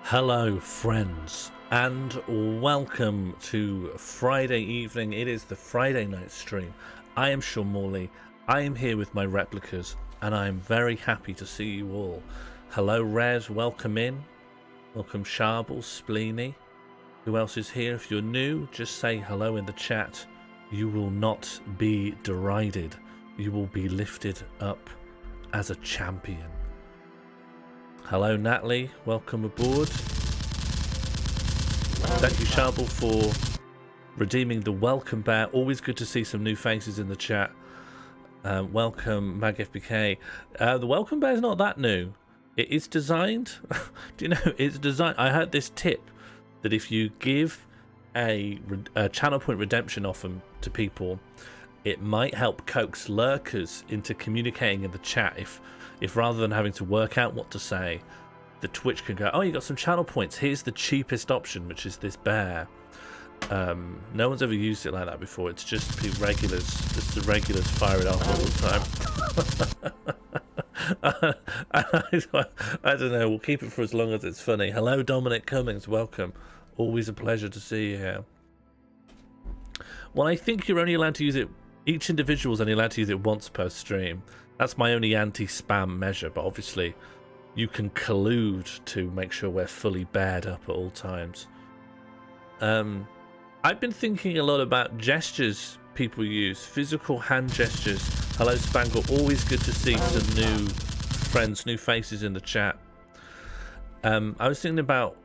Hello, friends, and welcome to Friday evening. It is the Friday night stream. I am Sean Morley. I am here with my replicas, and I am very happy to see you all. Hello, Rez. Welcome in. Welcome, Sharble, Spleeny. Who else is here? If you're new, just say hello in the chat. You will not be derided. You will be lifted up as a champion. Hello, Natalie. Welcome aboard. Thank you, Sharble, for redeeming the welcome bear. Always good to see some new faces in the chat. Welcome, MagFBK. The welcome bear is not that new. It is designed. Do you know? It's designed. I heard this tip that if you give a channel point redemption offer to people, it might help coax lurkers into communicating in the chat. If rather than having to work out what to say, the Twitch can go, oh, you got some channel points. Here's the cheapest option, which is this bear. No one's ever used it like that before. It's just regulars. Just the regulars fire it off all the time. I don't know. We'll keep it for as long as it's funny. Hello, Dominic Cummings. Welcome. Always a pleasure to see you here. Well, I think you're only allowed to use it. Each individual is only allowed to use it once per stream. That's my only anti-spam measure, but obviously you can collude to make sure we're fully bared up at all times. I've been thinking a lot about gestures people use, physical hand gestures. Hello, Spangle. Always good to see some new friends, new faces in the chat. I was thinking about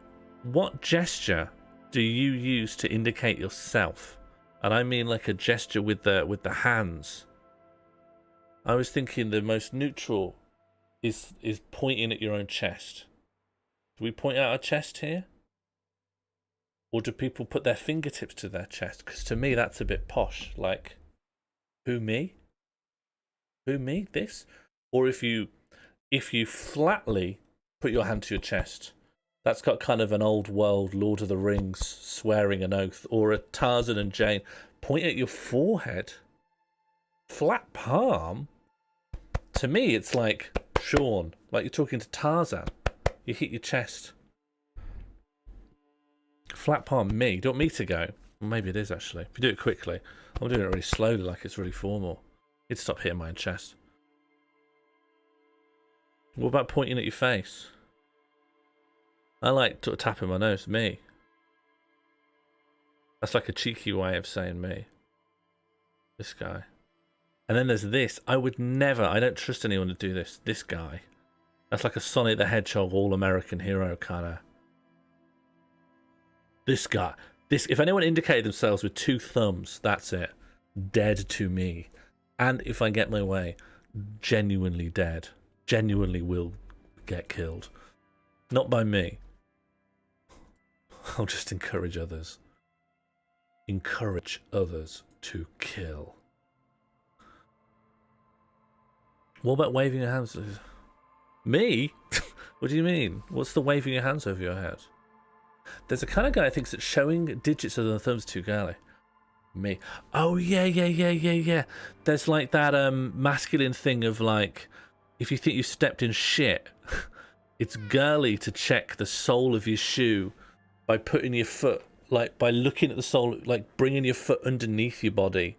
what gesture do you use to indicate yourself? And I mean like a gesture with the hands. I was thinking the most neutral is pointing at your own chest. Do we point out our chest here? Or do people put their fingertips to their chest? Because to me that's a bit posh. Like, who, me? Who, me? This? Or if you flatly put your hand to your chest, that's got kind of an old world Lord of the Rings swearing an oath. Or a Tarzan and Jane, point at your forehead. Flat palm? To me, it's like Sean, like you're talking to Tarzan. You hit your chest. Flat palm, me. Do you want me to go? Well, maybe it is, actually. If you do it quickly. I'm doing it really slowly, like it's really formal. You'd stop hitting my own chest. What about pointing at your face? I like tapping my nose. Me. That's like a cheeky way of saying me. This guy. And then there's this. I would never, I don't trust anyone to do this. This guy. That's like a Sonic the Hedgehog all-American hero kind of. This guy. This. If anyone indicated themselves with two thumbs, that's it. Dead to me. And if I get my way, genuinely dead. Genuinely will get killed. Not by me. I'll just encourage others. Encourage others to kill. What about waving your hands? Me? What do you mean? What's the waving your hands over your head? There's a kind of guy who thinks that showing digits other than thumbs is too girly. Me. Oh, yeah. There's like that masculine thing of like, if you think you stepped in shit, it's girly to check the sole of your shoe by putting your foot, like by looking at the sole, like bringing your foot underneath your body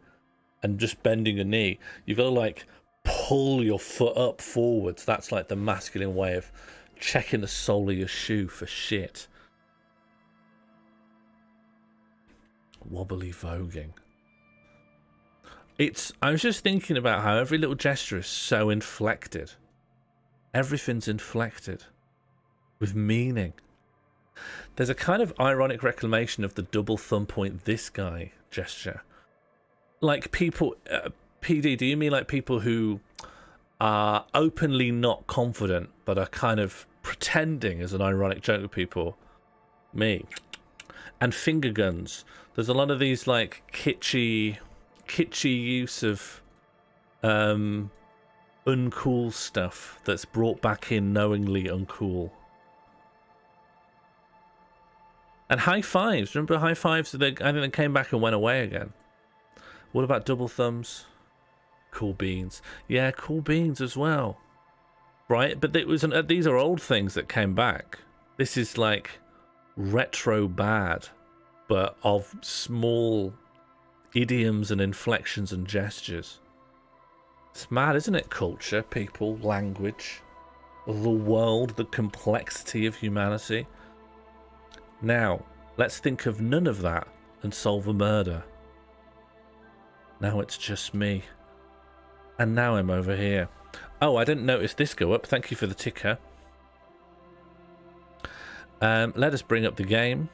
and just bending your knee. You've got to like pull your foot up forwards. That's like the masculine way of checking the sole of your shoe for shit. Wobbly voguing. I was just thinking about how every little gesture is so inflected. Everything's inflected with meaning. There's a kind of ironic reclamation of the double thumb point this guy gesture. Like people, PD, do you mean like people who are openly not confident but are kind of pretending as an ironic joke with people? Me. And finger guns. There's a lot of these like kitschy use of uncool stuff that's brought back in knowingly uncool. And high fives. Remember high fives? I think they came back and went away again. What about double thumbs? Cool beans. Yeah, cool beans as well. Right? But it was these are old things that came back. This is like retro bad, but of small idioms and inflections and gestures. It's mad, isn't it? Culture, people, language, the world, the complexity of humanity. Now, let's think of none of that and solve a murder. Now it's just me. And now I'm over here. Oh, I didn't notice this go up. Thank you for the ticker. Let us bring up the game.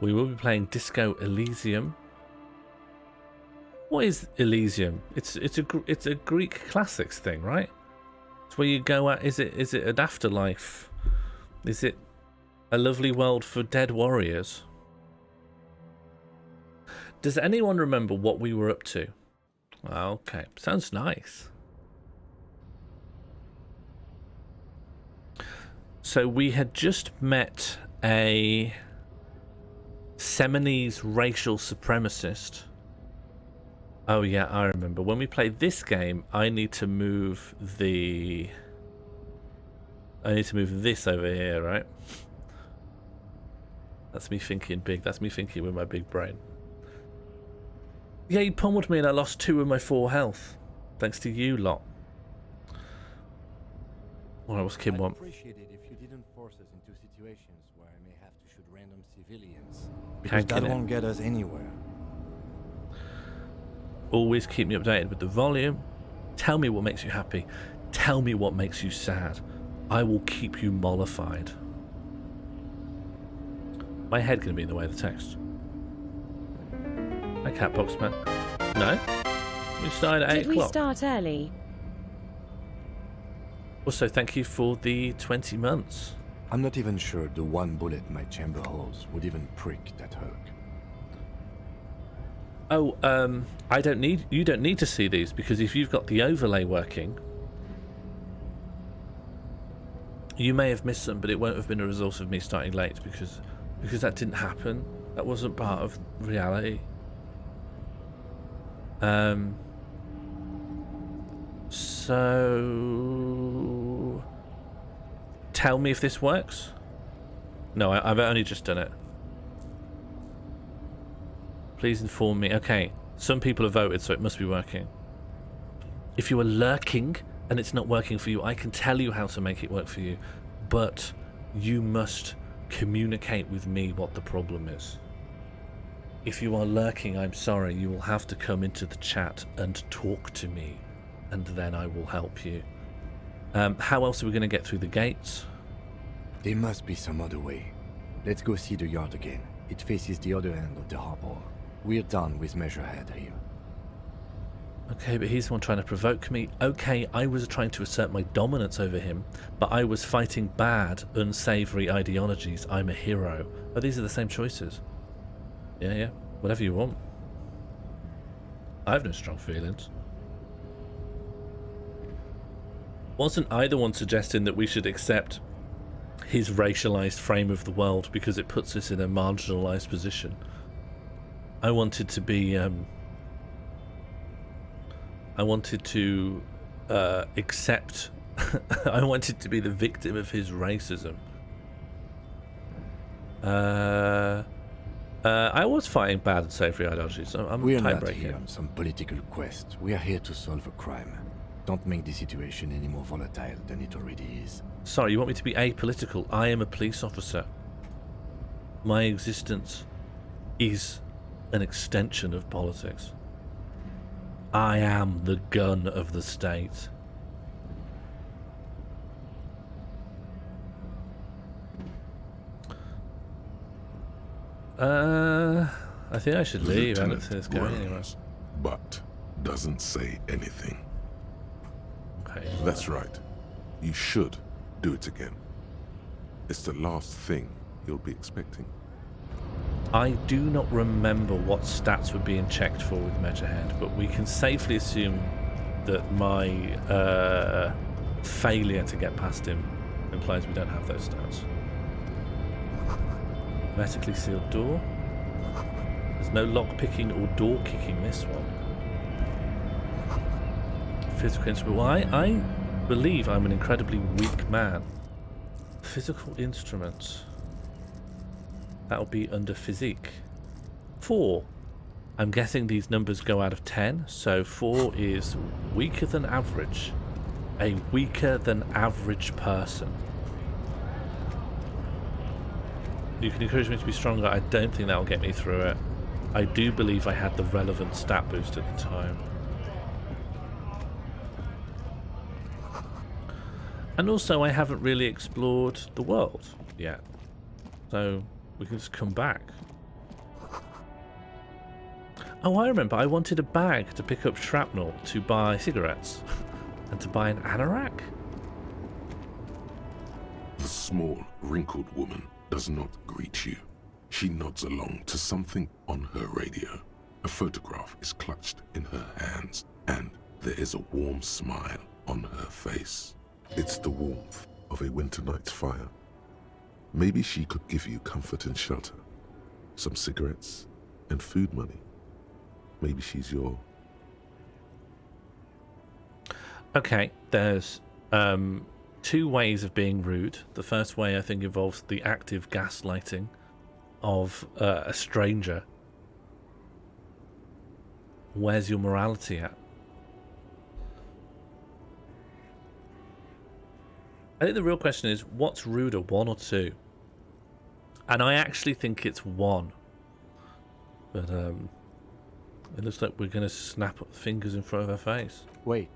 We will be playing Disco Elysium. What is Elysium? It's a Greek classics thing, right? It's where you go at. Is it an afterlife? Is it a lovely world for dead warriors? Does anyone remember what we were up to? Okay, sounds nice. So we had just met a Seminese racial supremacist. Oh yeah, I remember. When we played this game, I need to move this over here, right? That's me thinking big. That's me thinking with my big brain. Yeah, you pummeled me and I lost 2 of my 4 health. Thanks to you lot. What else Kim want? I'd appreciate it if you didn't force us into situations where I may have to shoot random civilians. Because that won't get us anywhere. Always keep me updated with the volume. Tell me what makes you happy. Tell me what makes you sad. I will keep you mollified. My head gonna be in the way of the text. Hi, Catbox Man. No? We started at 8 o'clock. Did we start early? Also, thank you for the 20 months. I'm not even sure the 1 bullet my chamber holds would even prick that Hulk. Oh, you don't need to see these, because if you've got the overlay working, you may have missed them, but it won't have been a result of me starting late, because that didn't happen. That wasn't part of reality. So tell me if this works. No, I've only just done it. Please inform me. Okay, some people have voted, so it must be working. If you are lurking and it's not working for you, I can tell you how to make it work for you, but you must communicate with me what the problem is. If you are lurking, I'm sorry, you will have to come into the chat and talk to me, and then I will help you. How else are we going to get through the gates? There must be some other way. Let's go see the yard again. It faces the other end of the harbor. We're done with Measurehead here. Okay, but he's the one trying to provoke me. Okay, I was trying to assert my dominance over him, but I was fighting bad, unsavory ideologies. I'm a hero. Oh, these are the same choices. Yeah, whatever you want. I have no strong feelings. Wasn't either one suggesting that we should accept his racialized frame of the world because it puts us in a marginalized position? I wanted to be I wanted to accept I wanted to be the victim of his racism. I was fighting bad and savory ideologies. We're not here on some political quest. We are here to solve a crime. Don't make the situation any more volatile than it already is. Sorry, you want me to be apolitical? I am a police officer. My existence is an extension of politics. I am the gun of the state. I think I should leave. I don't think it's going anywhere. But doesn't say anything. Okay. That's right. You should do it again. It's the last thing you'll be expecting. I do not remember what stats were being checked for with Measurehead, but we can safely assume that my failure to get past him implies we don't have those stats. Hermetically sealed door. There's no lock picking or door kicking this one. Physical instrument. Well, I believe I'm an incredibly weak man. Physical instruments. That'll be under physique. 4. I'm guessing these numbers go out of 10, so 4 is weaker than average. A weaker than average person. You can encourage me to be stronger. I don't think that will get me through it. I do believe I had the relevant stat boost at the time. And also I haven't really explored the world yet. So we can just come back. Oh, I remember. I wanted a bag to pick up shrapnel to buy cigarettes. And to buy an anorak? The small, wrinkled woman does not greet you. She nods along to something on her radio. A photograph is clutched in her hands, and there is a warm smile on her face. It's the warmth of a winter night's fire. Maybe she could give you comfort and shelter, some cigarettes and food money. Maybe she's your... Okay, there's 2 ways of being rude. The first way I think involves the active gaslighting of a stranger. Where's your morality at? I think the real question is, what's ruder, 1 or 2? And I actually think it's 1. But it looks like we're going to snap fingers in front of her face. Wait,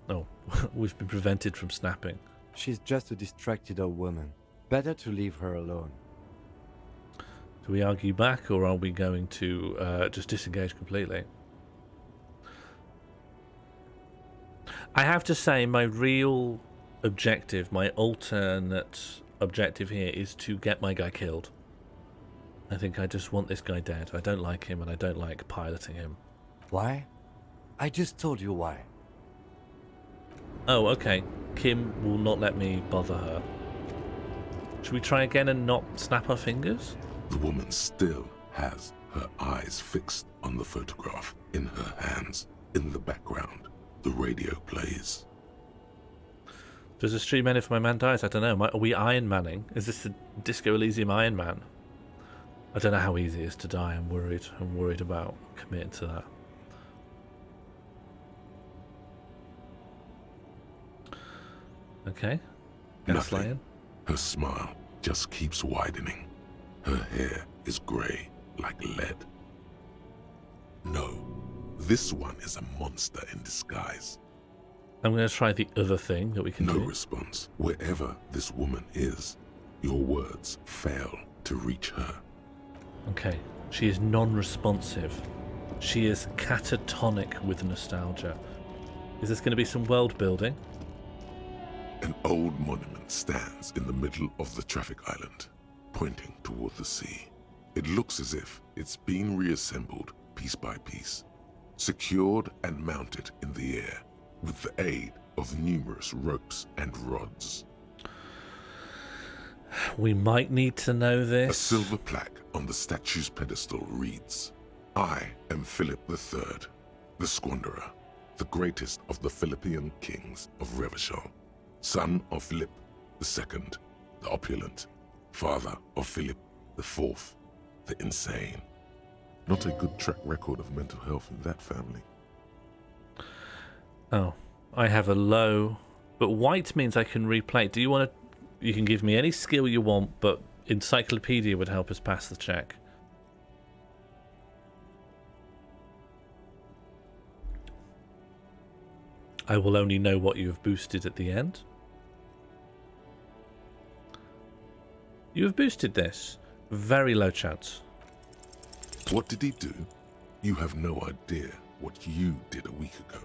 Oh, we've been prevented from snapping. she's just a distracted old woman. Better to leave her alone. Do we argue back, or are we going to just disengage completely? I have to say, my real objective, my alternate objective here is to get my guy killed. I think I just want this guy dead. I don't like him, and I don't like piloting him. Why? I just told you why. Oh, okay. Kim will not let me bother her. Should we try again and not snap our fingers? The woman still has her eyes fixed on the photograph in her hands. In the background, the radio plays. Does a stream end if my man dies? I don't know. Are we Iron Manning? Is this the Disco Elysium Iron Man? I don't know how easy it is to die. I'm worried. I'm worried about committing to that. Okay. Nothing. Her smile just keeps widening. Her hair is grey like lead. No, this one is a monster in disguise. I'm going to try the other thing that we can No do. response. Wherever this woman is, your words fail to reach her. Okay. She is non-responsive. She is catatonic with nostalgia. Is this going to be some world building? An old monument stands in the middle of the traffic island, pointing toward the sea. It looks as if it's been reassembled piece by piece, secured and mounted in the air with the aid of numerous ropes and rods. We might need to know A this. silver plaque on the statue's pedestal reads, "I am Philip III, the Squanderer, the greatest of the Philippian kings of Revachol, son of Philip II, the opulent, father of Philip IV, the insane." Not a good track record of mental health in that family. Oh, I have a low, but white means I can replay. Do you want to? You can give me any skill you want, but encyclopedia would help us pass the check. I will only know what you have boosted at the end. You have boosted this. Very low chance. What did he do? You have no idea what you did a week ago.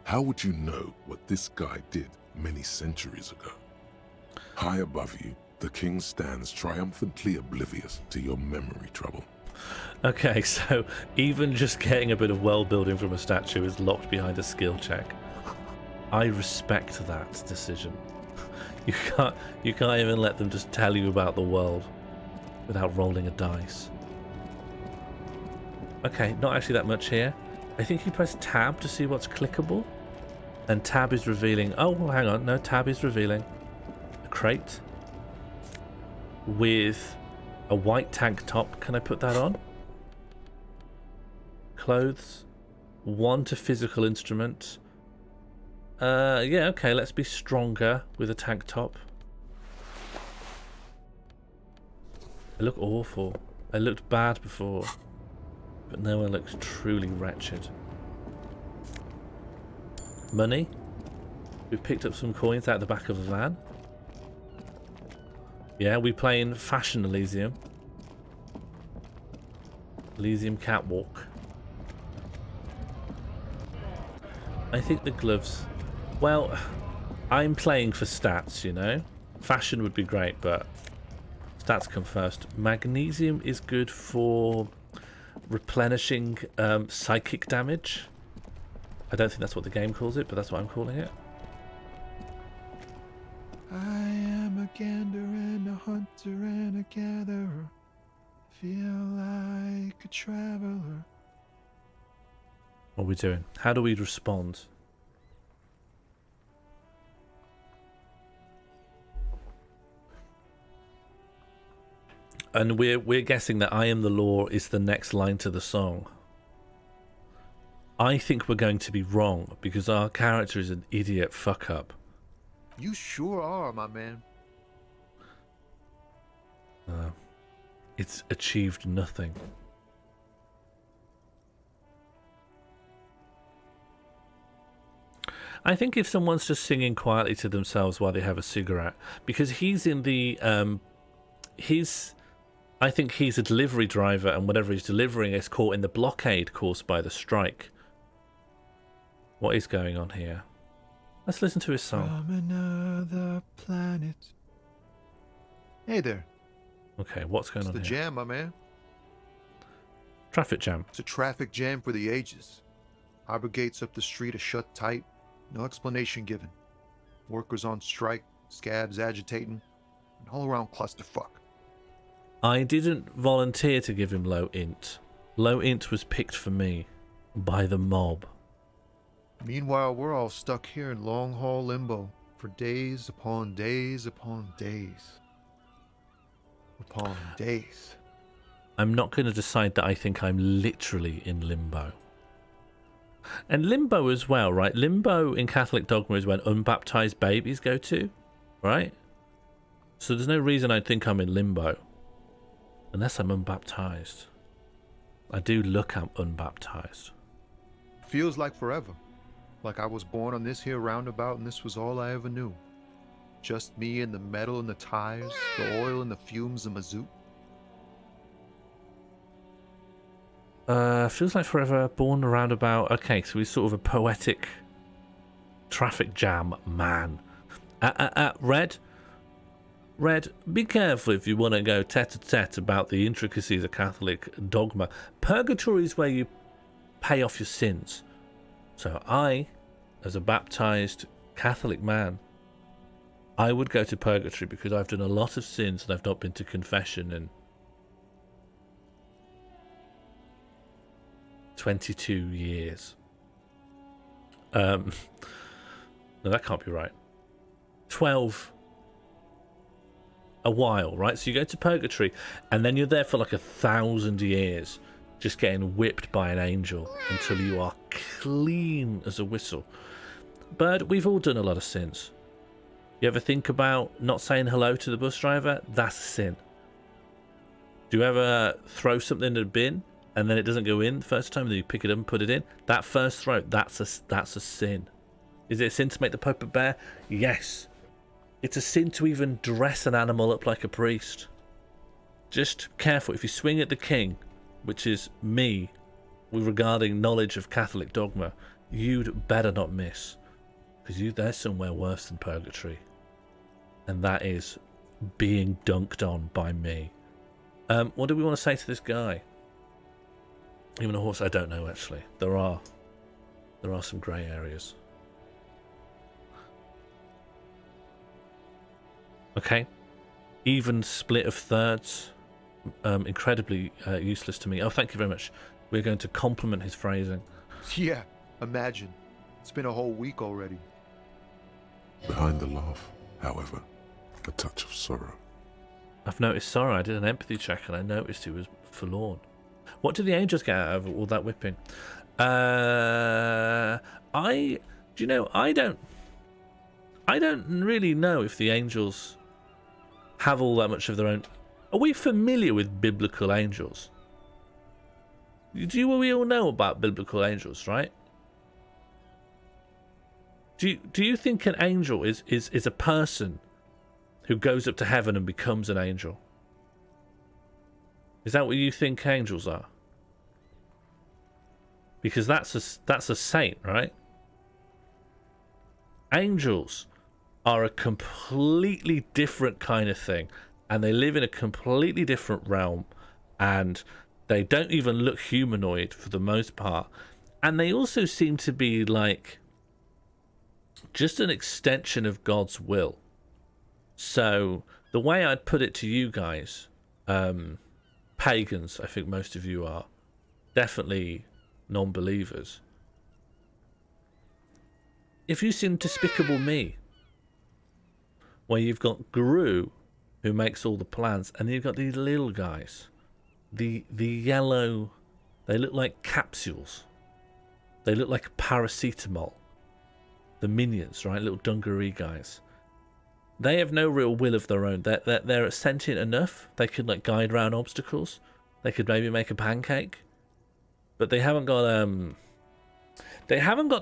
How would you know what this guy did many centuries ago? High above you, the king stands triumphantly oblivious to your memory trouble. Okay, so even just getting a bit of world building from a statue is locked behind a skill check. I respect that decision. You can't even let them just tell you about the world without rolling a dice. Okay, not actually that much here. I think you press tab to see what's clickable. And tab is revealing. Oh, hang on. No, tab is revealing a trait with a white tank top. Can I put that on? Clothes. 1 to physical instrument. Yeah, okay, let's be stronger with a tank top. I look awful. I looked bad before, but now I look truly wretched. Money. We've picked up some coins out the back of a van. Yeah, we playing Fashion Elysium. Elysium Catwalk. I think the gloves... Well, I'm playing for stats, you know? Fashion would be great, but stats come first. Magnesium is good for replenishing psychic damage. I don't think that's what the game calls it, but that's what I'm calling it. I am a gander and a hunter and a gatherer. Feel like a traveler. What are we doing? How do we respond? And we're guessing that I am the law is the next line to the song. I think we're going to be wrong because our character is an idiot fuck up. You sure are, my man. It's achieved nothing. I think if someone's just singing quietly to themselves while they have a cigarette, because he's in the I think he's a delivery driver, and whatever he's delivering is caught in the blockade caused by the strike. What is going on here? Let's listen to his song. From another planet. Hey there. Okay, what's going It's on the here? jam, my man. Traffic jam. It's a traffic jam for the ages. Harbor gates up the street are shut tight. No explanation given. Workers on strike, scabs agitating, an all-around clusterfuck. I didn't volunteer to give him low int. Low int was picked for me by the mob. Meanwhile, we're all stuck here in long-haul limbo for days upon days upon days. Upon days. I'm not going to decide that I think I'm literally in limbo. And limbo as well, right? Limbo in Catholic dogma is when unbaptized babies go to, right? So there's no reason I'd think I'm in limbo. Unless I'm unbaptized. I do look unbaptized. Feels like forever. Like I was born on this here roundabout and this was all I ever knew. Just me and the metal and the tires, the oil and the fumes of mazout. Feels like forever, born a roundabout. Okay, so he's sort of a poetic traffic jam man. Red, be careful if you want to go tete-a-tete about the intricacies of Catholic dogma. Purgatory is where you pay off your sins. So I, as a baptized Catholic man, I would go to purgatory because I've done a lot of sins and I've not been to confession in 22 years. No, that can't be right. 12. A while, right? So you go to purgatory and then you're there for like 1,000 years just getting whipped by an angel until you are clean as a whistle. But we've all done a lot of sins. You ever think about not saying hello to the bus driver? That's a sin. Do you ever throw something in a bin and then it doesn't go in the first time, then you pick it up and put it in? That first throw, that's a sin. Is it a sin to make the Pope a bear? Yes. It's a sin to even dress an animal up like a priest. Just careful. If you swing at the king, which is me, regarding knowledge of Catholic dogma, you'd better not miss. Because there's somewhere worse than purgatory. And that is being dunked on by me. What do we want to say to this guy? Even a horse? I don't know, actually. There are some grey areas. Okay. Even split of thirds. Incredibly useless to me. Oh, thank you very much. We're going to compliment his phrasing. Yeah, imagine. It's been a whole week already. Behind the laugh, however, a touch of sorrow. I've noticed sorrow. I did an empathy check and I noticed he was forlorn. What did the angels get out of all that whipping? I don't really know if the angels have all that much of their own. Are we familiar with biblical angels? We all know about biblical angels, right? Do you think an angel is a person who goes up to heaven and becomes an angel? Is that what you think angels are? Because that's a saint, right? Angels are a completely different kind of thing, and they live in a completely different realm, and they don't even look humanoid for the most part, and they also seem to be like just an extension of God's will. So the way I'd put it to you guys, pagans, I think most of you are, definitely non-believers. If you've seen Despicable Me, where you've got Gru, who makes all the plans, and you've got these little guys, the yellow, they look like capsules. They look like paracetamol. The minions, right? Little dungaree guys. They have no real will of their own. They're sentient enough. They could like guide around obstacles. They could maybe make a pancake, but they haven't got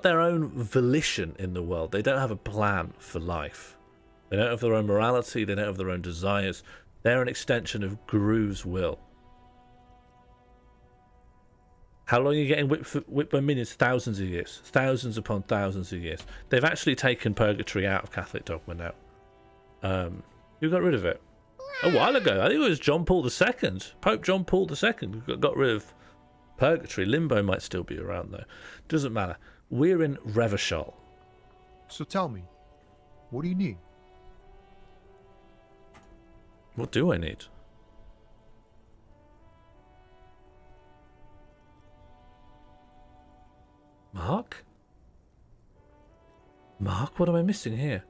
their own volition in the world. They don't have a plan for life. They don't have their own morality. They don't have their own desires. They're an extension of Gru's will. How long are you getting whipped by minions? Thousands of years. Thousands upon thousands of years. They've actually taken purgatory out of Catholic dogma now. Who got rid of it? A while ago. I think it was John Paul II. Pope John Paul II got rid of purgatory. Limbo might still be around though. Doesn't matter. We're in Revachol. So tell me, what do you need? What do I need? Mark? Mark, what am I missing here?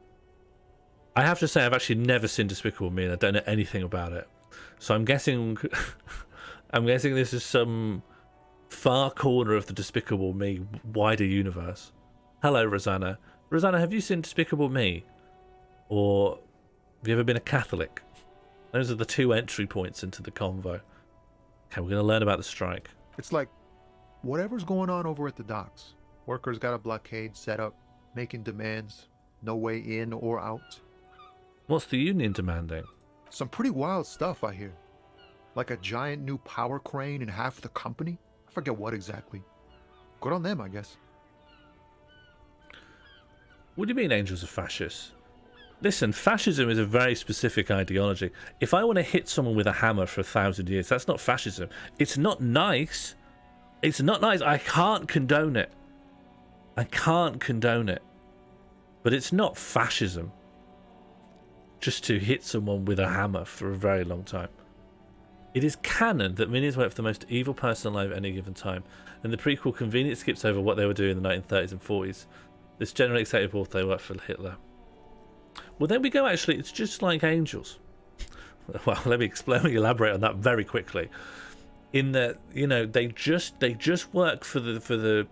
I have to say I've actually never seen Despicable Me and I don't know anything about it. So I'm guessing this is some far corner of the Despicable Me wider universe. Hello, Rosanna. Rosanna, have you seen Despicable Me? Or have you ever been a Catholic? Those are the two entry points into the convo. Okay, we're going to learn about the strike. It's like whatever's going on over at the docks. Workers got a blockade set up, making demands, no way in or out. What's the union demanding? Some pretty wild stuff, I hear. Like a giant new power crane in half the company? I forget what exactly. Good on them, I guess. What do you mean angels are fascists? Listen, fascism is a very specific ideology. If I want to hit someone with a hammer for 1,000 years, that's not fascism. It's not nice. It's not nice. I can't condone it. I can't condone it. But it's not fascism. Just to hit someone with a hammer for a very long time. It is canon that minions work for the most evil person alive at any given time, and the prequel conveniently skips over what they were doing in the 1930s and 40s. This generally acceptable they work for Hitler. Well, there we go. Actually, it's just like angels. Well, let me elaborate on that very quickly. In that, you know, they just work for the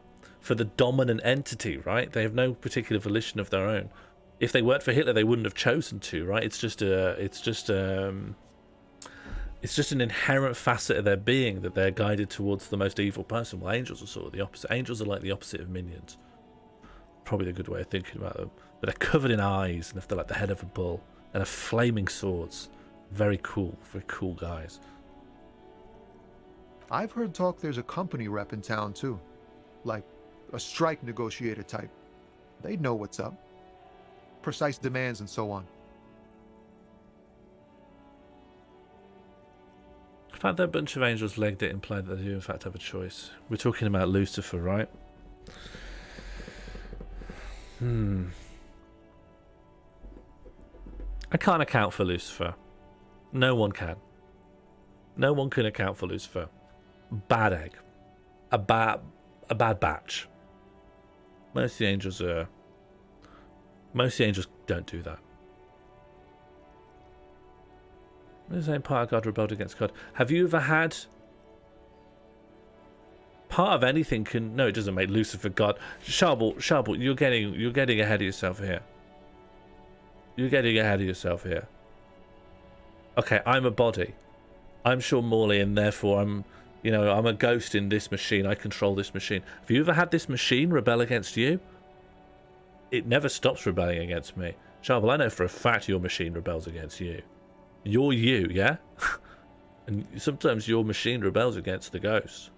dominant entity, right? They have no particular volition of their own. If they worked for Hitler, they wouldn't have chosen to, right? It's just an inherent facet of their being that they're guided towards the most evil person. Well, angels are sort of the opposite. Angels are like the opposite of minions. Probably a good way of thinking about them. But they're covered in eyes, and they're like the head of a bull, and have flaming swords. Very cool guys. I've heard talk there's a company rep in town too. Like a strike negotiator type. They'd know what's up. Precise demands and so on. The fact that a bunch of angels legged it implied that they do in fact have a choice. We're talking about Lucifer, right? I can't account for Lucifer. No one can. No one can account for Lucifer. Bad egg. A bad batch. Most of the angels don't do that. The same part of God rebelled against God. Have you ever had... Part of anything can... No, it doesn't make Lucifer God. Sharble, you're getting ahead of yourself here. You're getting ahead of yourself here. Okay, I'm a body. I'm Sean Morley, and therefore I'm a ghost in this machine. I control this machine. Have you ever had this machine rebel against you? It never stops rebelling against me. Sharble, I know for a fact your machine rebels against you. You're you, yeah? And sometimes your machine rebels against the ghost.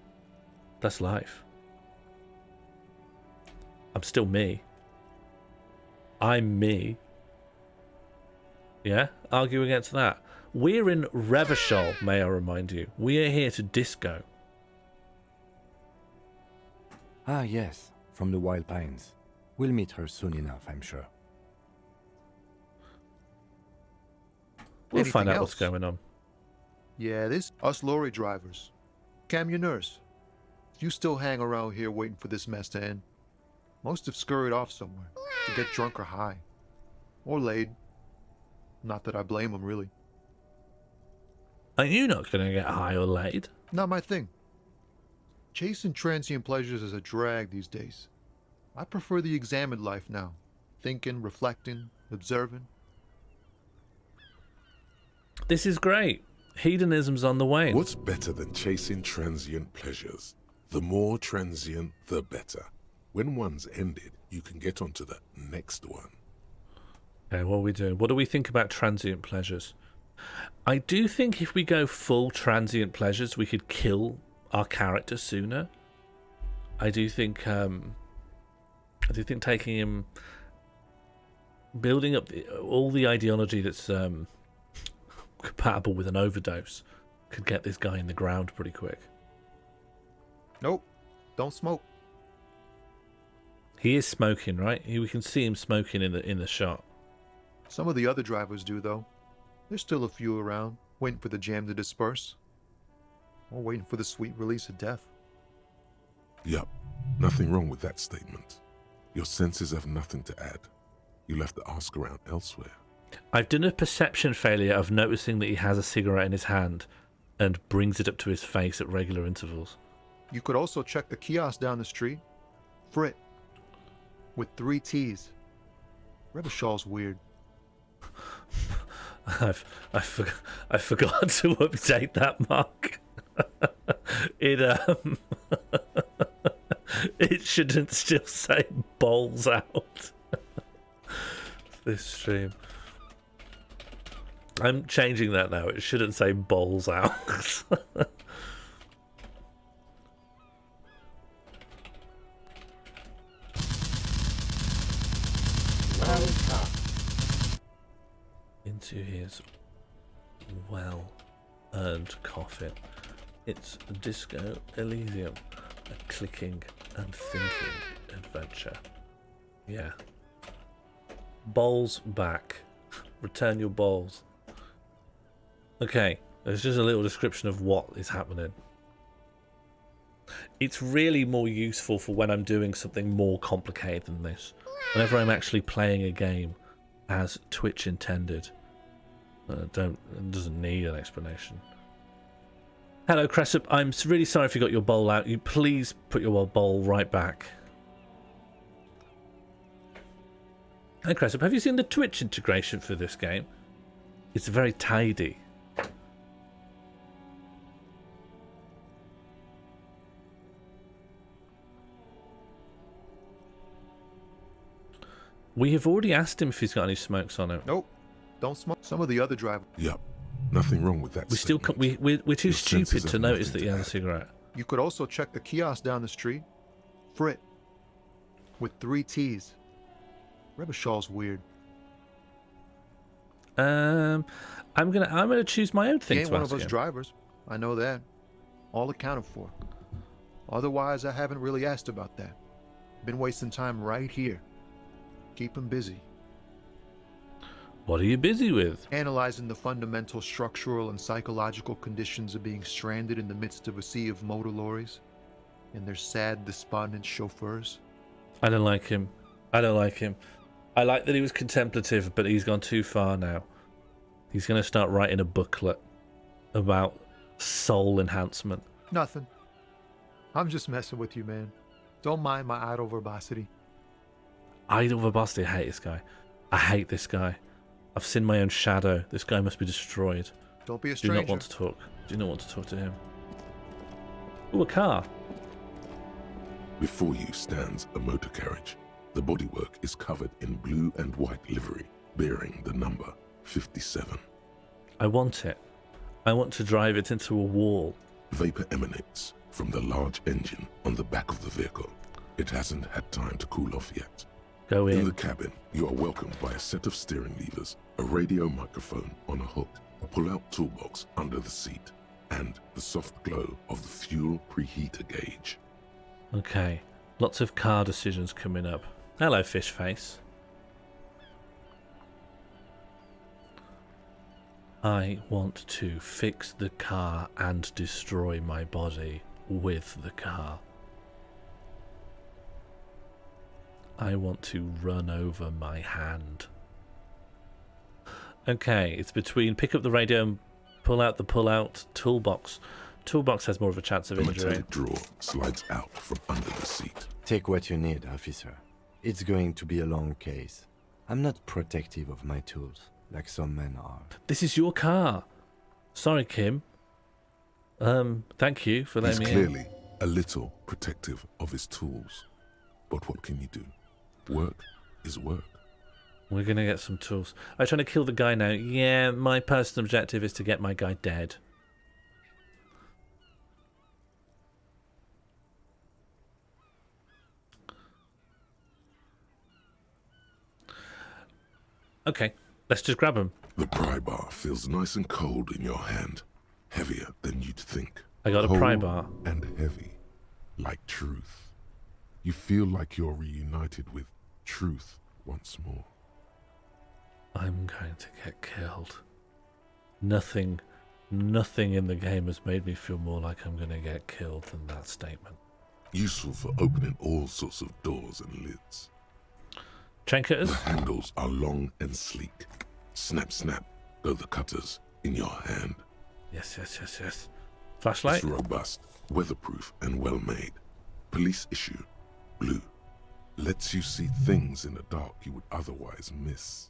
That's life. I'm still me. I'm me. Yeah? Argue against that. We're in Revachol, may I remind you. We are here to disco. Ah, yes, from the Wild Pines. We'll meet her soon enough, I'm sure. We'll find out Anything what's else? going on. Yeah, this us lorry drivers. Cam, your nurse. You still hang around here waiting for this mess to end. Most have scurried off somewhere to get drunk or high. Or laid. Not that I blame them, really. Are you not going to get high or laid? Not my thing. Chasing transient pleasures is a drag these days. I prefer the examined life now. Thinking, reflecting, observing. This is great. Hedonism's on the wane. What's better than chasing transient pleasures? The more transient, the better. When one's ended, you can get onto the next one. Okay, what are we doing? What do we think about transient pleasures? I do think if we go full transient pleasures, we could kill our character sooner. I do think taking him, building up all the ideology that's compatible with an overdose could get this guy in the ground pretty quick. Nope. Don't smoke. He is smoking, right? We can see him smoking in the shot. Some of the other drivers do, though. There's still a few around, waiting for the jam to disperse. Or waiting for the sweet release of death. Yup, nothing wrong with that statement. Your senses have nothing to add. You'll have to ask around elsewhere. I've done a perception failure of noticing that he has a cigarette in his hand and brings it up to his face at regular intervals. You could also check the kiosk down the street. Frit. With 3 T's. Revachol's weird. I forgot to update that, Mark. It shouldn't still say balls out. This stream. I'm changing that now. It shouldn't say balls out. Into his well-earned coffin. It's Disco Elysium, a clicking and thinking adventure. Yeah. Bowls back. Return your bowls. Okay, there's just a little description of what is happening. It's really more useful for when I'm doing something more complicated than this. Whenever I'm actually playing a game as Twitch intended. It doesn't need an explanation. Hello, Cressup. I'm really sorry if you got your bowl out. You please put your bowl right back. Hey, Cressup, have you seen the Twitch integration for this game? It's very tidy. We have already asked him if he's got any smokes on him. Nope. Don't smoke. Some of the other drivers. Yup, nothing wrong with that We still statement. we're too Your stupid senses to have notice nothing that he to has a add. cigarette. You could also check the kiosk down the street. Frit. With 3 T's. Revachol's weird. I'm gonna choose my own He thing ain't to one of ask us him. drivers. I know that. All accounted for. Otherwise, I haven't really asked about that. Been wasting time right here. Keep him busy. What are you busy with? Analyzing the fundamental structural and psychological conditions of being stranded in the midst of a sea of motor lorries and their sad, despondent chauffeurs. I don't like him. I don't like him. I like that he was contemplative, but he's gone too far now. He's going to start writing a booklet about soul enhancement. Nothing. I'm just messing with you, man. Don't mind my idle verbosity. Idle verbosity. I hate this guy. I hate this guy. I've seen my own shadow. This guy must be destroyed. Don't be a Do stranger. not want to talk. Do not want to talk to him. Ooh, a car. Before you stands a motor carriage. The bodywork is covered in blue and white livery, bearing the number 57. I want it. I want to drive it into a wall. Vapor emanates from the large engine on the back of the vehicle. It hasn't had time to cool off yet. Go In in. the cabin, you are welcomed by a set of steering levers, a radio microphone on a hook, a pull-out toolbox under the seat, and the soft glow of the fuel preheater gauge. Okay. Lots of car decisions coming up. Hello, fish face. I want to fix the car and destroy my body with the car. I want to run over my hand. Okay, it's between pick up the radio and pull out the pull-out toolbox. Toolbox has more of a chance of The injury. metallic drawer slides out from under the seat. Take what you need, officer. It's going to be a long case. I'm not protective of my tools, like some men are. This is your car. Sorry, Kim. Thank you for He's letting me in. clearly a little protective of his tools. But what can you do? Work is work. We're gonna get some tools. I'm trying to kill the guy now. Yeah, my personal objective is to get my guy dead. Okay, let's just grab him. The pry bar feels nice and cold in your hand, heavier than you'd think. I got a pry Cold bar. and heavy, like truth. You feel like you're reunited with truth once more. I'm going to get killed. Nothing in the game has made me feel more like I'm going to get killed than that statement. Useful for opening all sorts of doors and lids. Chain cutters? The handles are long and sleek. Snap, snap, go the cutters in your hand. Yes. Flashlight? It's robust, weatherproof, and well made. Police issue, blue. Lets you see things in the dark you would otherwise miss.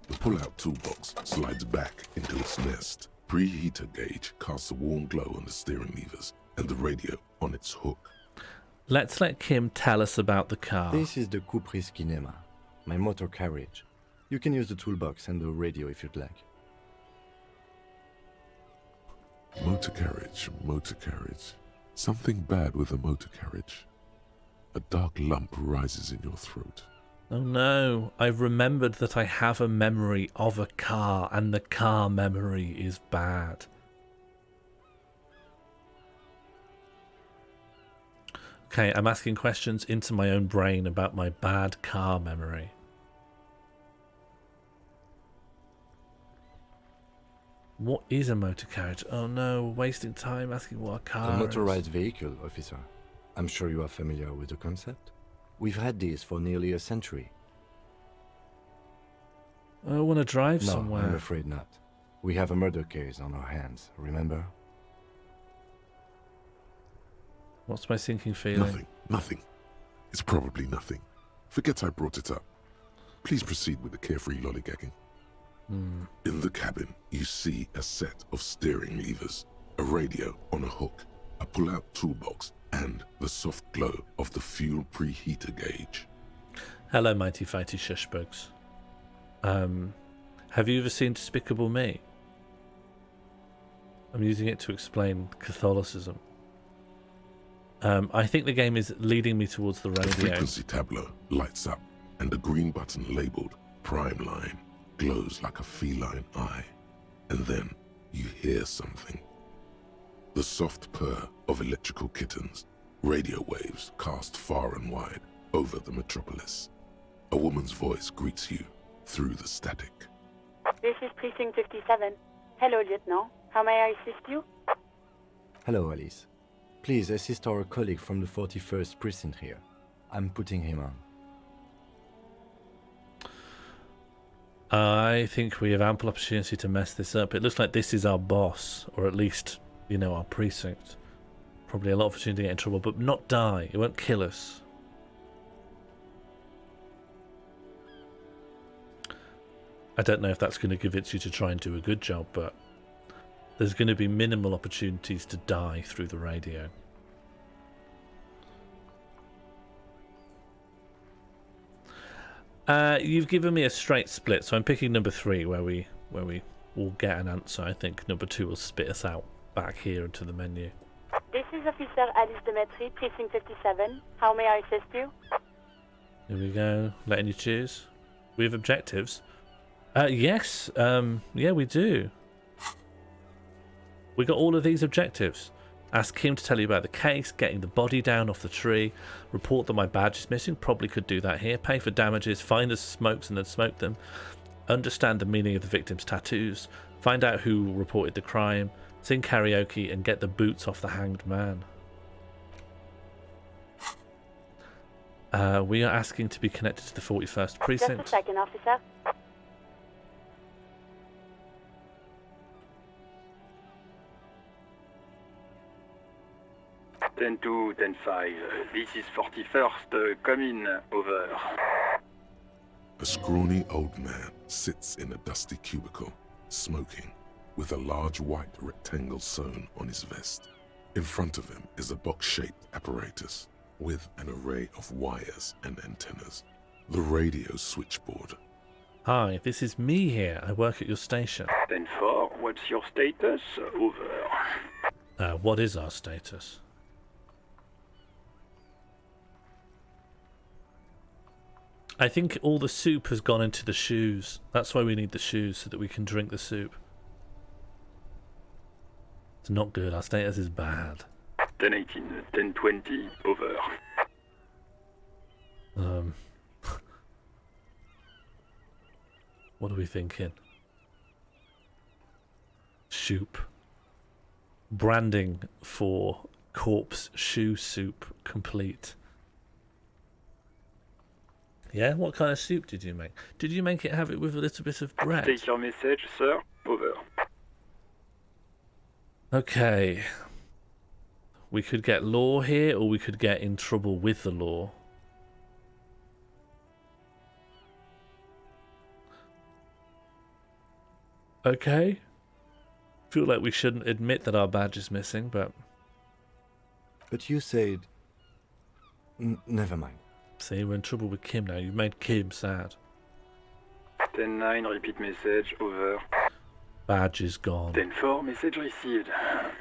The pull-out toolbox slides back into its nest. Preheater gauge casts a warm glow on the steering levers and the radio on its hook. Let's let Kim tell us about the car. This is the Cupris Kinema, my motor carriage. You can use the toolbox and the radio if you'd like. Motor carriage. Something bad with a motor carriage. A dark lump rises in your throat. Oh no, I've remembered that I have a memory of a car, and the car memory is bad. Okay, I'm asking questions into my own brain about my bad car memory. What is a motor carriage? Oh no, wasting time asking what a car A is. motorized vehicle, officer. I'm sure you are familiar with the concept. We've had these for nearly a century. I want to drive No, somewhere. I'm afraid not. We have a murder case on our hands, remember? What's my sinking feeling? Nothing. It's probably nothing. Forget I brought it up. Please proceed with the carefree lollygagging. In the cabin, you see a set of steering levers, a radio on a hook, a pull-out toolbox, and the soft glow of the fuel preheater gauge. Hello, mighty fighty shushbugs. Have you ever seen Despicable Me? I'm using it to explain Catholicism. I think the game is leading me towards the The radio. frequency tableau lights up, and the green button labeled Prime Line glows like a feline eye. And then you hear something. The soft purr of electrical kittens, radio waves cast far and wide over the metropolis. A woman's voice greets you through the static. This is Precinct 57. Hello, Lieutenant. How may I assist you? Hello, Alice. Please assist our colleague from the 41st precinct here. I'm putting him on. I think we have ample opportunity to mess this up. It looks like this is our boss, or at least, you know, our precinct. Probably a lot of opportunity to get in trouble, but not die. It won't kill us. I don't know if that's going to convince you to try and do a good job, but there's going to be minimal opportunities to die through the radio. You've given me a straight split, so I'm picking number 3, where we will get an answer. I think number 2 will spit us out back here into the menu. This is Officer Alice Demetri, Precinct 57. How may I assist you? Here we go, letting you choose. We have objectives. Yes, yeah, we do. We got all of these objectives. Ask Kim to tell you about the case, getting the body down off the tree, report that my badge is missing, probably could do that here, pay for damages, find the smokes and then smoke them, understand the meaning of the victim's tattoos, find out who reported the crime, sing karaoke and get the boots off the hanged man. We are asking to be connected to the 41st precinct. Just a second, officer. Ten 2, 10-5. This is 41st. Come in. Over. A scrawny old man sits in a dusty cubicle, smoking, with a large white rectangle sewn on his vest. In front of him is a box-shaped apparatus with an array of wires and antennas. The radio switchboard. Hi, this is me here. I work at your station. 10-4, what's your status? Over. What is our status? I think all the soup has gone into the shoes. That's why we need the shoes, so that we can drink the soup. It's not good. Our status is bad. 10-18, 10-20, over. What are we thinking? Soup. Branding for corpse shoe soup complete. Yeah, what kind of soup did you make? Did you make it have it with a little bit of bread? Take your message, sir. Over. Okay. We could get law here, or we could get in trouble with the law. Okay. Feel like we shouldn't admit that our badge is missing, but... But you said... never mind. See, we're in trouble with Kim now. You've made Kim sad. 10-9, repeat message. Over. Badge is gone. 10-4, message received.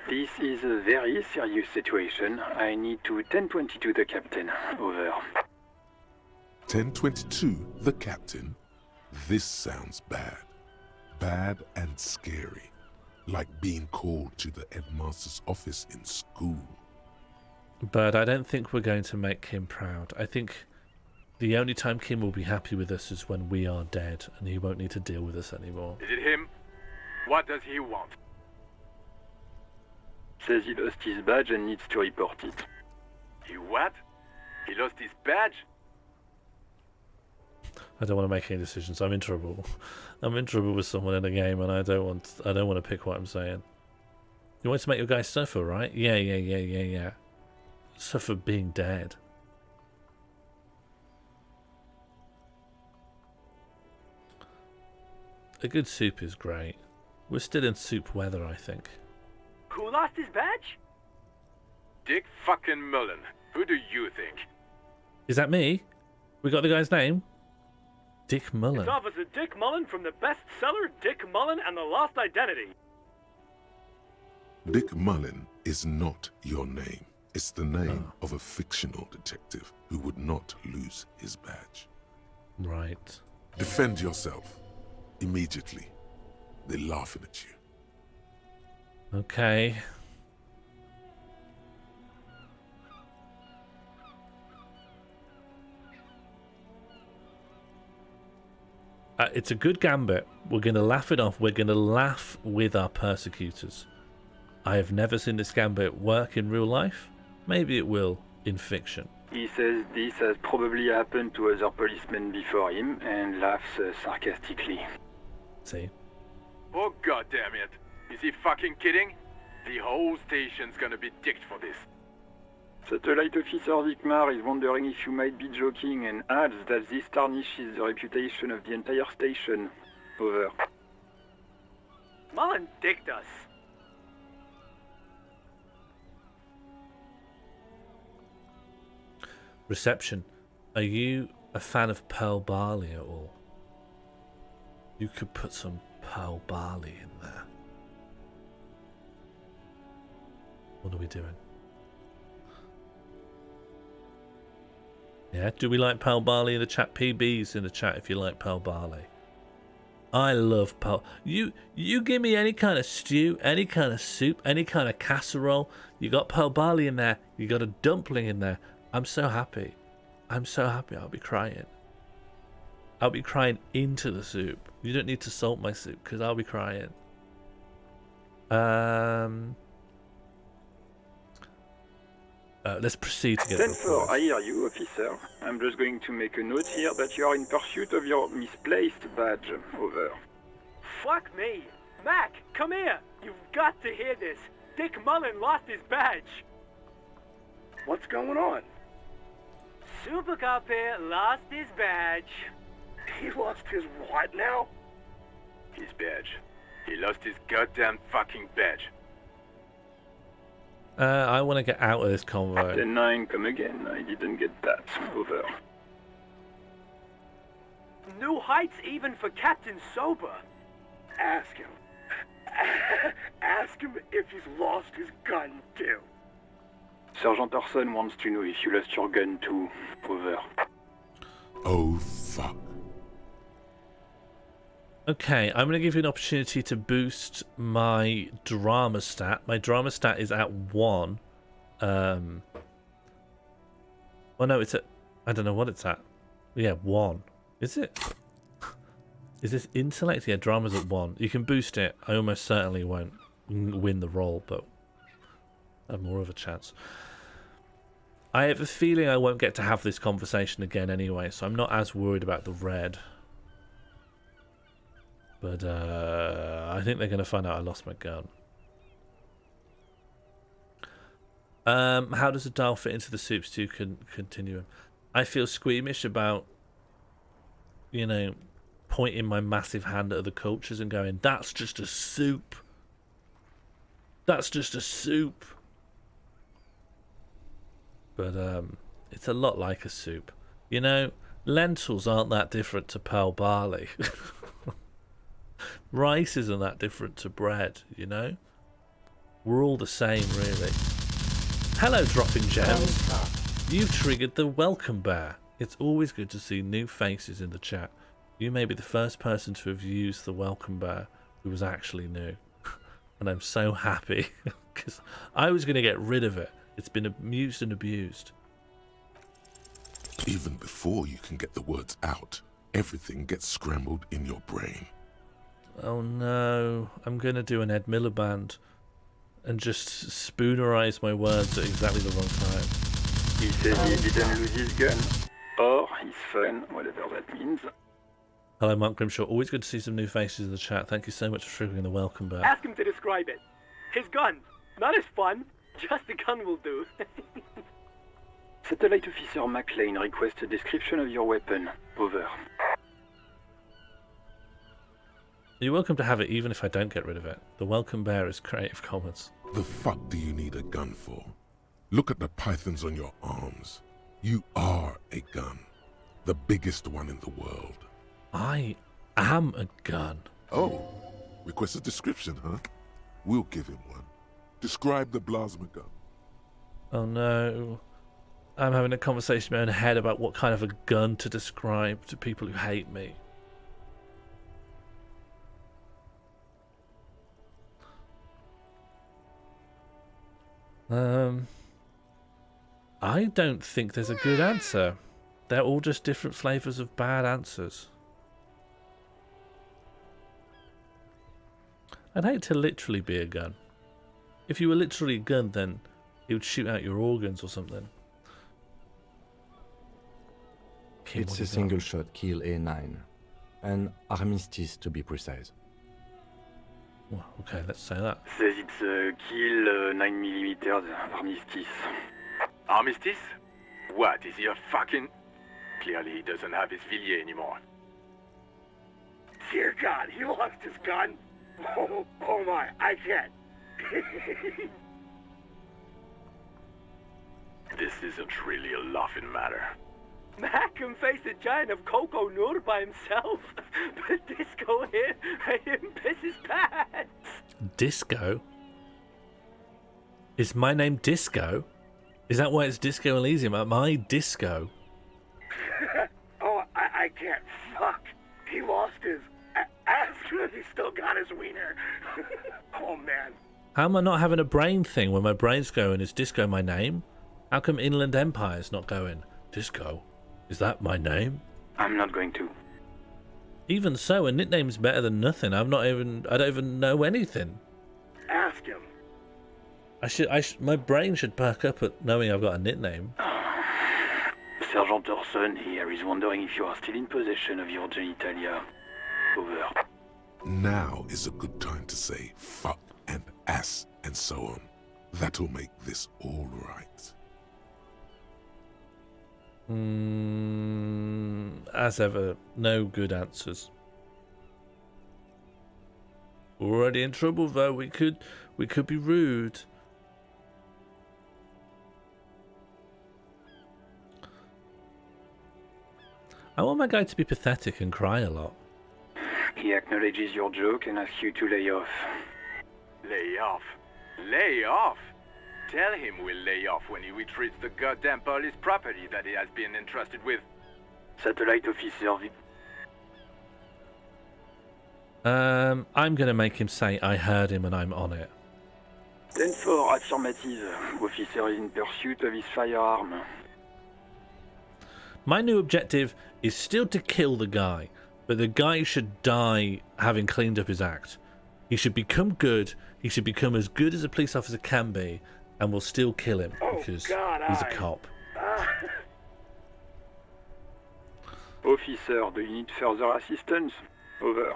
This is a very serious situation. I need to 10-22 the captain. Over. 10-22, the captain. This sounds bad. Bad and scary. Like being called to the headmaster's office in school. But I don't think we're going to make Kim proud. I think the only time Kim will be happy with us is when we are dead, and he won't need to deal with us anymore. Is it him? What does he want? Says he lost his badge and needs to report it. He what? He lost his badge? I don't want to make any decisions. I'm in trouble. I'm in trouble with someone in a game, and I don't want to pick what I'm saying. You want to make your guy suffer, right? Yeah. Suffer being dead. A good soup is great. We're still in soup weather, I think. Who lost his badge? Dick fucking Mullen. Who do you think? Is that me? We got the guy's name? Dick Mullen. It's Officer Dick Mullen from the bestseller Dick Mullen and the Lost Identity. Dick Mullen is not your name. It's the name of a fictional detective who would not lose his badge. Right. Defend yourself. Immediately. They're laughing at you. Okay. It's a good gambit. We're going to laugh it off. We're going to laugh with our persecutors. I have never seen this gambit work in real life. Maybe it will in fiction. He says this has probably happened to other policemen before him and laughs sarcastically. See? Oh god damn it. Is he fucking kidding? The whole station's gonna be dicked for this. Satellite Officer Vikmar is wondering if you might be joking and adds that this tarnishes the reputation of the entire station. Over. Mullen dicked us. Reception. Are you a fan of pearl barley at all? You could put some pearl barley in there. What are we doing? Yeah, do we like pearl barley in the chat? PB's in the chat if you like pearl barley. I love pearl. You give me any kind of stew, any kind of soup, any kind of casserole. You got pearl barley in there. You got a dumpling in there. I'm so happy. I'm so happy. I'll be crying. I'll be crying into the soup. You don't need to salt my soup because I'll be crying. Let's proceed to get the report. I hear you, officer. I'm just going to make a note here that you are in pursuit of your misplaced badge. Over. Fuck me. Mac, come here. You've got to hear this. Dick Mullen lost his badge. What's going on? Super Cop here lost his badge. He lost his what now? His badge. He lost his goddamn fucking badge. I want to get out of this convo. Captain 9, come again. I didn't get that. Over. New heights even for Captain Sober. Ask him. Ask him if he's lost his gun too. Sergeant Orson wants to know if you lost your gun too. Over. Oh, fuck. Okay, I'm going to give you an opportunity to boost my drama stat. My drama stat is at 1. Well, no, it's at... I don't know what it's at. Yeah, 1. Is it? Is this intellect? Yeah, drama's at 1. You can boost it. I almost certainly won't win the role, but I have more of a chance. I have a feeling I won't get to have this conversation again anyway, so I'm not as worried about the red. But I think they're going to find out I lost my gun. How does a dial fit into the soup stew continuum? I feel squeamish about, you know, pointing my massive hand at the cultures and going, that's just a soup. That's just a soup. But it's a lot like a soup. You know, lentils aren't that different to pearl barley. Rice isn't that different to bread, you know? We're all the same, really. Hello, Dropping Gems. You've triggered the welcome bear. It's always good to see new faces in the chat. You may be the first person to have used the welcome bear who was actually new. And I'm so happy, because I was going to get rid of it. It's been amused and abused. Even before you can get the words out, everything gets scrambled in your brain. Oh no, I'm going to do an Ed Miliband and just spoonerize my words at exactly the wrong time. He says he didn't lose his gun. Or his phone, whatever that means. Hello, Mark Grimshaw. Always good to see some new faces in the chat. Thank you so much for triggering the welcome back. Ask him to describe it. His gun. Not his fun. Just a gun will do. Satellite Officer McLean requests a description of your weapon. Over. You're welcome to have it even if I don't get rid of it. The welcome bear is Creative Commons. The fuck do you need a gun for? Look at the pythons on your arms. You are a gun. The biggest one in the world. I am a gun. Oh, request a description, huh? We'll give him one. Describe the plasma gun. Oh no. I'm having a conversation in my own head about what kind of a gun to describe to people who hate me. I don't think there's a good answer. They're all just different flavors of bad answers. I'd hate to literally be a gun. If you were literally a gun, then it would shoot out your organs or something. him. It's What a do you got? single shot kill A9. An armistice to be precise. Well, okay, let's say that. Says it's a kill 9mm armistice. Armistice? What, is he a fucking... Clearly he doesn't have his Villiers anymore. Dear God, he lost his gun. Oh my, I can't. This isn't really a laughing matter. Mac can face a giant of Coco Nur by himself, but Disco here made him piss his pants. Disco? Is my name Disco? Is that why it's Disco Elysium? My Disco? Oh, I can't. Fuck. He lost his... Ask him if he still got his wiener. Oh man. How am I not having a brain thing when my brain's going, is Disco my name? How come Inland Empire's not going, Disco? Is that my name? I'm not going to. Even so, a nickname's better than nothing. I don't even know anything. Ask him. My brain should perk up at knowing I've got a nickname. Sergeant Orson here is wondering if you are still in possession of your genitalia. Over. Now is a good time to say fuck and ass and so on. That'll make this all right. As ever, no good answers. Already in trouble though. We could be rude. I want my guy to be pathetic and cry a lot. He acknowledges your joke and asks you to lay off. Lay off? Lay off? Tell him we'll lay off when he retrieves the goddamn police property that he has been entrusted with. Satellite officer. I'm gonna make him say I heard him and I'm on it. 10-4, affirmative. Officer is in pursuit of his firearm. My new objective is still to kill the guy, but the guy should die having cleaned up his act. He should become good. He should become as good as a police officer can be, and we'll still kill him because he's a cop. Officer, do you need further assistance? Over.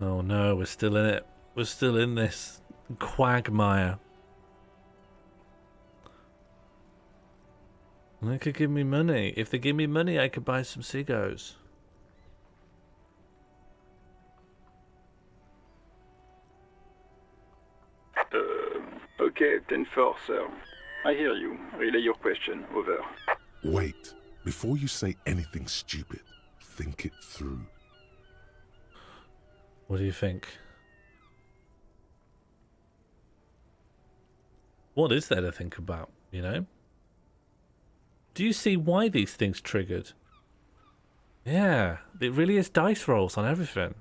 Oh no, we're still in it. We're still in this quagmire. They could give me money. If they give me money, I could buy some cigars. Okay, 10-4, sir. I hear you. Relay your question. Over. Wait. Before you say anything stupid, think it through. What do you think? What is there to think about, you know? Do you see why these things triggered? Yeah, it really is dice rolls on everything.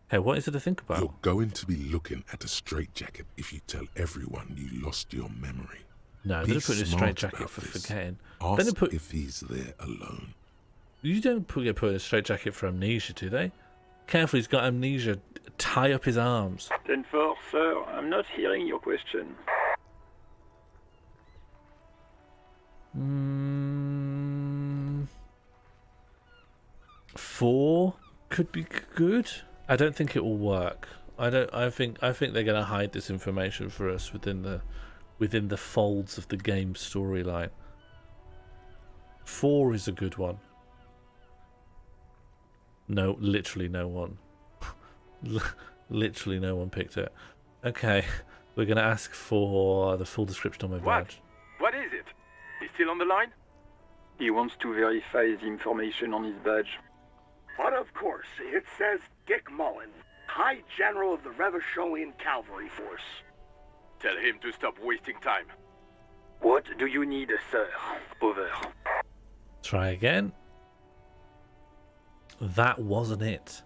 Hey, what is it to think about? You're going to be looking at a straitjacket if you tell everyone you lost your memory. No, Be they put a smart straitjacket about for this. forgetting. Ask They put if he's there alone. you don't put a straitjacket for amnesia, do they? Careful, he's got amnesia. Tie up his arms. 10-4, sir. I'm not hearing your question. 4 could be good. I don't think it will work. I think they're going to hide this information for us within the folds of the game storyline. 4 is a good one. No, literally no one. Literally no one picked it. Okay, we're going to ask for the full description on my badge. What is it? He's still on the line? He wants to verify the information on his badge. But of course, it says Dick Mullen, High General of the Revacholian Cavalry Force. Tell him to stop wasting time. What do you need, sir? Over. Try again. That wasn't it.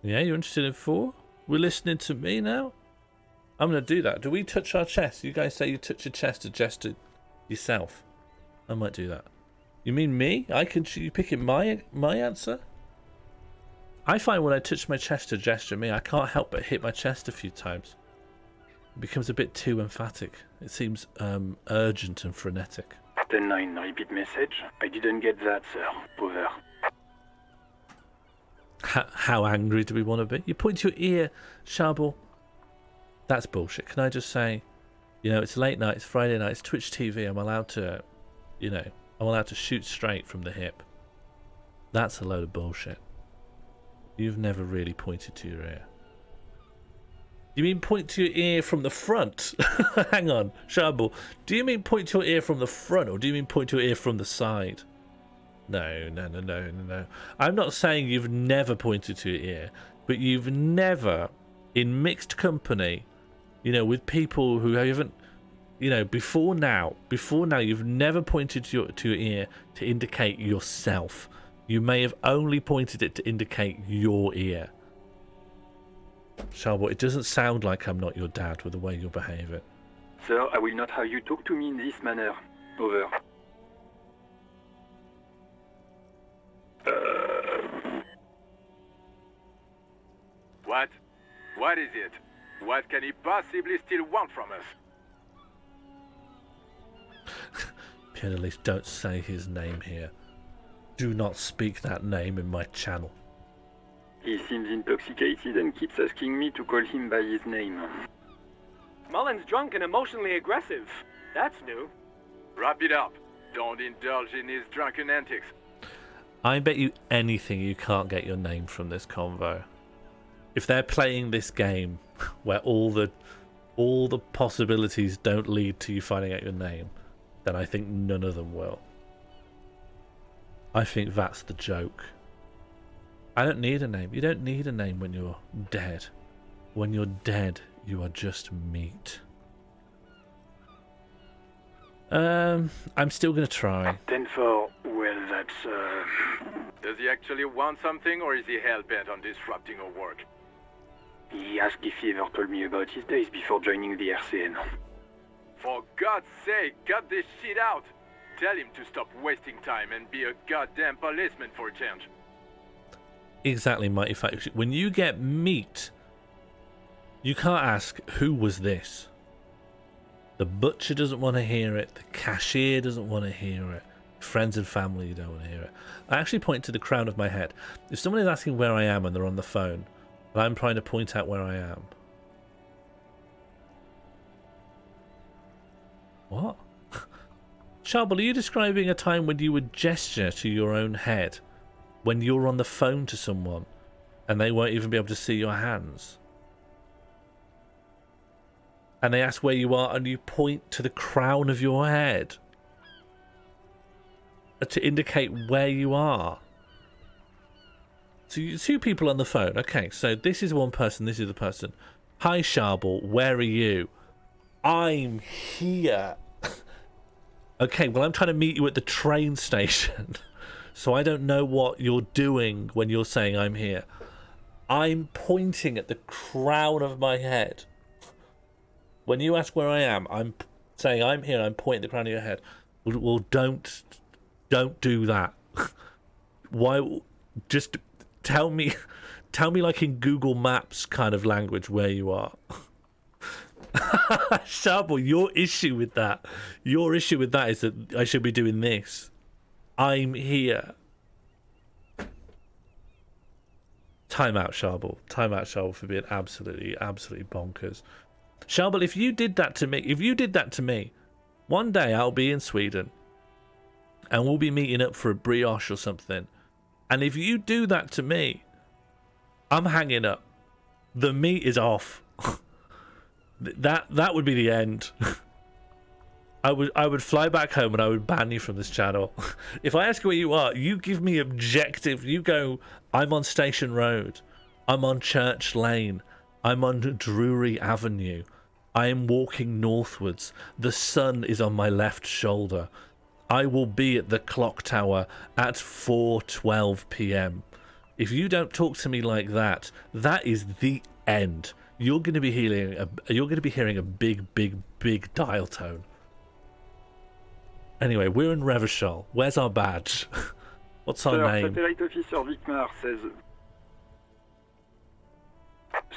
Yeah, you're interested in 4? We're listening to me now? I'm going to do that. Do we touch our chest? You guys say you touch your chest to gesture yourself. I might do that. You mean me? You picking my answer? I find when I touch my chest to gesture me, I can't help but hit my chest a few times. It becomes a bit too emphatic. It seems urgent and frenetic. 10-9, repeat message. I didn't get that, sir. Over. How angry do we want to be? You point to your ear, Sharbel. That's bullshit. Can I just say, it's late night, it's Friday night, it's Twitch TV. I'm allowed to, I'm allowed to shoot straight from the hip. That's a load of bullshit. You've never really pointed to your ear. You mean point to your ear from the front? Hang on, Sharbel. Do you mean point to your ear from the front, or do you mean point to your ear from the side? No. I'm not saying you've never pointed to your ear, but you've never, in mixed company, with people who haven't, before now, you've never pointed to your ear to indicate yourself. You may have only pointed it to indicate your ear. Sharbel, it doesn't sound like I'm not your dad with the way you behave it. Sir, I will not have you talk to me in this manner. Over. What? What is it? What can he possibly still want from us? Pianolis, don't say his name here. Do not speak that name in my channel. He seems intoxicated and keeps asking me to call him by his name. Mullen's drunk and emotionally aggressive. That's new. Wrap it up. Don't indulge in his drunken antics. I bet you anything you can't get your name from this convo. If they're playing this game where all the possibilities don't lead to you finding out your name, then I think none of them will. I think that's the joke. I don't need a name. You don't need a name when you're dead. When you're dead, you are just meat. I'm still gonna try. 10-4, well, that's, Does he actually want something, or is he hell-bent on disrupting our work? He asked if he ever told me about his days before joining the RCN. For God's sake, cut this shit out! Tell him to stop wasting time and be a goddamn policeman for a change. Exactly, Mighty Faction. When you get meat, you can't ask, who was this? The butcher doesn't want to hear it. The cashier doesn't want to hear it. Friends and family don't want to hear it. I actually point to the crown of my head. If someone is asking where I am and they're on the phone, and I'm trying to point out where I am. What? Sharbel, are you describing a time when you would gesture to your own head when you're on the phone to someone and they won't even be able to see your hands? And they ask where you are and you point to the crown of your head to indicate where you are. So two people on the phone. Okay, so this is one person, this is the person. Hi, Sharbel, where are you? I'm here. Okay, well, I'm trying to meet you at the train station. So I don't know what you're doing when you're saying I'm here. I'm pointing at the crown of my head. When you ask where I am, I'm saying I'm here, I'm pointing at the crown of your head. Well, don't do that. Why? Just tell me like in Google Maps kind of language where you are. Sharbel, your issue with that is that I should be doing this. I'm here. Time out, Sharbel. Time out, Sharbel, for being absolutely bonkers. Sharbel, if you did that to me, one day I'll be in Sweden and we'll be meeting up for a brioche or something. And if you do that to me, I'm hanging up. The meat is off. That would be the end. I would fly back home and I would ban you from this channel. If I ask you where you are, you give me objective. You go, I'm on Station Road. I'm on Church Lane. I'm on Drury Avenue. I am walking northwards. The sun is on my left shoulder. I will be at the clock tower at 4:12 p.m. If you don't talk to me like that, that is the end. You're going to be hearing a big dial tone. Anyway, we're in Revachol. Where's our badge? What's our name? Satellite Officer Vicmar says...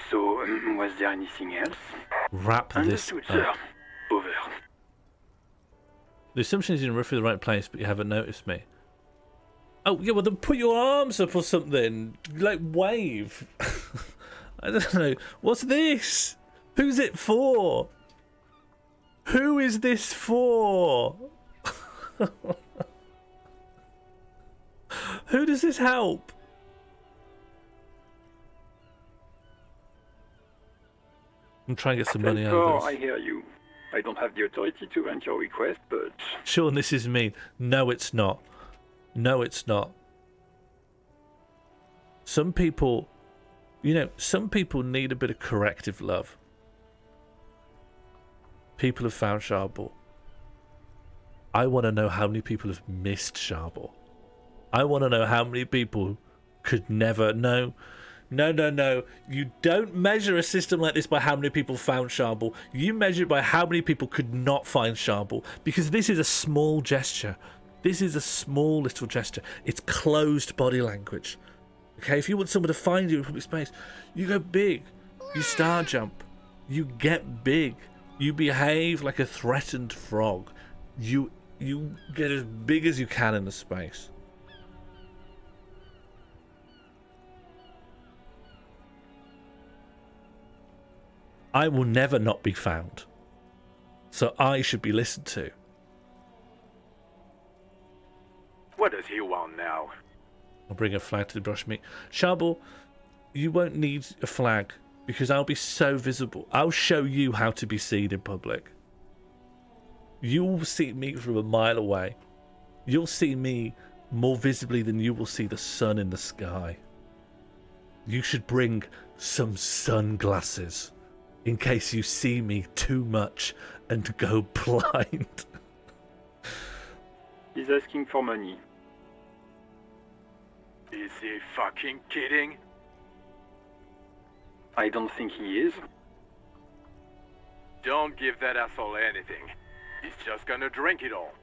So, was there anything else? wrap this Understood, sir. up. Over. The assumption is you're in roughly the right place, but you haven't noticed me. Oh, yeah, well then put your arms up or something. Like, wave. I don't know. What's this? Who's it for? Who is this for? Who does this help? I'm trying to get some money out of I this. hear you. I don't have the authority to grant your request, but Sean, this is mean. No, it's not. No, it's not. Some people, some people need a bit of corrective love. People have found Charbel. I want to know how many people have missed Charbel. I want to know how many people could never know. No. You don't measure a system like this by how many people found Charbel. You measure it by how many people could not find Charbel. Because this is a small gesture. This is a small little gesture. It's closed body language. Okay, if you want someone to find you in public space, you go big. You star jump. You get big. You behave like a threatened frog. You get as big as you can in the space. I will never not be found. So I should be listened to. What does he want now? I'll bring a flag to the brush meet. Charbel, you won't need a flag because I'll be so visible. I'll show you how to be seen in public. You'll see me from a mile away. You'll see me more visibly than you will see the sun in the sky. You should bring some sunglasses in case you see me too much and go blind. he's asking for money. Is he fucking kidding? I don't think he is. Don't give that asshole anything. He's just gonna drink it all.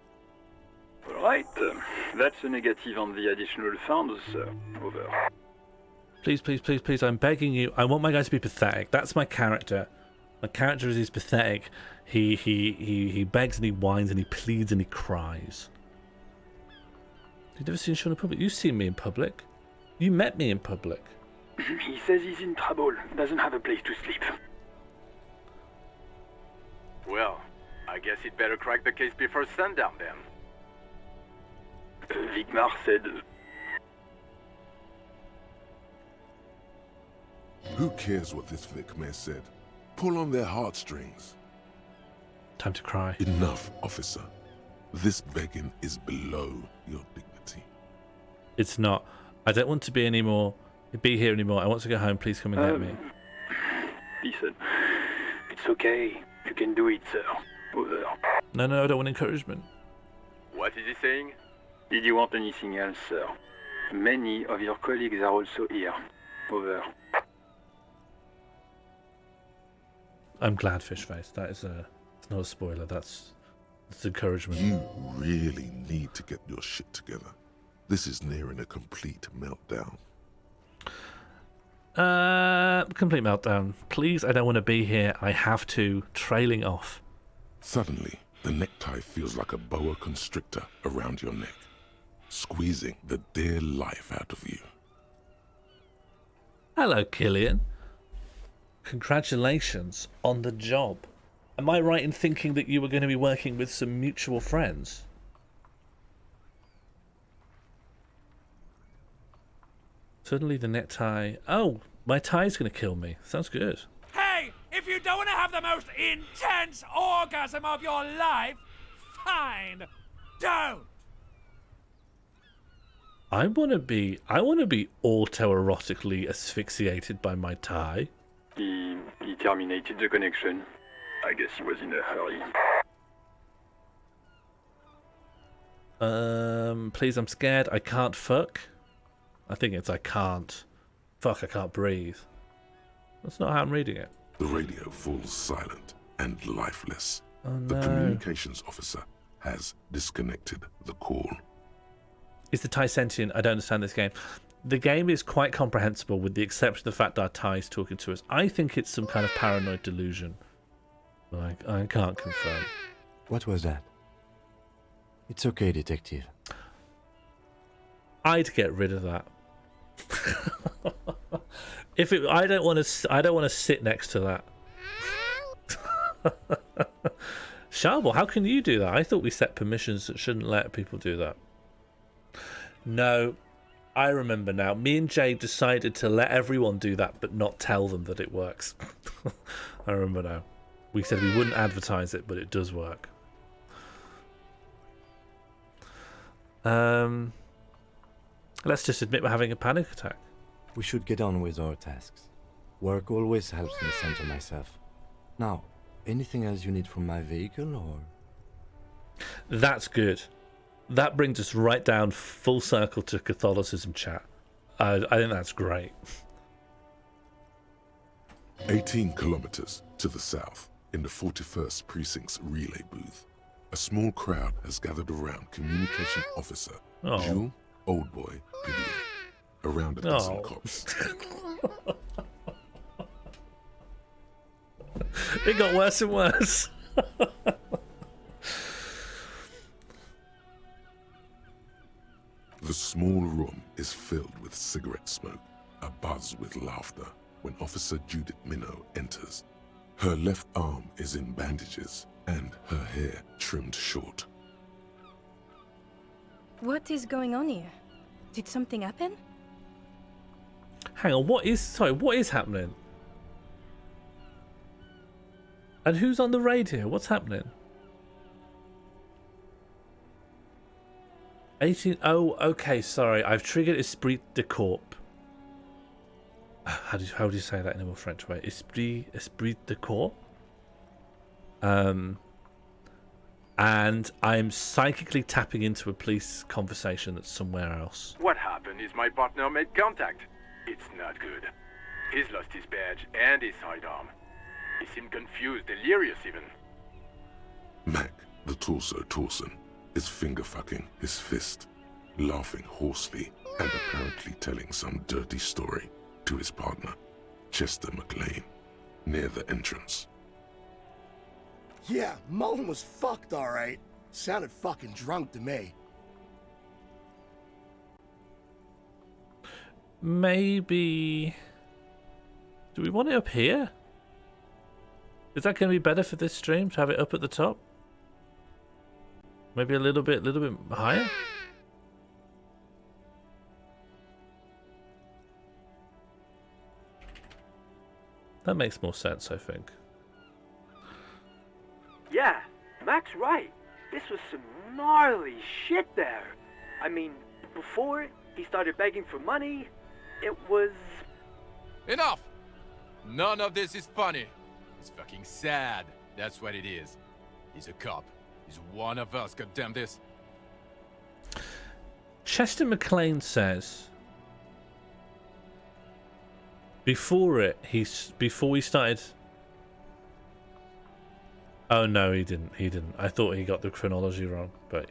Alright, that's a negative on the additional funds, sir. Over. Please, I'm begging you. I want my guy to be pathetic. That's my character. My character is pathetic. He begs and he whines and he pleads and he cries. You've never seen Sean in public? You've seen me in public. You met me in public. He says he's in trouble. Doesn't have a place to sleep. Well, I guess he'd better crack the case before sundown then. Vigmar said... Who cares what this Vic Mayor said? Pull on their heartstrings. Time to cry. Enough, officer. This begging is below your dignity. It's not. I don't want to be here anymore. I want to go home. Please come and get me. Listen, it's okay. You can do it, sir. Over. No, I don't want encouragement. What is he saying? Did you want anything else, sir? Many of your colleagues are also here. Over. I'm glad, Fishface. That is it's not a spoiler. That's encouragement. You really need to get your shit together. This is nearing a complete meltdown. Complete meltdown. Please, I don't want to be here. I have to. Trailing off. Suddenly, the necktie feels like a boa constrictor around your neck, squeezing the dear life out of you. Hello, Killian. Congratulations on the job. Am I right in thinking that you were going to be working with some mutual friends? Suddenly the necktie... Oh, my tie's going to kill me. Sounds good. Hey, if you don't want to have the most intense orgasm of your life, fine, don't. I want to be autoerotically asphyxiated by my tie. He terminated the connection. I guess he was in a hurry. Please, I'm scared. I can't fuck. I think it's I can't. Fuck, I can't breathe. That's not how I'm reading it. The radio falls silent and lifeless. Oh, no. The communications officer has disconnected the call. Is the tie sentient? I don't understand this game. The game is quite comprehensible with the exception of the fact that our tie is talking to us. I think it's some kind of paranoid delusion. I can't confirm. What was that? It's okay, detective. I'd get rid of that. I don't want to sit next to that. Sharbel, how can you do that? I thought we set permissions that shouldn't let people do that. No, I remember now. Me and Jay decided to let everyone do that, but not tell them that it works. I remember now. We said we wouldn't advertise it, but it does work. Let's just admit we're having a panic attack. We should get on with our tasks. Work always helps me center myself. Now, anything else you need from my vehicle, or...? That's good. That brings us right down full circle to Catholicism chat. I think that's great. 18 kilometers to the south, in the 41st Precinct's relay booth, a small crowd has gathered around Communication Officer Jules Oldboy Pidier. Around a dozen cops. It got worse and worse. The small room is filled with cigarette smoke, abuzz with laughter, when Officer Judith Minnow enters. Her left arm is in bandages, and her hair trimmed short. What is going on here? Did something happen? Hang on, what is happening? And who's on the radio? What's happening? 18. Oh, okay. Sorry, I've triggered Esprit de Corps. How do you say that in a more French way? Esprit de Corps. And I'm psychically tapping into a police conversation that's somewhere else. What happened is my partner made contact. It's not good. He's lost his badge and his sidearm. He seemed confused, delirious even. Mac, the torso Torson, is finger-fucking his fist, laughing hoarsely and apparently telling some dirty story to his partner, Chester McLean, near the entrance. Yeah, Mullen was fucked, alright. Sounded fucking drunk to me. Maybe... Do we want it up here? Is that going to be better for this stream, to have it up at the top? Maybe a little bit higher? That makes more sense, I think. Yeah, Mac's right. This was some gnarly shit there. I mean, before he started begging for money, it was... Enough! None of this is funny. It's fucking sad. That's what it is. He's a cop. He's one of us, goddamn this. Chester McLean says... Before he started... Oh no, he didn't. I thought he got the chronology wrong, but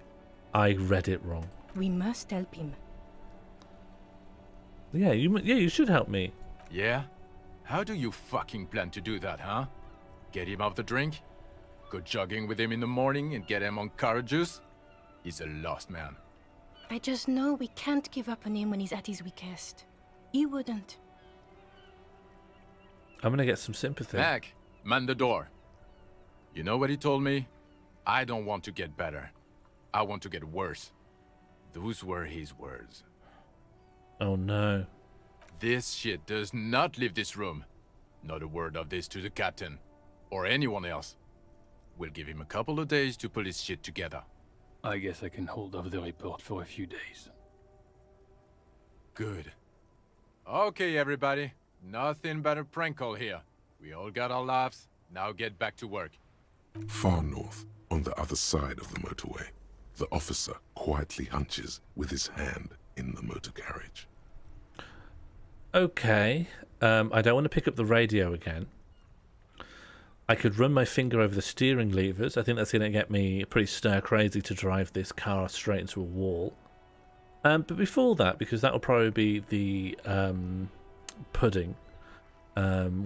I read it wrong. We must help him. Yeah, you should help me. Yeah? How do you fucking plan to do that, huh? Get him off the drink? Go jogging with him in the morning and get him on carrot juice? He's a lost man. I just know we can't give up on him when he's at his weakest. He wouldn't. I'm gonna get some sympathy. Mac, man the door. You know what he told me? I don't want to get better. I want to get worse. Those were his words. Oh no. This shit does not leave this room. Not a word of this to the captain. Or anyone else. We'll give him a couple of days to pull his shit together. I guess I can hold off the report for a few days. Good. Okay, everybody. Nothing but a prank call here. We all got our laughs. Now get back to work. Far north, on the other side of the motorway, the officer quietly hunches with his hand in the motor carriage. Okay. I don't want to pick up the radio again. I could run my finger over the steering levers. I think that's going to get me pretty stir crazy to drive this car straight into a wall. But before that, because that will probably be the pudding,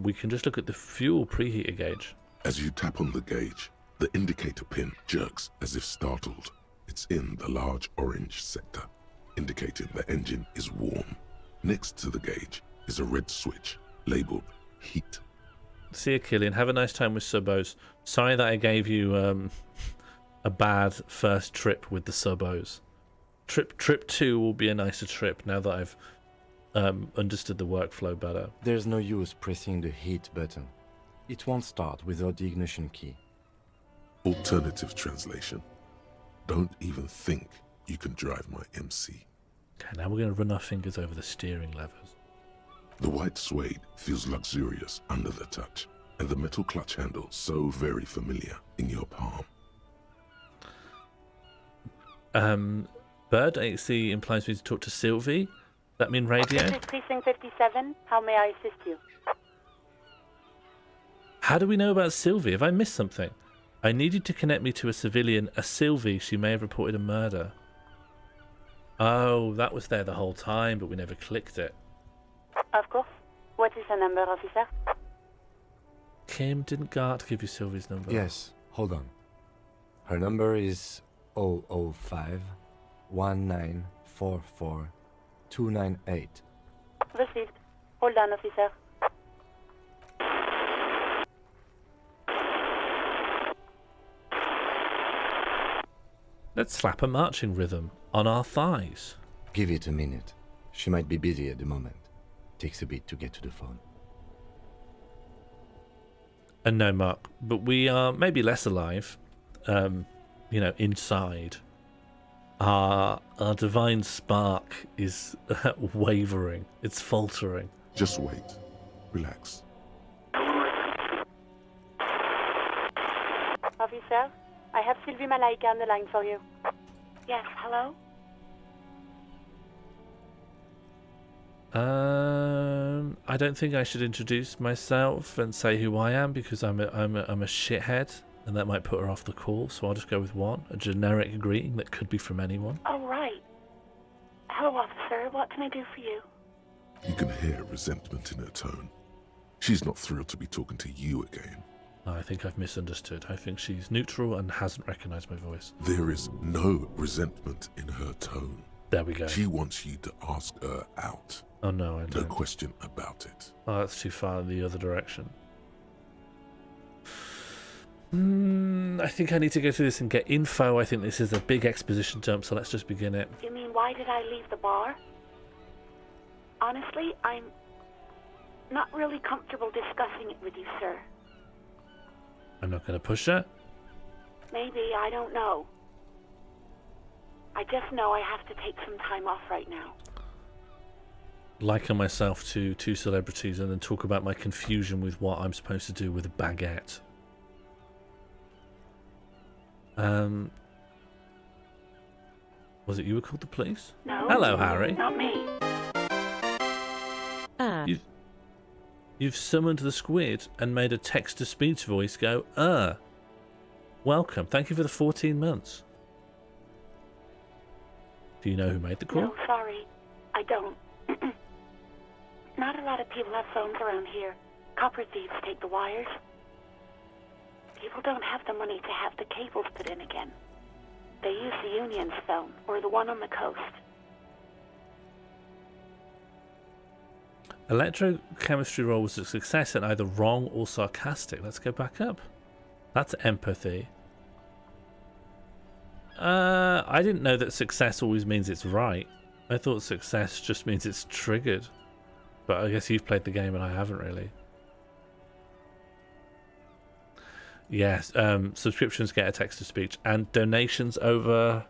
we can just look at the fuel preheater gauge. As you tap on the gauge, the indicator pin jerks as if startled. It's in the large orange sector, indicating the engine is warm. Next to the gauge is a red switch labeled heat. See you, Killian. Have a nice time with Subos. Sorry that I gave you a bad first trip with the Subos. Trip 2 will be a nicer trip now that I've understood the workflow better. There's no use pressing the heat button. It won't start without the ignition key. Alternative translation. Don't even think you can drive my MC. Okay, now we're going to run our fingers over the steering levers. The white suede feels luxurious under the touch, and the metal clutch handle so very familiar in your palm. Bird AC implies we need to talk to Sylvie. That mean radio? This is Precinct 57. How may I assist you? How do we know about Sylvie? Have I missed something? I need you to connect me to a civilian, a Sylvie. She may have reported a murder. Oh, that was there the whole time, but we never clicked it. Of course. What is the number, officer? Kim, didn't Gart give you Sylvie's number? Yes, hold on. Her number is 005 1944 298. Received. Hold on, officer. Let's slap a marching rhythm on our thighs. Give it a minute. She might be busy at the moment. Takes a bit to get to the phone. And no, Mark, but we are maybe less alive, inside. Our divine spark is wavering. It's faltering. Just wait. Relax. Officer, I have Sylvie Malaika on the line for you. Yes, hello? I don't think I should introduce myself and say who I am because I'm a shithead, and that might put her off the call. So I'll just go with a generic greeting that could be from anyone. Oh, right. Hello, officer. What can I do for you? You can hear resentment in her tone. She's not thrilled to be talking to you again. I think I've misunderstood. I think she's neutral and hasn't recognised my voice. There is no resentment in her tone. There we go. She wants you to ask her out. Oh no, I don't. No question about it. Oh, that's too far in the other direction. I think I need to go through this and get info. I think this is a big exposition dump, so let's just begin it. You mean, why did I leave the bar? Honestly, I'm not really comfortable discussing it with you, sir. I'm not going to push her. Maybe, I don't know. I just know I have to take some time off right now. Liken myself to two celebrities and then talk about my confusion with what I'm supposed to do with a baguette. Was it you who called the police? No. Hello, Harry. Not me. You've summoned the squid and made a text-to-speech voice go, welcome. Thank you for the 14 months. Do you know who made the call? No, sorry. I don't. Not a lot of people have phones around here. Copper thieves take the wires. People don't have the money to have the cables put in again. They use the Union's phone, or the one on the coast. Electrochemistry roll was a success and either wrong or sarcastic. Let's go back up. That's empathy. I didn't know that success always means it's right. I thought success just means it's triggered. But I guess you've played the game and I haven't really. Yes, subscriptions get a text-to-speech and donations over...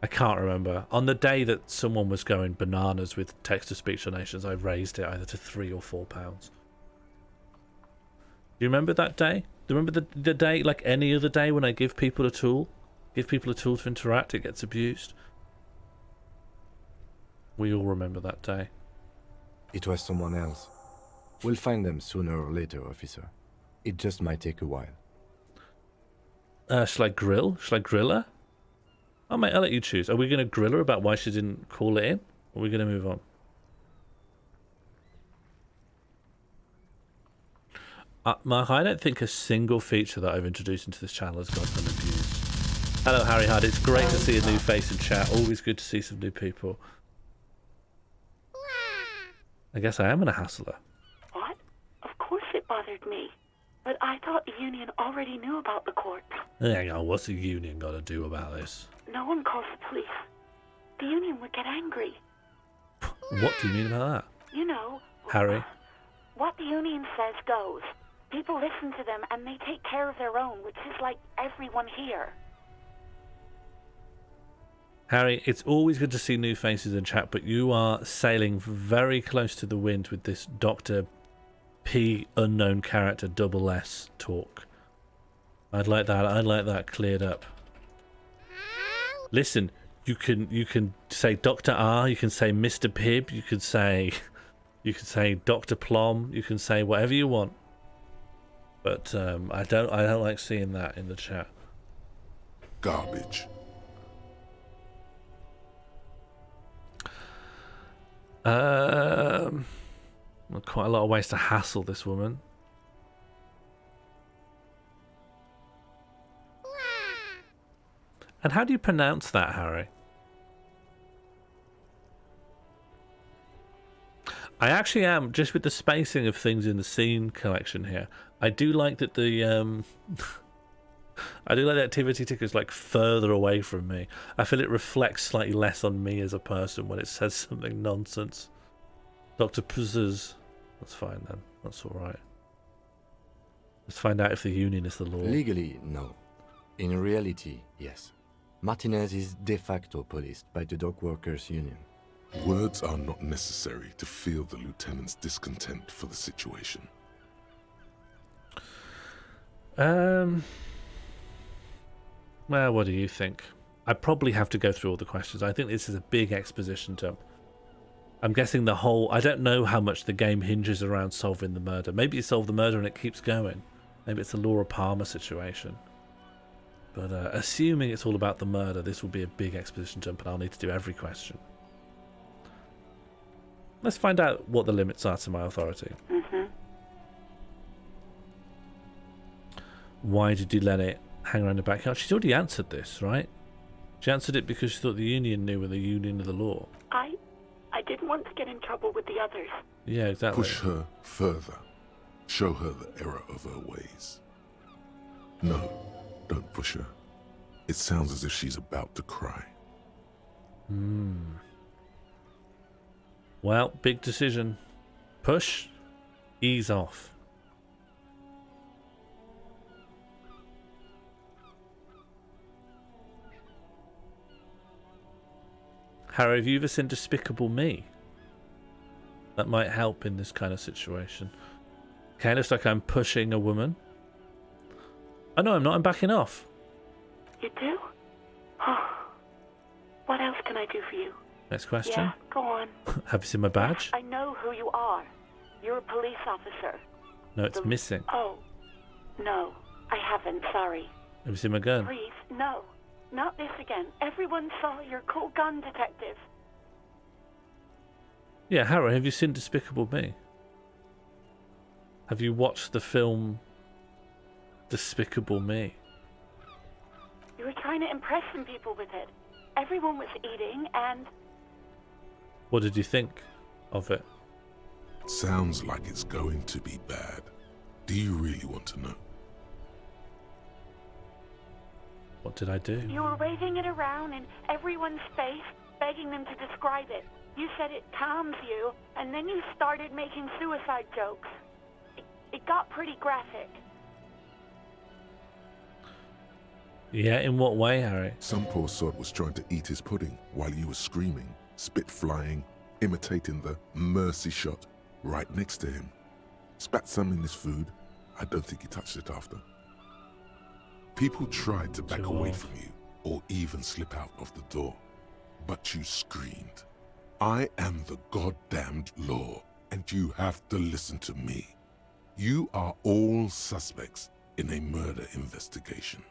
I can't remember. On the day that someone was going bananas with text-to-speech donations, I raised it either to £3 or £4. Do you remember that day? Do you remember the day, like any other day, when I give people a tool? Give people a tool to interact, it gets abused. We all remember that day. It was someone else. We'll find them sooner or later, officer. It just might take a while. Shall I grill? Shall I grill her? Oh, mate, I'll let you choose. Are we going to grill her about why she didn't call it in? Or are we going to move on? Mark, I don't think a single feature that I've introduced into this channel has gone unabused. Hello, Harry Hard. It's great to see a new face in chat. Always good to see some new people. I guess I am gonna hassle her. What? Of course it bothered me. But I thought the Union already knew about the court. Hang on, what's the Union got to do about this? No one calls the police. The Union would get angry. What do you mean about that? You know... Harry? What the Union says goes. People listen to them and they take care of their own, which is like everyone here. Harry, it's always good to see new faces in chat, but you are sailing very close to the wind with this Dr. P unknown character double S talk. I'd like that cleared up. Listen, you can say Dr. R, you can say Mr. Pibb, you could say Dr. Plom, you can say whatever you want. But I don't like seeing that in the chat. Garbage. Quite a lot of ways to hassle this woman. And how do you pronounce that, Harry? I actually am, just with the spacing of things in the scene collection here, I do like that the I do like the activity ticker's like further away from me. I feel it reflects slightly less on me as a person when it says something nonsense. Dr. Puzzers. That's fine then. That's alright. Let's find out if the Union is the law. Legally, no. In reality, yes. Martinez is de facto policed by the Dock Workers Union. Words are not necessary to feel the lieutenant's discontent for the situation. Well, what do you think? I probably have to go through all the questions. I think this is a big exposition dump. I'm guessing the whole... I don't know how much the game hinges around solving the murder. Maybe you solve the murder and it keeps going. Maybe it's a Laura Palmer situation. But assuming it's all about the murder, this will be a big exposition dump and I'll need to do every question. Let's find out what the limits are to my authority. Mm-hmm. Why did you let it hang around the backyard? She's already answered this, right? She answered it because she thought the Union knew with the Union of the law. I didn't want to get in trouble with the others. Yeah, exactly. Push her further. Show her the error of her ways. No, don't push her. It sounds as if she's about to cry. Well, big decision. Push, ease off. Harry, have you ever seen Despicable Me? That might help in this kind of situation. Okay, looks like I'm pushing a woman. Oh no, I'm not. I'm backing off. You do? What else can I do for you? Next question. Yeah, go on. Have you seen my badge? I know who you are. You're a police officer. No, it's missing. Oh, no, I haven't, sorry. Have you seen my gun? Please, no. Not this again. Everyone saw your cool gun, detective. Yeah, Harry, have you seen Despicable Me? Have you watched the film Despicable Me? You were trying to impress some people with it. Everyone was eating and... What did you think of it? Sounds like it's going to be bad. Do you really want to know? What did I do? You were waving it around in everyone's face, begging them to describe it. You said it calms you, and then you started making suicide jokes. It got pretty graphic. Yeah, in what way, Harry? Some poor sod was trying to eat his pudding while you were screaming, spit flying, imitating the mercy shot right next to him. Spat some in his food. I don't think he touched it after. People tried to back away from you, or even slip out of the door. But you screamed, "I am the goddamned law, and you have to listen to me. You are all suspects in a murder investigation."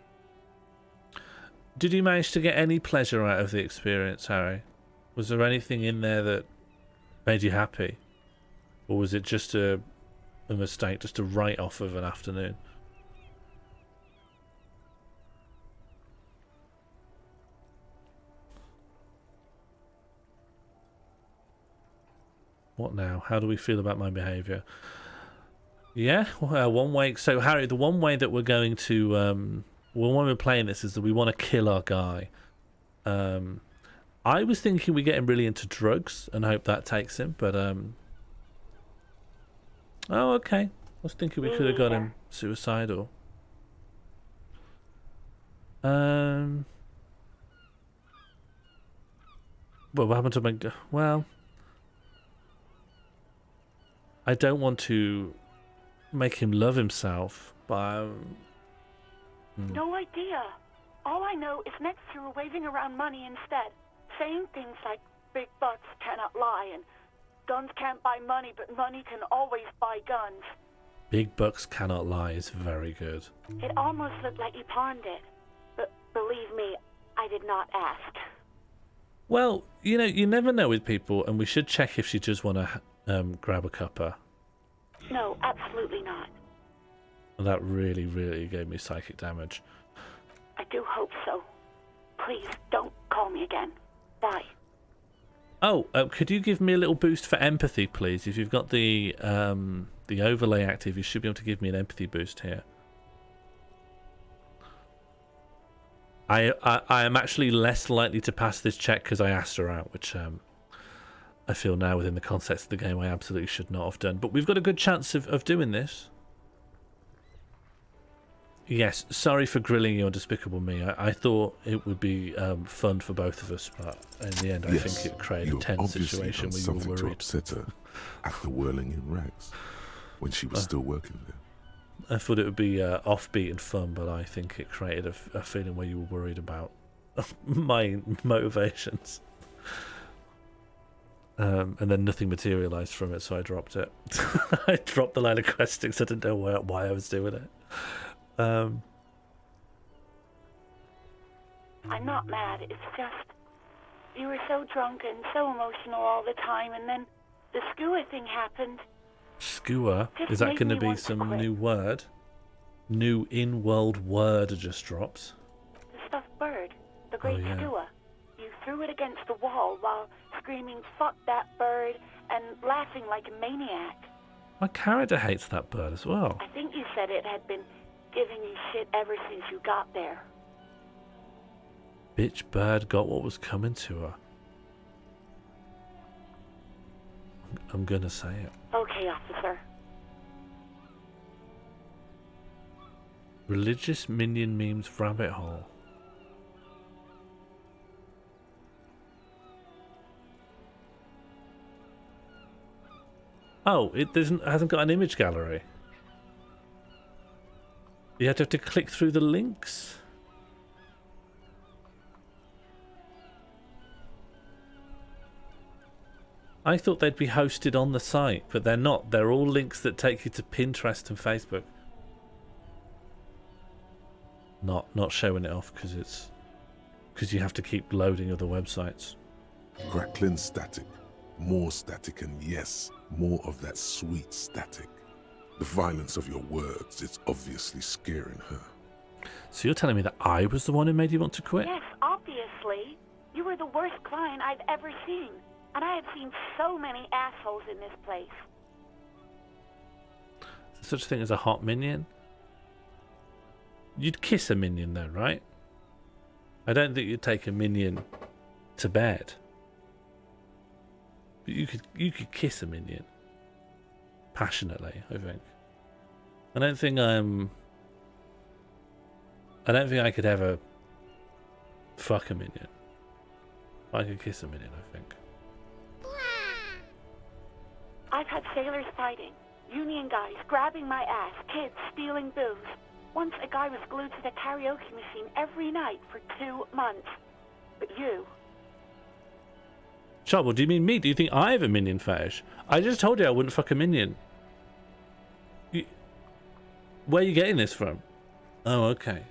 Did you manage to get any pleasure out of the experience, Harry? Was there anything in there that made you happy? Or was it just a a mistake just to write off of an afternoon. What now? How do we feel about my behaviour? Yeah, well, one way. So Harry, the one way that we're going to, when we're playing this, is that we want to kill our guy. I was thinking we get him really into drugs and hope that takes him, but oh, okay. I was thinking we could have got him suicidal. Well, what happened to my? Well, I don't want to make him love himself, but No idea. All I know is next you were waving around money instead, saying things like big bucks cannot lie and guns can't buy money, but money can always buy guns. Big bucks cannot lie is very good. It almost looked like you pawned it, but believe me, I did not ask. Well, you know, you never know with people, and we should check if she does want to grab a cuppa. No, absolutely not. That really, really gave me psychic damage. I do hope so. Please, don't call me again. Bye. Oh, could you give me a little boost for empathy, please? If you've got the overlay active, you should be able to give me an empathy boost here. I am actually less likely to pass this check because I asked her out, which I feel now within the context of the game I absolutely should not have done. But we've got a good chance of doing this. Yes, sorry for grilling you on Despicable Me. I thought it would be fun for both of us, but in the end I think it created a tense situation where you were worried. To upset her after whirling in rags when she was still working there. I thought it would be offbeat and fun, but I think it created a feeling where you were worried about my motivations. And then nothing materialised from it, so I dropped it. I dropped the line of questing because I didn't know why I was doing it. I'm not mad, it's just you were so drunk and so emotional all the time, and then the skewer thing happened. Skewer? Just Is that made going to me be want to some quit. new word? New in-world word just dropped. The stuffed bird, the great yeah. skewer. You threw it against the wall while screaming, "Fuck that bird," and laughing like a maniac. My character hates that bird as well. I think you said it had been giving you shit ever since you got there. Bitch bird got what was coming to her. I'm gonna say it. Okay, officer. Religious minion memes rabbit hole. Oh, it hasn't got an image gallery. You have to click through the links. I thought they'd be hosted on the site, but they're not. They're all links that take you to Pinterest and Facebook. Not showing it off because you have to keep loading other websites. Crackling static, more static, and yes, more of that sweet static. The violence of your words is obviously scaring her. So you're telling me that I was the one who made you want to quit? Yes, obviously. You were the worst client I've ever seen. And I have seen so many assholes in this place. Such a thing as a hot minion? You'd kiss a minion though, right? I don't think you'd take a minion to bed. But you could kiss a minion. Passionately, I think. I don't think I could ever fuck a minion. I could kiss a minion, I think. I've had sailors fighting, union guys grabbing my ass, kids stealing booze. Once a guy was glued to the karaoke machine every night for 2 months. But you... Trouble, do you mean me? Do you think I have a minion fetish? I just told you I wouldn't fuck a minion. Where are you getting this from? Oh, okay.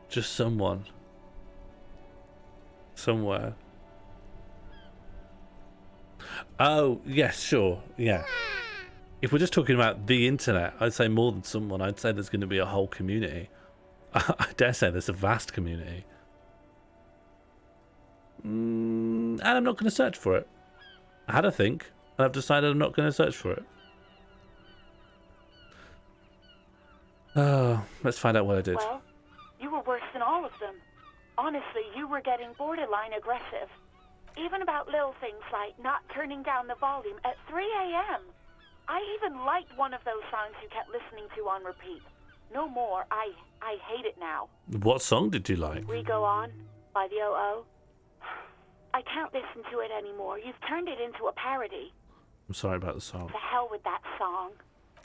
Just someone. Somewhere. Oh, yes, sure, yeah. If we're just talking about the internet, I'd say more than someone. I'd say there's going to be a whole community. I dare say there's a vast community. And I'm not going to search for it. I had a think, and I've decided I'm not going to search for it. Oh, let's find out what I did. Well, you were worse than all of them. Honestly, you were getting borderline aggressive. Even about little things like not turning down the volume at 3 a.m. I even liked one of those songs you kept listening to on repeat. No more. I hate it now. What song did you like? We Go On by the O.O. I can't listen to it anymore. You've turned it into a parody. I'm sorry about the song. To hell with that song.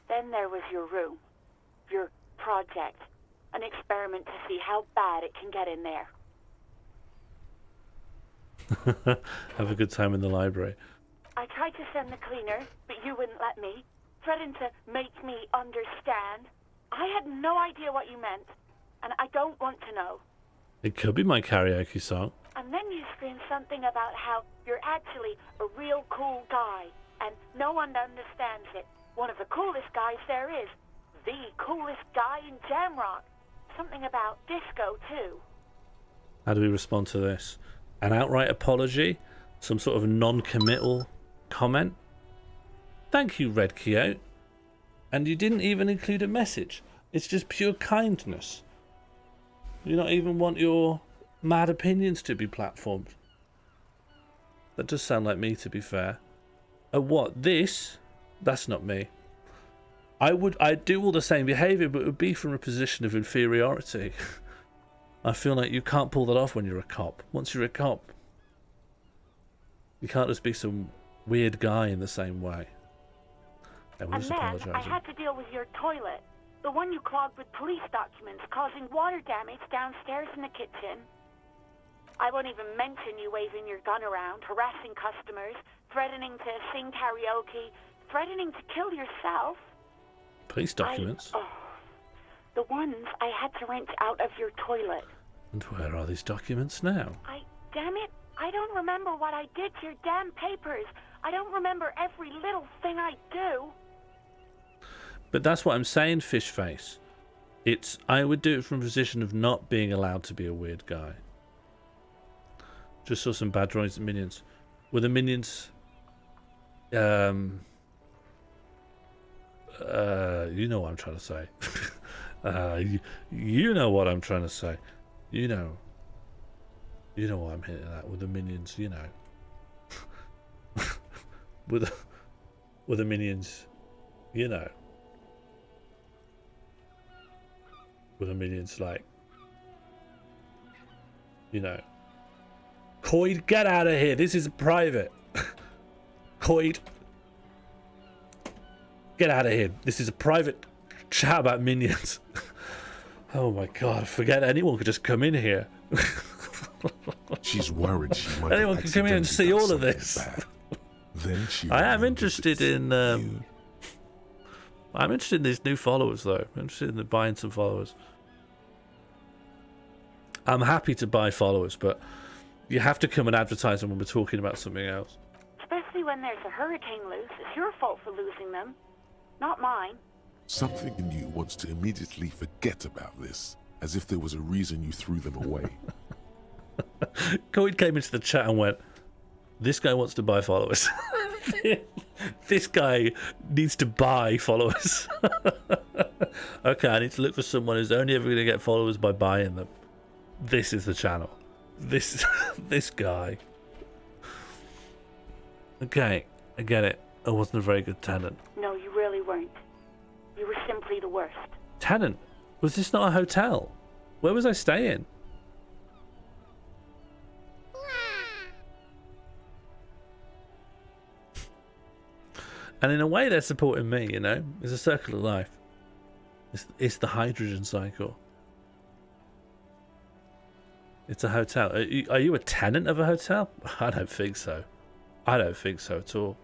Then there was your room. Your project. An experiment to see how bad it can get in there. Have a good time in the library. I tried to send the cleaner, but you wouldn't let me. Threatened to make me understand. I had no idea what you meant, and I don't want to know. It could be my karaoke song. And then you screamed something about how you're actually a real cool guy, and no one understands it. One of the coolest guys there is. The coolest guy in Jamrock. Something about disco, too. How do we respond to this? An outright apology? Some sort of non-committal comment? Thank you, Red Quixote. And you didn't even include a message. It's just pure kindness. You don't even want your mad opinions to be platformed. That does sound like me, to be fair. Oh, what? This? That's not me. I'd do all the same behaviour, but it would be from a position of inferiority. I feel like you can't pull that off when you're a cop. Once you're a cop, you can't just be some weird guy in the same way. And then I had to deal with your toilet. The one you clogged with police documents, causing water damage downstairs in the kitchen. I won't even mention you waving your gun around, harassing customers, threatening to sing karaoke, threatening to kill yourself. Police documents? The ones I had to wrench out of your toilet. And where are these documents now? Damn it, I don't remember what I did to your damn papers. I don't remember every little thing I do. But that's what I'm saying, Fishface. I would do it from a position of not being allowed to be a weird guy. Just saw some bad drawings of minions. Were the minions... you know what I'm trying to say. You know what I'm trying to say. You know what I'm hitting at with the minions, you know. with the minions, you know. With the minions, like, you know. Coid, get out of here. This is private. Coid, get out of here. This is a private chat about minions. Oh my god, forget anyone could just come in here. She's worried she might anyone can come in and see all of this. Then she I am interested in I'm interested in these new followers though. I'm interested in buying some followers. I'm happy to buy followers, but you have to come and advertise them when we're talking about something else. Especially when there's a hurricane loose. It's your fault for losing them, not mine. Something in you wants to immediately forget about this, as if there was a reason you threw them away. Coid came into the chat and went, this guy wants to buy followers. This guy needs to buy followers. Okay, I need to look for someone who's only ever going to get followers by buying them. This is the channel. This guy. Okay, I get it. I wasn't a very good tenant. No, you really weren't. You were simply the worst. Tenant? Was this not a hotel? Where was I staying? And in a way, they're supporting me, you know? It's a circle of life. It's the hydrogen cycle. It's a hotel. Are you a tenant of a hotel? I don't think so. I don't think so at all.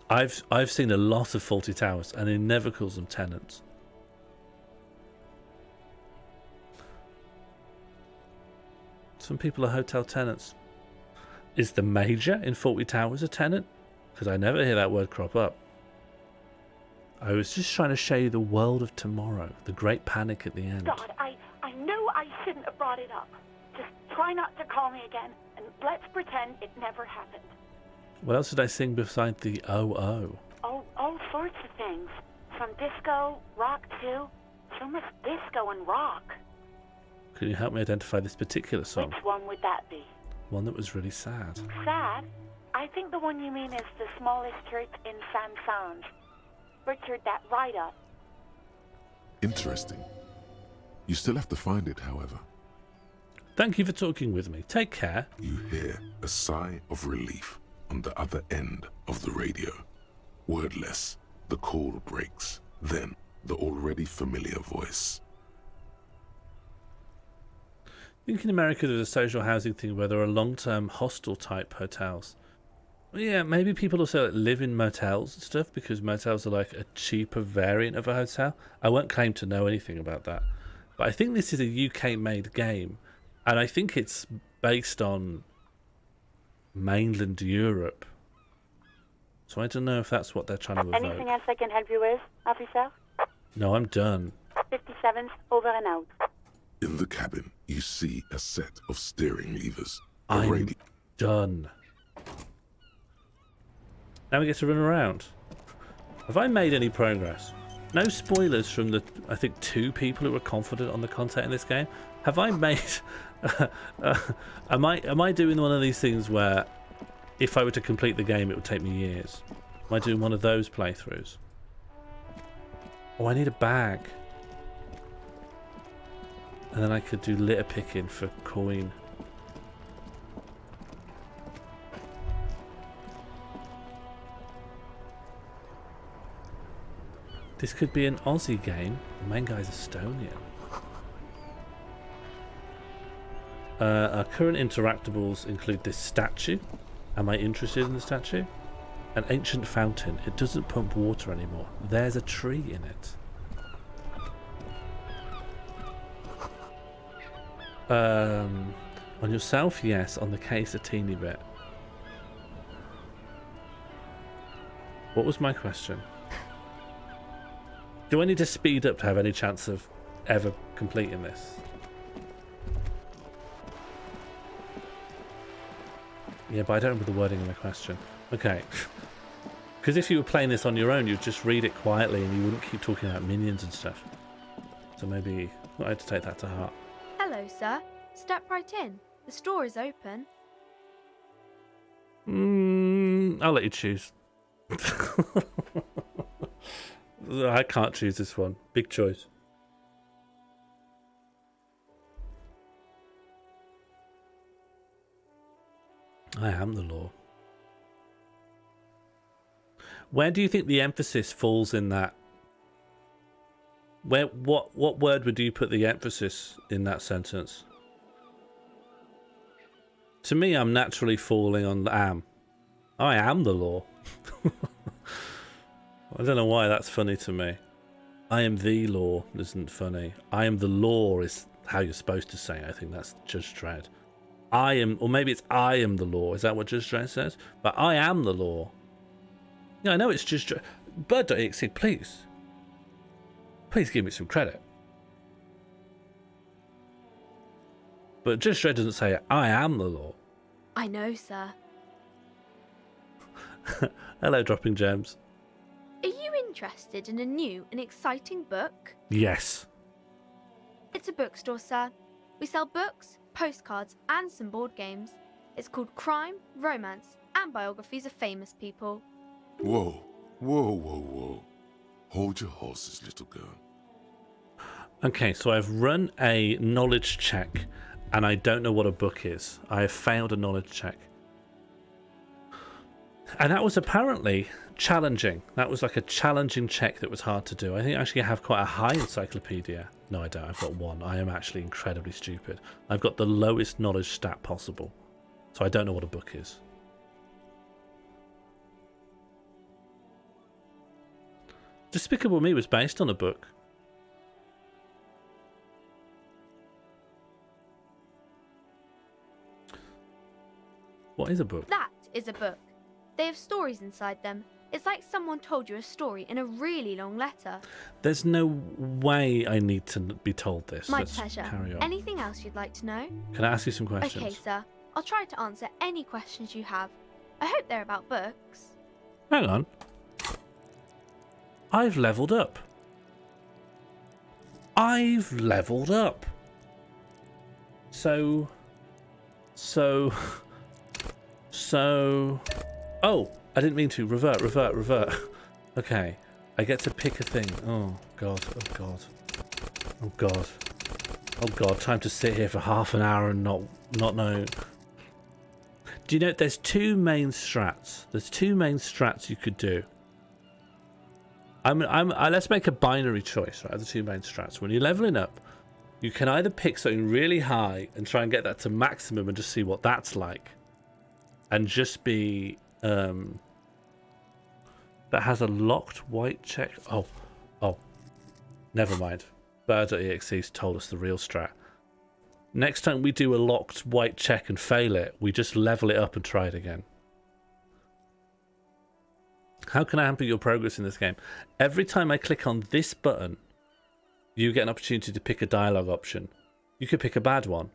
I've seen a lot of faulty towers, and he never calls them tenants. Some people are hotel tenants. Is the Major in Fawlty Towers a tenant? Because I never hear that word crop up. I was just trying to show you the world of tomorrow, the great panic at the end. God, I knew I shouldn't have brought it up. Just try not to call me again, and let's pretend it never happened. What else did I sing beside the oh? Oh, all sorts of things. From disco, rock too. So much disco and rock. Can you help me identify this particular song? Which one would that be? One that was really sad. Sad? I think the one you mean is the smallest church in Saint-Saëns. Richard, that write-up. Interesting. You still have to find it, however. Thank you for talking with me. Take care. You hear a sigh of relief on the other end of the radio. Wordless, the call breaks. Then, the already familiar voice. I think in America there's a social housing thing where there are long-term hostel-type hotels. Well, yeah, maybe people also live in motels and stuff because motels are like a cheaper variant of a hotel. I won't claim to know anything about that. But I think this is a UK-made game. And I think it's based on mainland Europe. So I don't know if that's what they're trying to evoke. Anything else I can help you with, officer? No, I'm done. 57's over and out. In the cabin, you see a set of steering levers. I'm done. Now we get to run around. Have I made any progress? No spoilers from the, I think, 2 people who were confident on the content in this game. Have I made... am I doing one of these things where if I were to complete the game it would take me years? Am I doing one of those playthroughs? Oh, I need a bag. And then I could do litter picking for coin. This could be an Aussie game. The main guy's Estonian. Our current interactables include this statue. Am I interested in the statue? An ancient fountain. It doesn't pump water anymore. There's a tree in it. On yourself, yes. On the case, a teeny bit. What was my question? Do I need to speed up to have any chance of ever completing this? Yeah, but I don't remember the wording of the question. Okay. Because if you were playing this on your own, you'd just read it quietly and you wouldn't keep talking about minions and stuff. So maybe I had to take that to heart. Hello, sir. Step right in. The store is open. I'll let you choose. I can't choose this one. Big choice. I am the law. Where do you think the emphasis falls in that? What word would you put the emphasis in that sentence? To me, I'm naturally falling on am. I am the law. I don't know why that's funny to me. I am the law isn't funny. I am the law is how you're supposed to say it. I think that's Judge Dredd. I am, or maybe it's I am the law. Is that what Judge Dredd says? But I am the law. Yeah, I know it's Judge Dredd. Bird.exe, please. Please give me some credit. But Judge Dredd doesn't say I am the law. I know, sir. Hello, Dropping Gems. Are you interested in a new and exciting book? Yes. It's a bookstore, sir. We sell books, postcards, and some board games. It's called Crime, Romance, and Biographies of Famous People. Whoa, whoa, whoa, whoa. Hold your horses, little girl. Okay, so I've run a knowledge check, and I don't know what a book is. I have failed a knowledge check. And that was apparently challenging. That was like a challenging check that was hard to do. I think actually I have quite a high encyclopedia. No, I don't. I've got 1. I am actually incredibly stupid. I've got the lowest knowledge stat possible. So I don't know what a book is. Despicable Me was based on a book. What is a book? That is a book. They have stories inside them. It's like someone told you a story in a really long letter. There's no way I need to be told this. My Let's pleasure. Carry on. Anything else you'd like to know? Can I ask you some questions? Okay, sir. I'll try to answer any questions you have. I hope they're about books. Hang on. I've leveled up. I've leveled up. So. Oh, I didn't mean to. Revert. Okay. I get to pick a thing. Oh, God. Time to sit here for half an hour and not know. Do you know, there's two main strats. There's two main strats you could do. Let's make a binary choice, right? The two main strats. When you're leveling up, you can either pick something really high and try and get that to maximum and just see what that's like. And just be... that has a locked white check. Oh. Never mind. Bird.exe's told us the real strat. Next time we do a locked white check and fail it, we just level it up and try it again. How can I hamper your progress in this game? Every time I click on this button, you get an opportunity to pick a dialogue option. You could pick a bad one.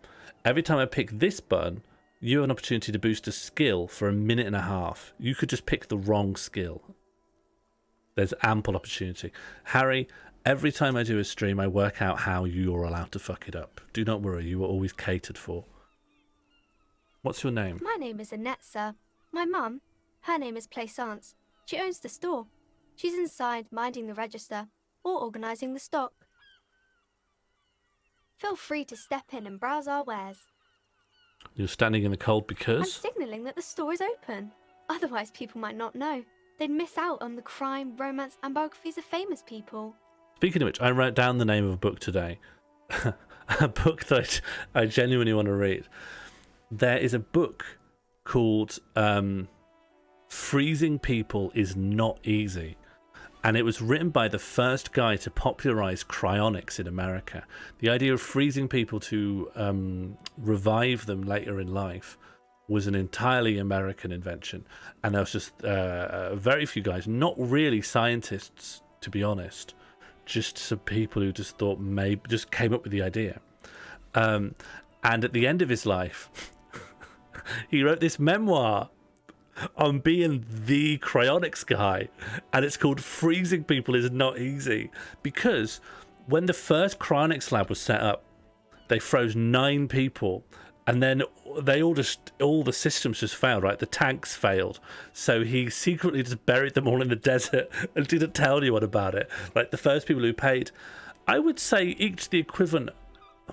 Every time I pick this button, you have an opportunity to boost a skill for a minute and a half. You could just pick the wrong skill. There's ample opportunity. Harry, every time I do a stream, I work out how you're allowed to fuck it up. Do not worry, you are always catered for. What's your name? My name is Annette, sir. My mum, her name is Plaisance. She owns the store. She's inside minding the register or organising the stock. Feel free to step in and browse our wares. You're standing in the cold because? I'm signalling that the store is open. Otherwise people might not know. They'd miss out on the crime, romance and biographies of famous people. Speaking of which, I wrote down the name of a book today. A book that I genuinely want to read. There is a book called Freezing People is Not Easy. And it was written by the first guy to popularize cryonics in America. The idea of freezing people to revive them later in life was an entirely American invention. And there was just very few guys, not really scientists, to be honest, just some people who just thought maybe, just came up with the idea. And at the end of his life, he wrote this memoir on being the cryonics guy, and it's called Freezing People is Not Easy, because when the first cryonics lab was set up, they froze 9 people, and then they all the systems just failed, right? The tanks failed, so he secretly just buried them all in the desert and didn't tell anyone about it. Like the first people who paid, I would say each the equivalent,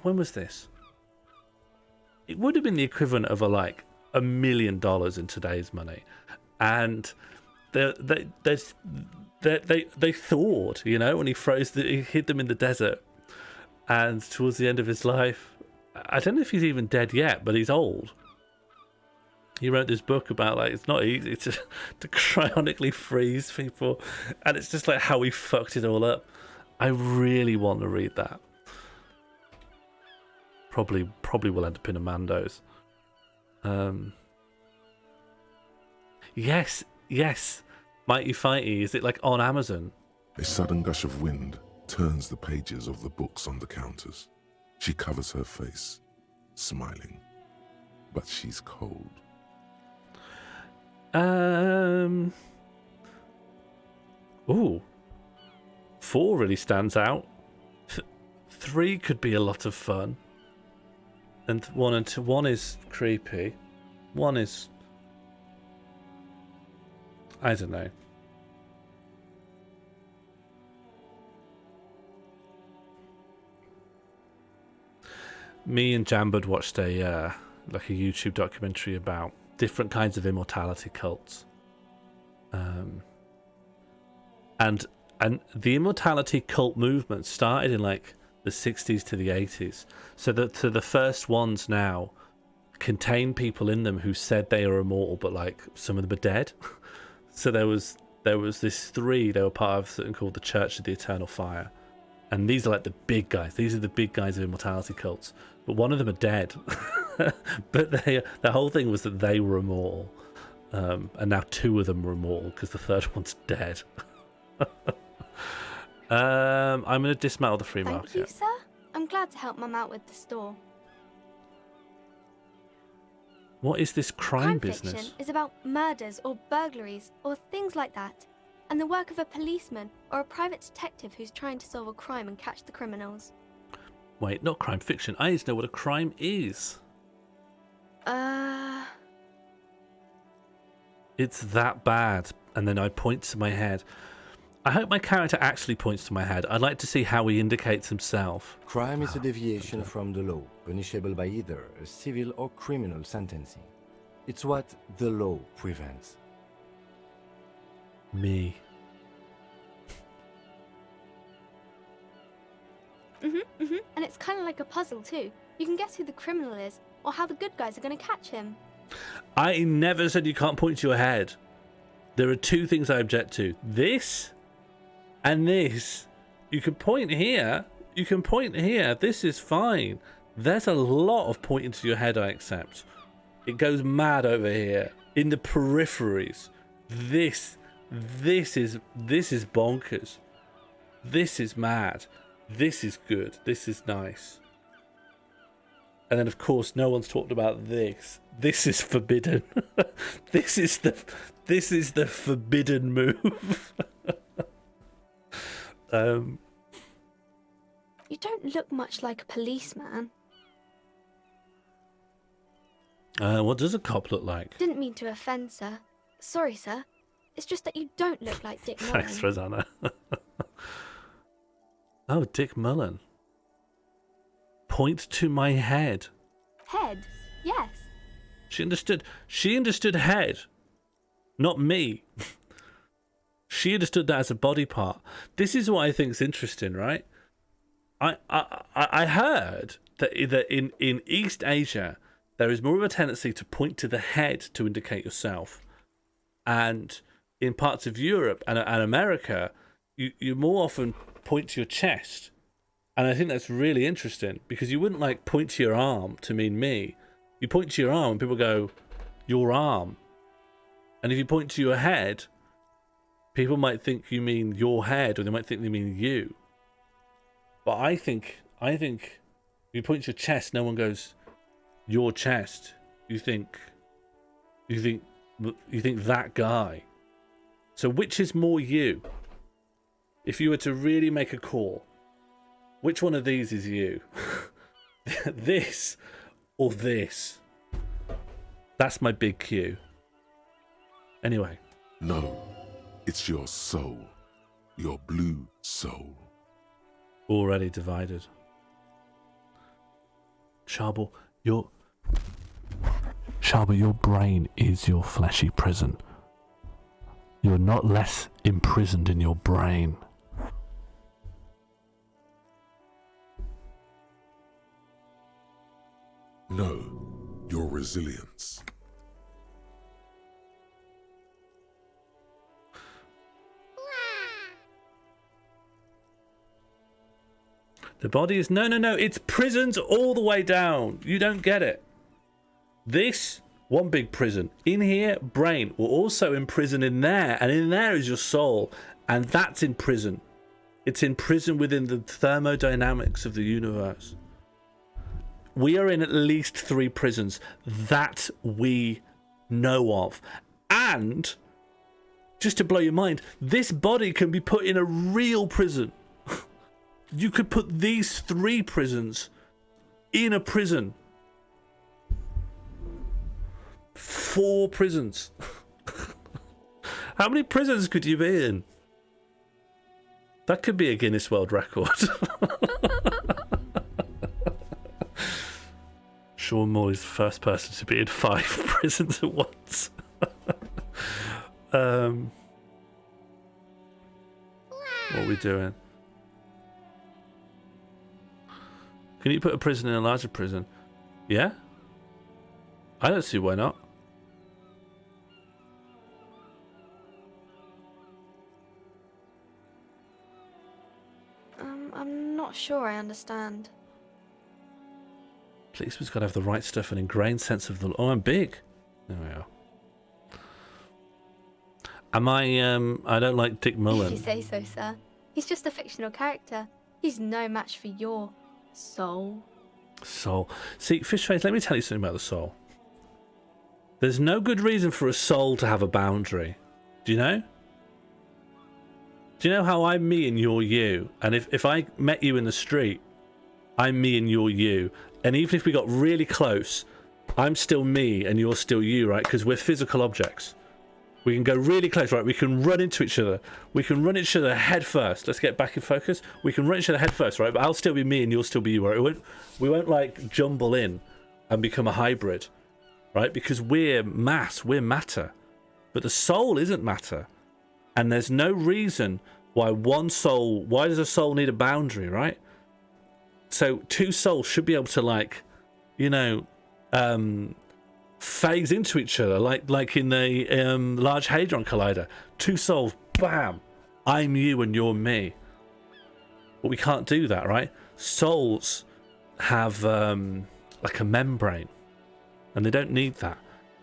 when was this? It would have been the equivalent of $1 million in today's money, and they thawed, you know, when he hid them in the desert. And towards the end of his life, I don't know if he's even dead yet, but he's old. He wrote this book about it's not easy to cryonically freeze people, and it's just like how he fucked it all up. I really want to read that. Probably will end up in Amando's. Yes, Mighty Fighty, is it on Amazon? A sudden gush of wind turns the pages of the books on the counters. She covers her face, smiling, but she's cold. Ooh, 4 really stands out. 3 could be a lot of fun, and 1 and 2. 1 is creepy. 1 is, I don't know. Me and Jambud watched a YouTube documentary about different kinds of immortality cults, and the immortality cult movement started in the 60s to the 80s. So the first ones now contain people in them who said they are immortal, but some of them are dead. So there was this 3. They were part of something called the Church of the Eternal Fire, and these are the big guys. These are the big guys of immortality cults, but one of them are dead. but the whole thing was that they were a mall, and now two of them were a mall because the third one's dead. I'm going to dismantle the free market. Thank you, sir. I'm glad to help Mum out with the store. What is this crime business? Fiction is about murders or burglaries or things like that, and the work of a policeman or a private detective who's trying to solve a crime and catch the criminals. Wait, not crime fiction. I need to know what a crime is. It's that bad. And then I point to my head. I hope my character actually points to my head. I'd like to see how he indicates himself. Crime is a deviation from the law, punishable by either a civil or criminal sentencing. It's what the law prevents. Me. And it's kind of like a puzzle too. You can guess who the criminal is, or how the good guys are going to catch him. I never said you can't point to your head. There are two things I object to. This and this. You can point here. You can point here. This is fine. There's a lot of pointing to your head I accept. It goes mad over here. In the peripheries. This is bonkers. This is mad. This is good. This is nice. And then, of course, no one's talked about this. This is forbidden. This is the forbidden move. You don't look much like a policeman. What does a cop look like? Didn't mean to offend, sir. Sorry, sir. It's just that you don't look like Dick Mullen. Thanks, Rosanna. Oh, Dick Mullen. Point to my head. Head? Yes. She understood. She understood head, not me. She understood that as a body part. This is what I think is interesting, right? I heard that in East Asia there is more of a tendency to point to the head to indicate yourself, and in parts of Europe and America, you more often point to your chest. And I think that's really interesting because you wouldn't like point to your arm to mean me. You point to your arm and people go, your arm. And if you point to your head, people might think you mean your head, or they might think they mean you. But I think if you point to your chest, no one goes, your chest. You think that guy. So which is more you? If you were to really make a call, which one of these is you? This or this? That's my big cue. Anyway. No, it's your soul. Your blue soul. Already divided. Charbel, your brain is your fleshy prison. You're not less imprisoned in your brain. No, your resilience. The body is... No, it's prisons all the way down. You don't get it. This, one big prison. In here, brain. We're also in prison in there. And in there is your soul. And that's in prison. It's in prison within the thermodynamics of the universe. We are in at least 3 prisons that we know of. And, just to blow your mind, this body can be put in a real prison. You could put these 3 prisons in a prison. 4 prisons. How many prisons could you be in? That could be a Guinness World Record. Sean Morley's the first person to be in 5 prisons at once. What are we doing? Can you put a prison in a larger prison? Yeah? I don't see why not. I'm not sure I understand. Policeman's got to have the right stuff and ingrained sense of the... Oh, I'm big. There we are. Am I don't like Dick Mullen. If you say so, sir. He's just a fictional character. He's no match for your soul. Soul. See, Fishface, let me tell you something about the soul. There's no good reason for a soul to have a boundary. Do you know? Do you know how I'm me and you're you? And if I met you in the street, I'm me and you're you. And even if we got really close, I'm still me and you're still you, right? Because we're physical objects. We can go really close, right? We can run into each other. We can run each other head first. Let's get back in focus. We can run each other head first, right? But I'll still be me and you'll still be you, right? We won't like jumble in and become a hybrid, right? Because we're mass, we're matter. But the soul isn't matter. And there's no reason why why does a soul need a boundary, right? So two souls should be able to, like, you know, phase into each other, like in the Large Hadron Collider. Two souls, bam! I'm you and you're me. But we can't do that, right? Souls have like a membrane, and they don't need that.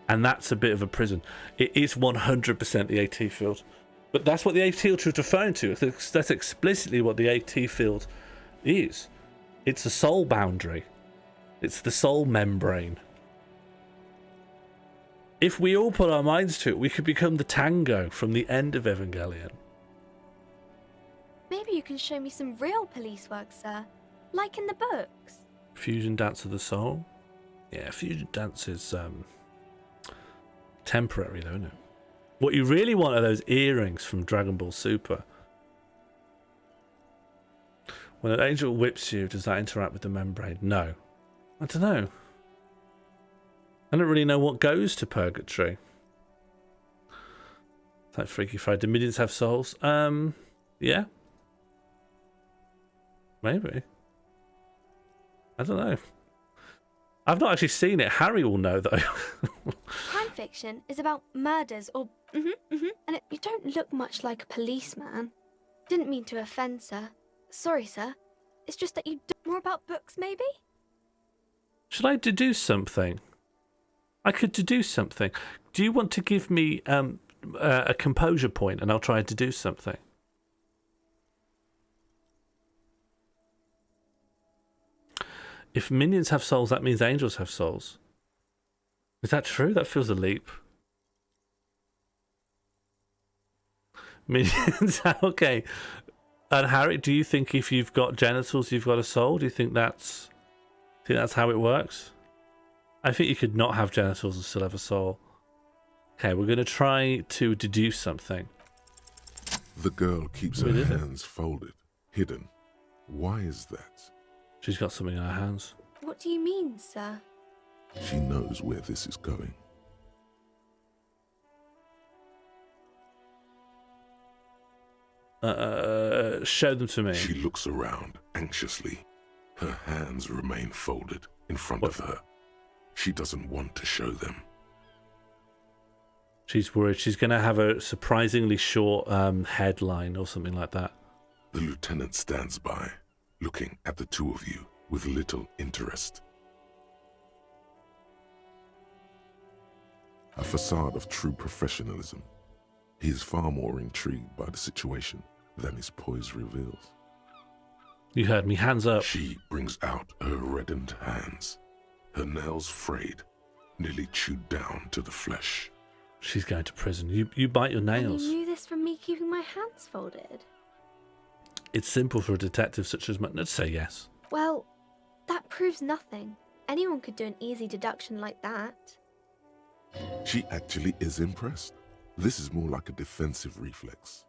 And that's a bit of a prison. It is 100% the AT field. But that's what the AT field is referring to. That's explicitly what the AT field is. It's a soul boundary. It's the soul membrane. If we all put our minds to it, we could become the Tango from the end of Evangelion. Maybe you can show me some real police work, sir. Like in the books. Fusion Dance of the Soul? Yeah, Fusion Dance is temporary though, isn't it? What you really want are those earrings from Dragon Ball Super. When an angel whips you, does that interact with the membrane? No. I don't know. I don't really know what goes to purgatory. It's like Freaky Friday. Do minions have souls? Yeah. Maybe. I don't know. I've not actually seen it. Harry will know though. Crime fiction is about murders or and you don't look much like a policeman. Didn't mean to offend, sir. Sorry, sir. It's just that you know more about books, maybe? Should I deduce something? I could deduce something. Do you want to give me a composure point and I'll try to deduce something? If minions have souls, that means angels have souls. Is that true? That feels a leap. Minions, okay. And Harry, do you think if you've got genitals, you've got a soul? Do you think that's how it works? I think you could not have genitals and still have a soul. Okay, we're going to try to deduce something. The girl keeps her hands folded, hidden. Why is that? She's got something in her hands. What do you mean, sir? She knows where this is going. Show them to me. She looks around anxiously. Her hands remain folded in front of her. She doesn't want to show them. She's worried. She's going to have a surprisingly short headline or something like that. The lieutenant stands by, looking at the two of you with little interest. A facade of true professionalism. He is far more intrigued by the situation than his poise reveals. You heard me. Hands up. She brings out her reddened hands, her nails frayed, nearly chewed down to the flesh. She's going to prison. You bite your nails. And you knew this from me keeping my hands folded? It's simple for a detective such as let's say yes. Well, that proves nothing. Anyone could do an easy deduction like that. She actually is impressed. This is more like a defensive reflex.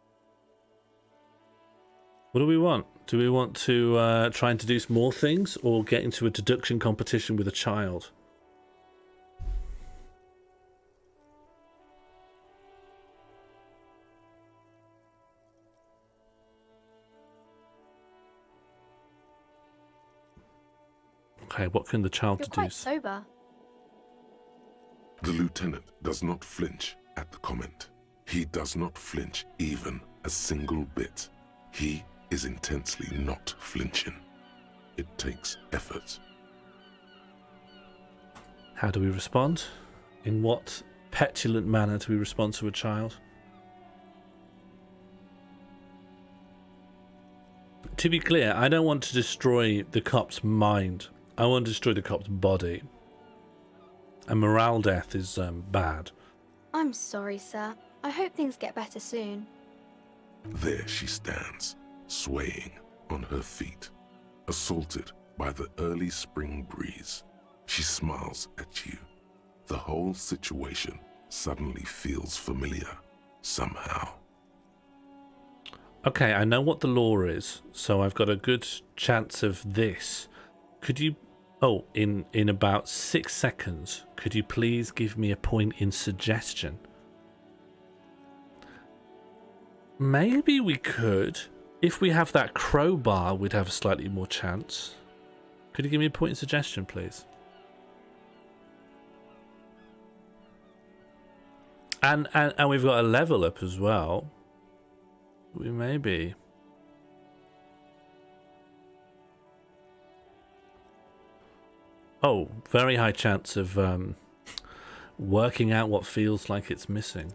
What do we want? Do we want to try and deduce more things or get into a deduction competition with a child? Okay, what can the child You're deduce? quite sober. The lieutenant does not flinch at the comment. He does not flinch even a single bit. He is intensely not flinching. It takes effort. How do we respond? In what petulant manner do we respond to a child? To be clear, I don't want to destroy the cop's mind. I want to destroy the cop's body. A morale death is bad. I'm sorry, sir. I hope things get better soon. There she stands, swaying on her feet, assaulted by the early spring breeze. She smiles at you. The whole situation suddenly feels familiar, somehow. Okay, I know what the law is, so I've got a good chance of this. Could you... Oh, in about 6 seconds, could you please give me a point in suggestion? Maybe we could. If we have that crowbar, we'd have a slightly more chance. Could you give me a point in suggestion, please? And we've got a level up as well. We may be. Oh, very high chance of working out what feels like it's missing.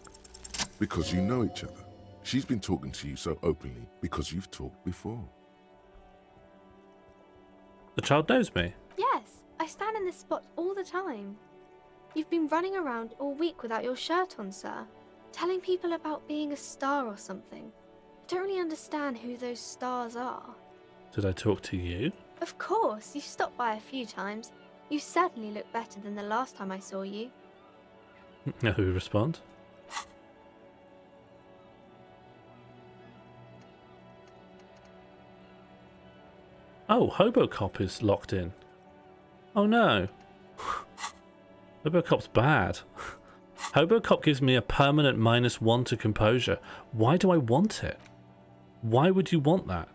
Because you know each other. She's been talking to you so openly because you've talked before. The child knows me. Yes, I stand in this spot all the time. You've been running around all week without your shirt on, sir. Telling people about being a star or something. I don't really understand who those stars are. Did I talk to you? Of course, you've stopped by a few times. You certainly look better than the last time I saw you. Now who respond? Oh, Hobocop is locked in. Oh no. Hobocop's bad. Hobocop gives me a permanent -1 to composure. Why do I want it? Why would you want that?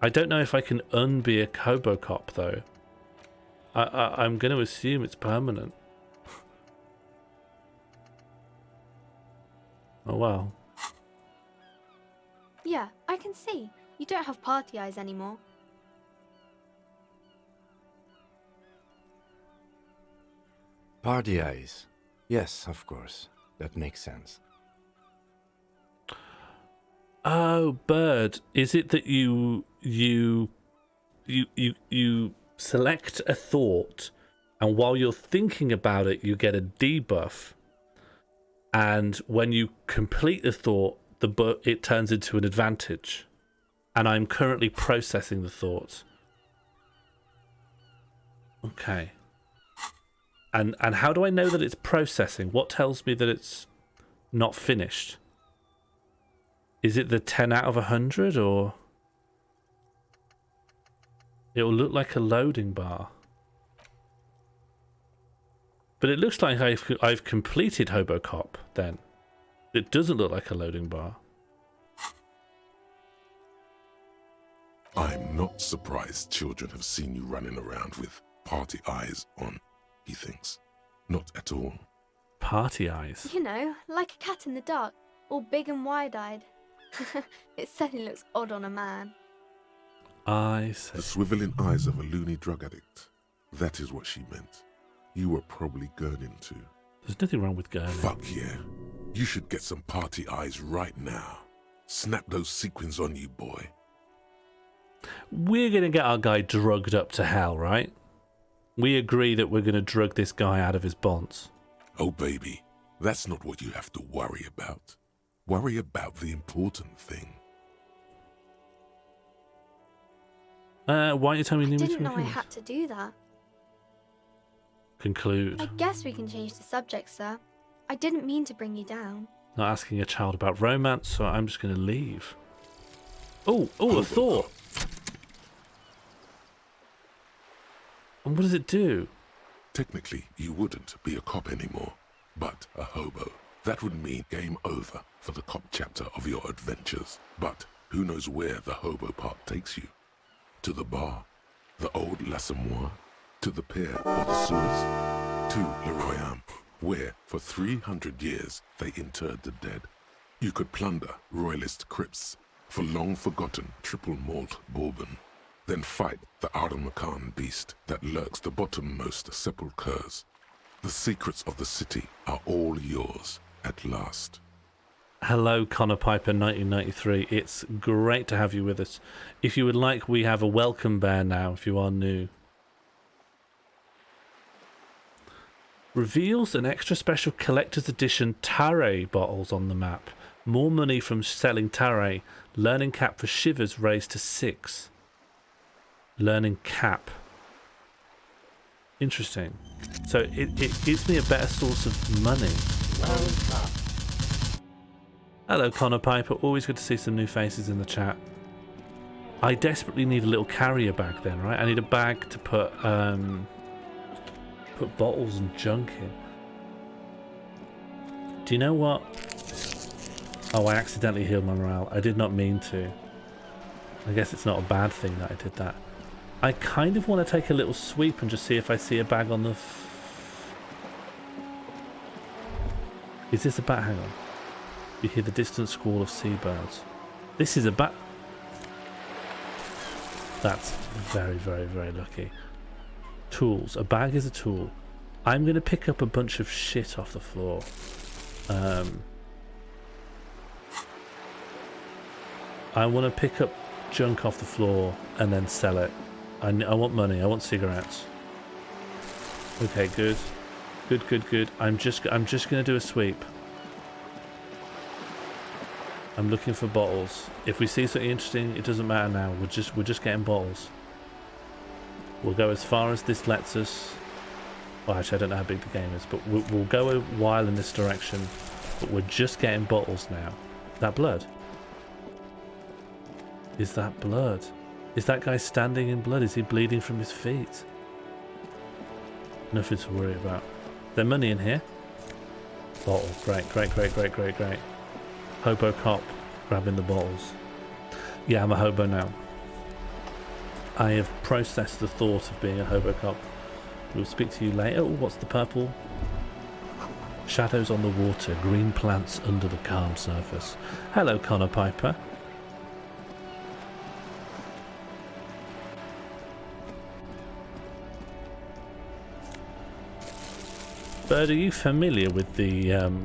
I don't know if I can unbe a Hobocop though. I'm going to assume it's permanent. Oh well. Yeah, I can see. You don't have party eyes anymore. Party eyes. Yes, of course. That makes sense. Oh, Bird, is it that you select a thought, and while you're thinking about it, you get a debuff, and when you complete the thought, it turns into an advantage? And I'm currently processing the thought. Okay. And how do I know that it's processing? What tells me that it's not finished? Is it the 10 out of 100, or it will look like a loading bar? But it looks like I've completed Hobocop. Then it doesn't look like a loading bar. I'm not surprised children have seen you running around with party eyes on, he thinks. Not at all. Party eyes? You know, like a cat in the dark, all big and wide-eyed. It certainly looks odd on a man. I see. The swiveling eyes of a loony drug addict. That is what she meant. You were probably gurning too. There's nothing wrong with gurning. Fuck yeah. You should get some party eyes right now. Snap those sequins on you, boy. We're going to get our guy drugged up to hell, right? We agree that we're going to drug this guy out of his bonds. Oh, baby, that's not what you have to worry about. Worry about the important thing. Why don't you tell me? I didn't know I had to do that. Conclude. I guess we can change the subject, sir. I didn't mean to bring you down. Not asking a child about romance, so I'm just going to leave. Oh, a thought. And what does it do? Technically, you wouldn't be a cop anymore, but a hobo. That would mean game over for the cop chapter of your adventures. But who knows where the hobo part takes you? To the bar, the old L'Assommoir, to the pier or the sewers, to Le Royaume, where for 300 years they interred the dead. You could plunder royalist crypts for long-forgotten triple malt bourbon. Then fight the Aramakan beast that lurks the bottommost sepulchres. The secrets of the city are all yours at last. Hello, Connor Piper 1993. It's great to have you with us. If you would like, we have a welcome bear now if you are new. Reveals an extra special collector's edition Tarray bottles on the map. More money from selling Tarray. Learning cap for Shivers raised to 6. Learning cap. Interesting. So it gives me a better source of money. Hello, Connor Piper. Always good to see some new faces in the chat. I desperately need a little carrier bag then, right? I need a bag to put bottles and junk in. Do you know what? Oh, I accidentally healed my morale. I did not mean to. I guess it's not a bad thing that I did that. I kind of want to take a little sweep and just see if I see a bag on the... Is this a bat? Hang on. You hear the distant squall of seabirds. This is a bat. That's very, very, very lucky. Tools. A bag is a tool. I'm going to pick up a bunch of shit off the floor. I want to pick up junk off the floor and then sell it. I want money. I want cigarettes. Okay, good. Good. I'm just going to do a sweep. I'm looking for bottles. If we see something interesting, it doesn't matter now. We're just getting bottles. We'll go as far as this lets us. Well, actually, I don't know how big the game is, but we'll go a while in this direction. But we're just getting bottles now. Is that blood? Is that blood? Is that guy standing in blood? Is he bleeding from his feet? Nothing to worry about. Is there money in here? Bottle. Great. Hobo cop grabbing the bottles. Yeah, I'm a hobo now. I have processed the thought of being a hobo cop. We'll speak to you later. Oh, what's the purple? Shadows on the water, green plants under the calm surface. Hello, Connor Piper. Bird, are you familiar with the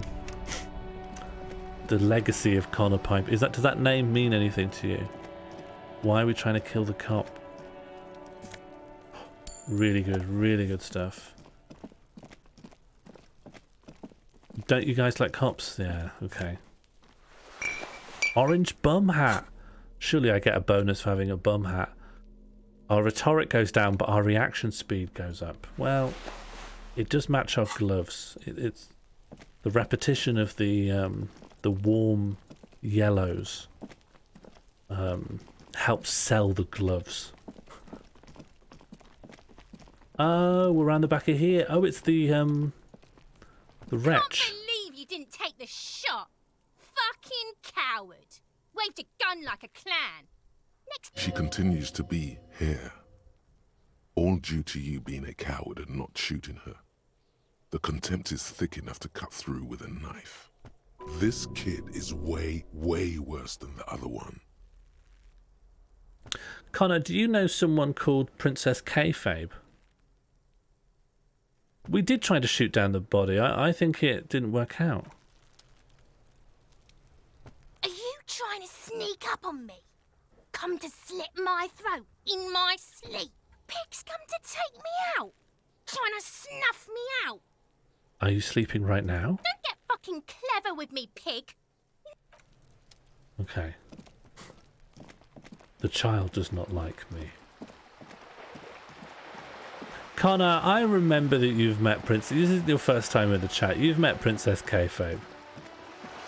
legacy of Connor Piper? Does that name mean anything to you? Why are we trying to kill the cop? Really good stuff. Don't you guys like cops? Yeah, okay. Orange bum hat. Surely I get a bonus for having a bum hat. Our rhetoric goes down, but our reaction speed goes up. Well, it does match our gloves. It's the repetition of the warm yellows helps sell the gloves. Oh, we're around the back of here. Oh, it's the wretch. Can't believe you didn't take the shot. Fucking coward. Waved a gun like a clown. She continues to be here. All due to you being a coward and not shooting her. The contempt is thick enough to cut through with a knife. This kid is way, way worse than the other one. Connor, do you know someone called Princess Kayfabe? We did try to shoot down the body. I think it didn't work out. Are you trying to sneak up on me? Come to slit my throat in my sleep? Pig's come to take me out. Trying to snuff me out. Are you sleeping right now? Don't get fucking clever with me, pig. Okay. The child does not like me. Connor, I remember that you've met This is your first time in the chat. You've met Princess Kayfabe.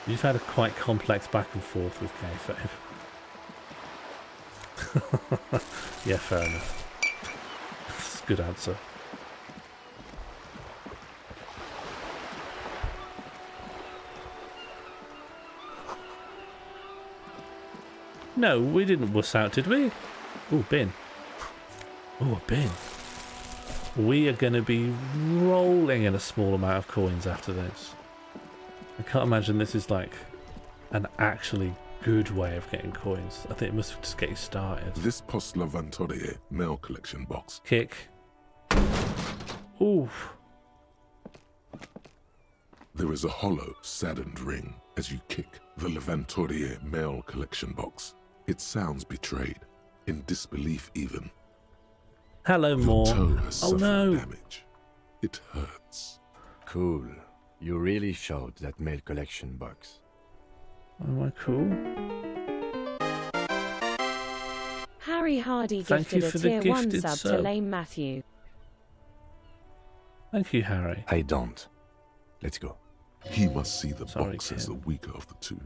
You've had a quite complex back and forth with Kayfabe. Yeah, fair enough. That's a good answer. No, we didn't wuss out, did we? Ooh, bin. Ooh, a bin. We are going to be rolling in a small amount of coins after this. I can't imagine this is like an actually good way of getting coins. I think it must just get you started. This Post Levantorie mail collection box. Kick. Ooh. There is a hollow, saddened ring as you kick the Levantorie mail collection box. It sounds betrayed, in disbelief even. Hello, Your more. toe has Oh suffered no. damage. It hurts. Cool. You really showed that mail collection box. Am I cool? Harry Hardy Thank you gifted for a the tier 1 gifted sub sub. to Lame Matthew. Thank you, Harry. I don't. Let's go. He must see the Sorry, box as kid. the weaker of the two,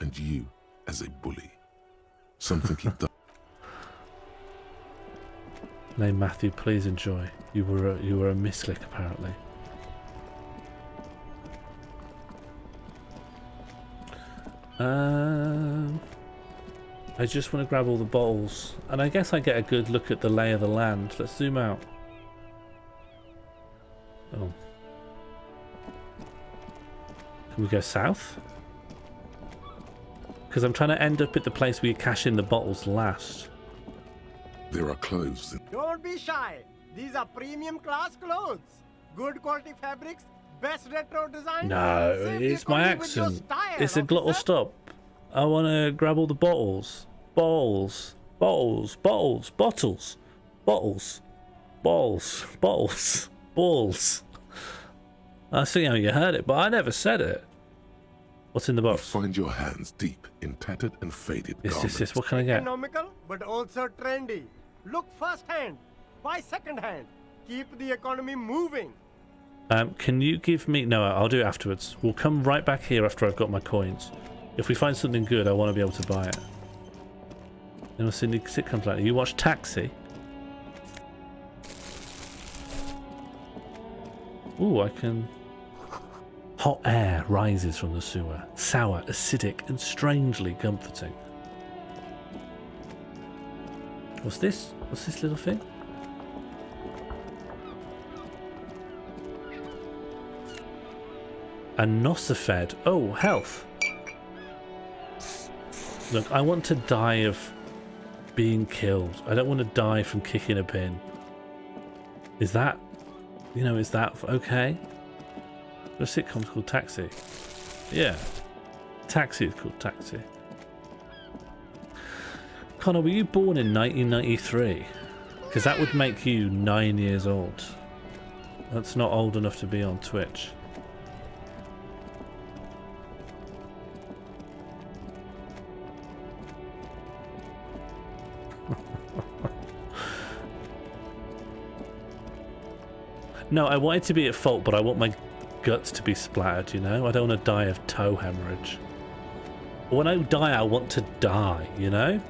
and you as a bully. Something he does. Name Matthew, please enjoy. You were a misclick apparently. I just want to grab all the bottles, and I guess I get a good look at the lay of the land. Let's zoom out. Oh, can we go south? Because I'm trying to end up at the place where you cash in the bottles last. There are clothes in Don't be shy. These are premium class clothes. Good quality fabrics, best retro design. No, Save it's the my economy with your accent. style, It's a glottal officer. stop. I want to grab all the bottles. Bottles. Bottles. Bottles. Bottles. Bottles. Balls. Bottles. Balls. I see how you heard it, but I never said it. What's in the box? Find your hands deep in tattered and faded garments. This. What can I get? Economical, but also trendy. Look first hand, buy second hand. Keep the economy moving. Can you give me... No, I'll do it afterwards. We'll come right back here after I've got my coins. If we find something good, I want to be able to buy it. You know, Cindy sitcoms like that. You watch Taxi? Ooh, I can... Hot air rises from the sewer. Sour, acidic, and strangely comforting. What's this? What's this little thing? A Nosifed. Oh, health. Look, I want to die of being killed. I don't want to die from kicking a pin. Is that... You know, is that okay? The sitcom's called Taxi. Yeah. Taxi is called Taxi. Connor, were you born in 1993? Because that would make you 9 years old. That's not old enough to be on Twitch. No, I want it to be at fault, but I want my guts to be splattered, you know? I don't want to die of toe hemorrhage. When I die, I want to die, you know?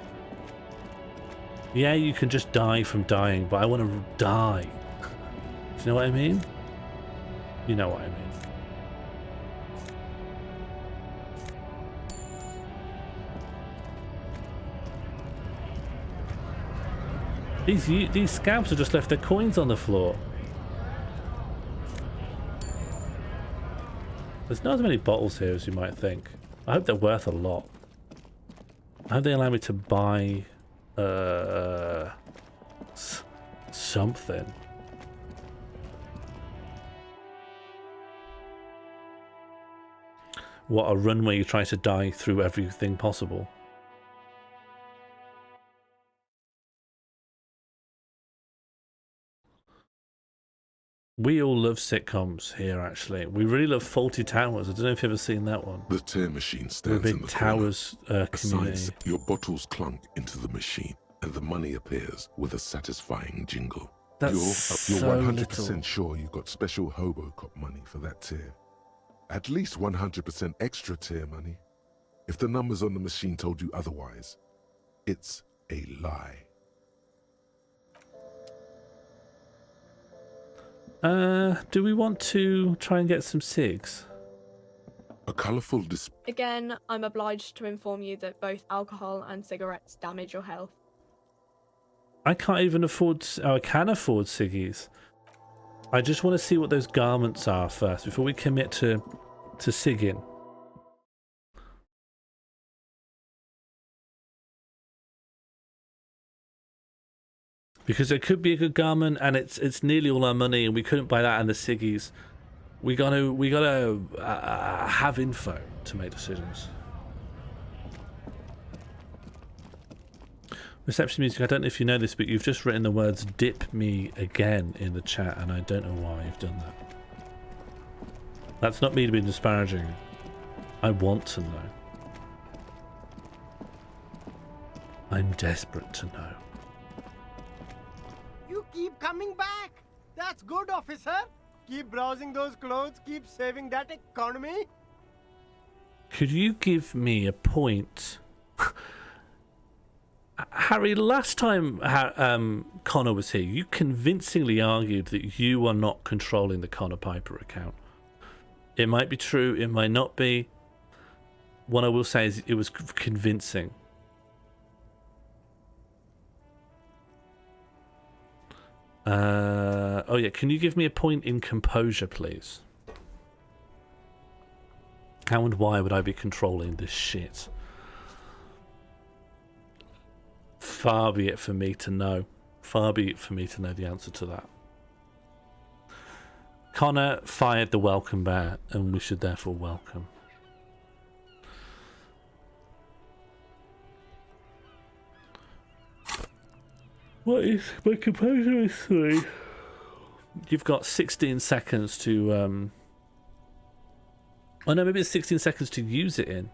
Yeah, you can just die from dying, but I want to die. Do you know what I mean? You know what I mean. These scabs have just left their coins on the floor. There's not as many bottles here as you might think. I hope they're worth a lot. I hope they allow me to buy something. What, a run where you try to die through everything possible? We all love sitcoms here, actually. We really love Faulty Towers. I don't know if you've ever seen that one. The tear machine We're a stands in big the Towers corner. community. Besides, your bottles clunk into the machine, and the money appears with a satisfying jingle. That's You're so 100% little. sure you got special Hobocop money for that tier. At least 100% extra tier money. If the numbers on the machine told you otherwise, it's a lie. Do we want to try and get some cigs? A colourful display. Again, I'm obliged to inform you that both alcohol and cigarettes damage your health. I can't even afford... Oh, I can afford ciggies. I just want to see what those garments are first before we commit to cigging. Because it could be a good garment, and it's nearly all our money, and we couldn't buy that and the ciggies. We gotta have info to make decisions. Reception music. I don't know if you know this, but you've just written the words "dip me again" in the chat, and I don't know why you've done that. That's not me to be disparaging. I want to know. I'm desperate to know. You keep coming back. That's good, officer. Keep browsing those clothes. Keep saving that economy. Could you give me a point? Harry, last time Connor was here, you convincingly argued that you are not controlling the Connor Piper account. It might be true, it might not be. What I will say is it was convincing. Oh yeah, can you give me a point in composure, please? How and why would I be controlling this shit? Far be it for me to know. Far be it for me to know the answer to that. Connor fired the welcome bear, and we should therefore welcome. What is my composure is 3? You've got 16 seconds to oh no, maybe it's 16 seconds to use it in.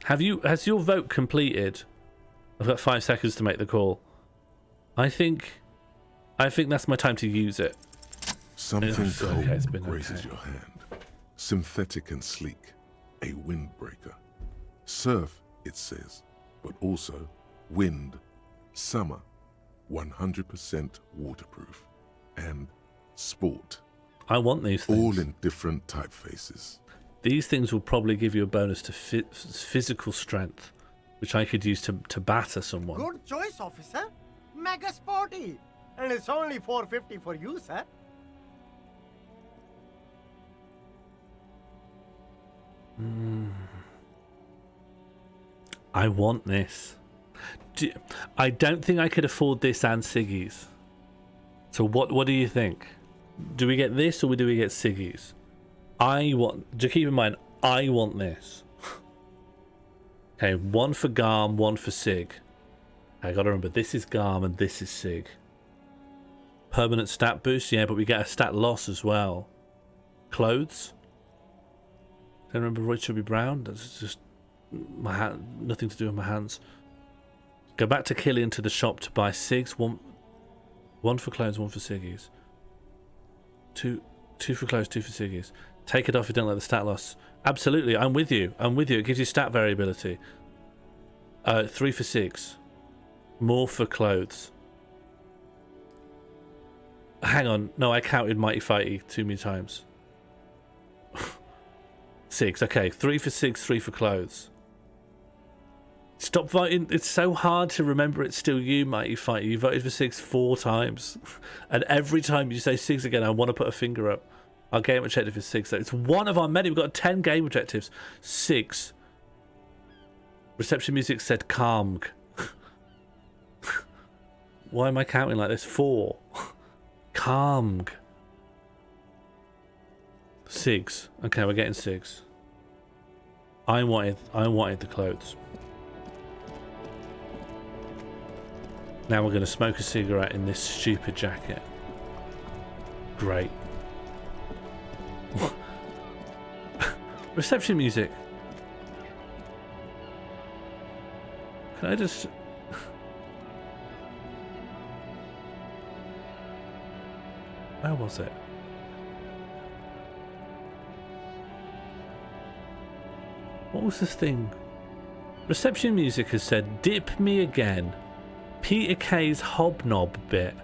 Has your vote completed? I've got 5 seconds to make the call. I think that's my time to use it. Something cold okay, grazes your hand. Synthetic and sleek. A windbreaker. Surf, it says, but also wind, summer, 100% waterproof, and sport. I want these things. All in different typefaces. These things will probably give you a bonus to physical strength, which I could use to batter someone. Good choice, officer. Mega sporty. And it's only $4.50 for you, sir. I want this. I don't think I could afford this and Siggy's. So what do you think? Do we get this or do we get Siggy's? To keep in mind, I want this. Okay, 1 for Garm, 1 for Sig. I gotta remember, this is Garm and this is Sig. Permanent stat boost, yeah, but we get a stat loss as well. Clothes. Don't remember Roy Chubby Brown. That's just my hand, nothing to do with my hands. Go back to Killian to the shop to buy Sigs. One for clothes, 1 for Siggy's. Two for clothes, 2 for Siggy's. Take it off if you don't like the stat loss. Absolutely, I'm with you. It gives you stat variability. 3 for Sigs. More for clothes. Hang on. No, I counted Mighty Fighty too many times. 6. Okay, 3 for Sigs, 3 for clothes. Stop voting. It's so hard to remember it's still you, Mighty Fighty. You voted for 6 4 times. And every time you say 6 again, I want to put a finger up. Our game objective is 6. So it's one of our many. We've got 10 game objectives. 6. Reception music said calm. Why am I counting like this? 4. Calm. 6. Okay, we're getting 6. I wanted the clothes. Now we're going to smoke a cigarette in this stupid jacket. Great. Reception music. Can I just... Where was it? What was this thing? Reception music has said, dip me again. Peter K's hobnob bit.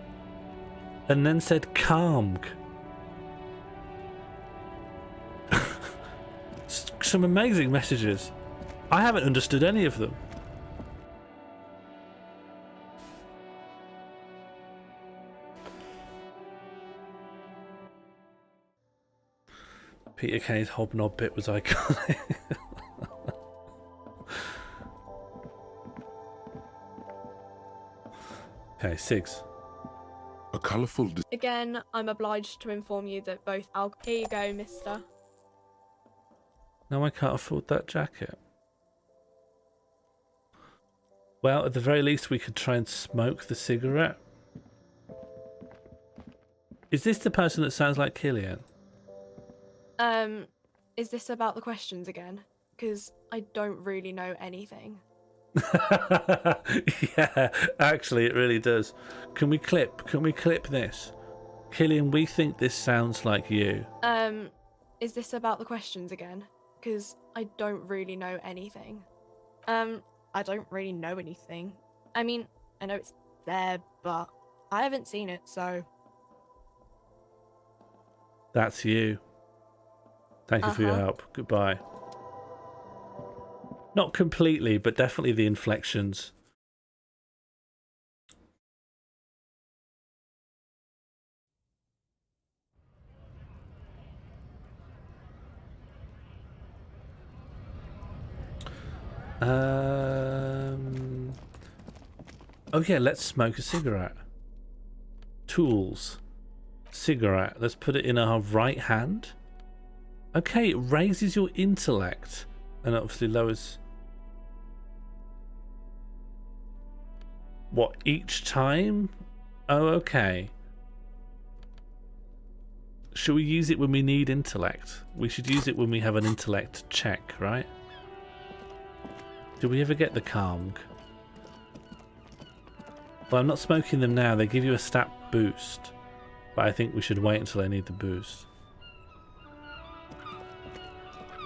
And then said, calm. Some amazing messages. I haven't understood any of them. Peter K's hobnob bit was iconic. Okay, Sigs. A colourful... Again, I'm obliged to inform you that both alcohol... Here you go, mister. No, I can't afford that jacket. Well, at the very least, we could try and smoke the cigarette. Is this the person that sounds like Killian? Is this about the questions again? Because I don't really know anything. Yeah, actually, it really does. Can we clip this? Killian, we think this sounds like you. Is this about the questions again? Because I don't really know anything. I don't really know anything. I mean, I know it's there, but I haven't seen it, so... That's you. Thank you for your help. Goodbye. Not completely, but definitely the inflections. Oh yeah, let's smoke a cigarette. Tools. Cigarette. Let's put it in our right hand. Okay, it raises your intellect and obviously lowers... What, each time? Oh, okay. Should we use it when we need intellect? We should use it when we have an intellect check, right? Do we ever get the calm? Well, I'm not smoking them now. They give you a stat boost. But I think we should wait until I need the boost.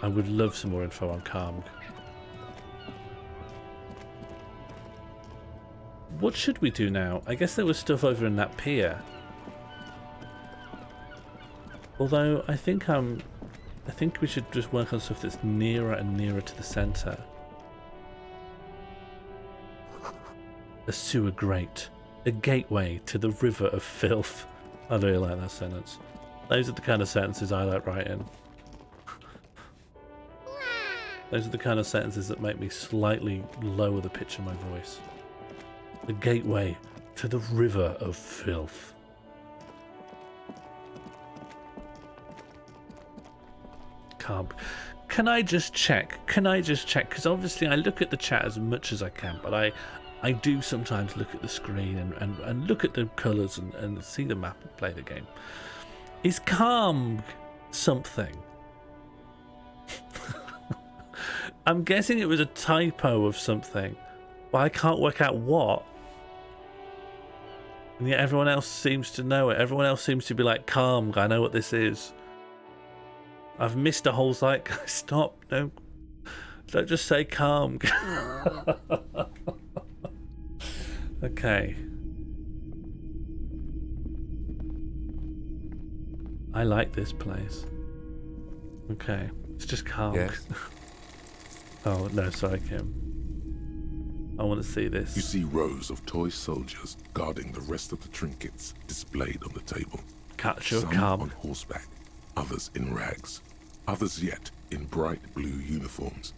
I would love some more info on calm. What should we do now? I guess there was stuff over in that pier. Although I think we should just work on stuff that's nearer and nearer to the centre. A sewer grate. A gateway to the river of filth. I really like that sentence. Those are the kind of sentences I like writing. Those are the kind of sentences that make me slightly lower the pitch of my voice. The gateway to the river of filth. Calm. Can I just check? Because obviously I look at the chat as much as I can, but I do sometimes look at the screen and look at the colours and see the map and play the game. Is calm something? I'm guessing it was a typo of something, but I can't work out what. And yet everyone else seems to know it. Everyone else seems to be like, calm, I know what this is. I've missed a whole site. Stop. Don't just say calm. Okay. I like this place. Okay. It's just calm. Yes. Oh, no, sorry, Kim. I want to see this. You see rows of toy soldiers guarding the rest of the trinkets displayed on the table. Catch your Some calm. on horseback, others in rags, others yet in bright blue uniforms.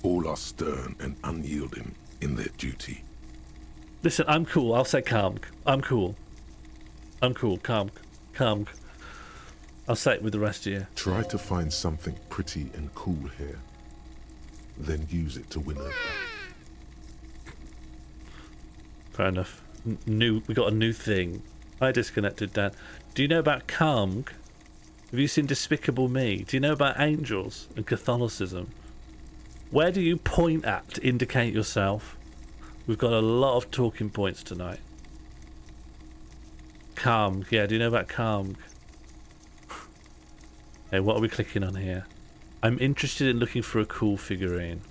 All are stern and unyielding in their duty. Listen, I'm cool. I'll say calm. I'm cool. Calm. I'll say it with the rest of you. Try to find something pretty and cool here. Then use it to win her back. Fair enough. We got a new thing. I disconnected, Dan. Do you know about calm? Have you seen Despicable Me? Do you know about angels and Catholicism? Where do you point at to indicate yourself? We've got a lot of talking points tonight. Calm. Yeah, do you know about calm? Okay, what are we clicking on here? I'm interested in looking for a cool figurine.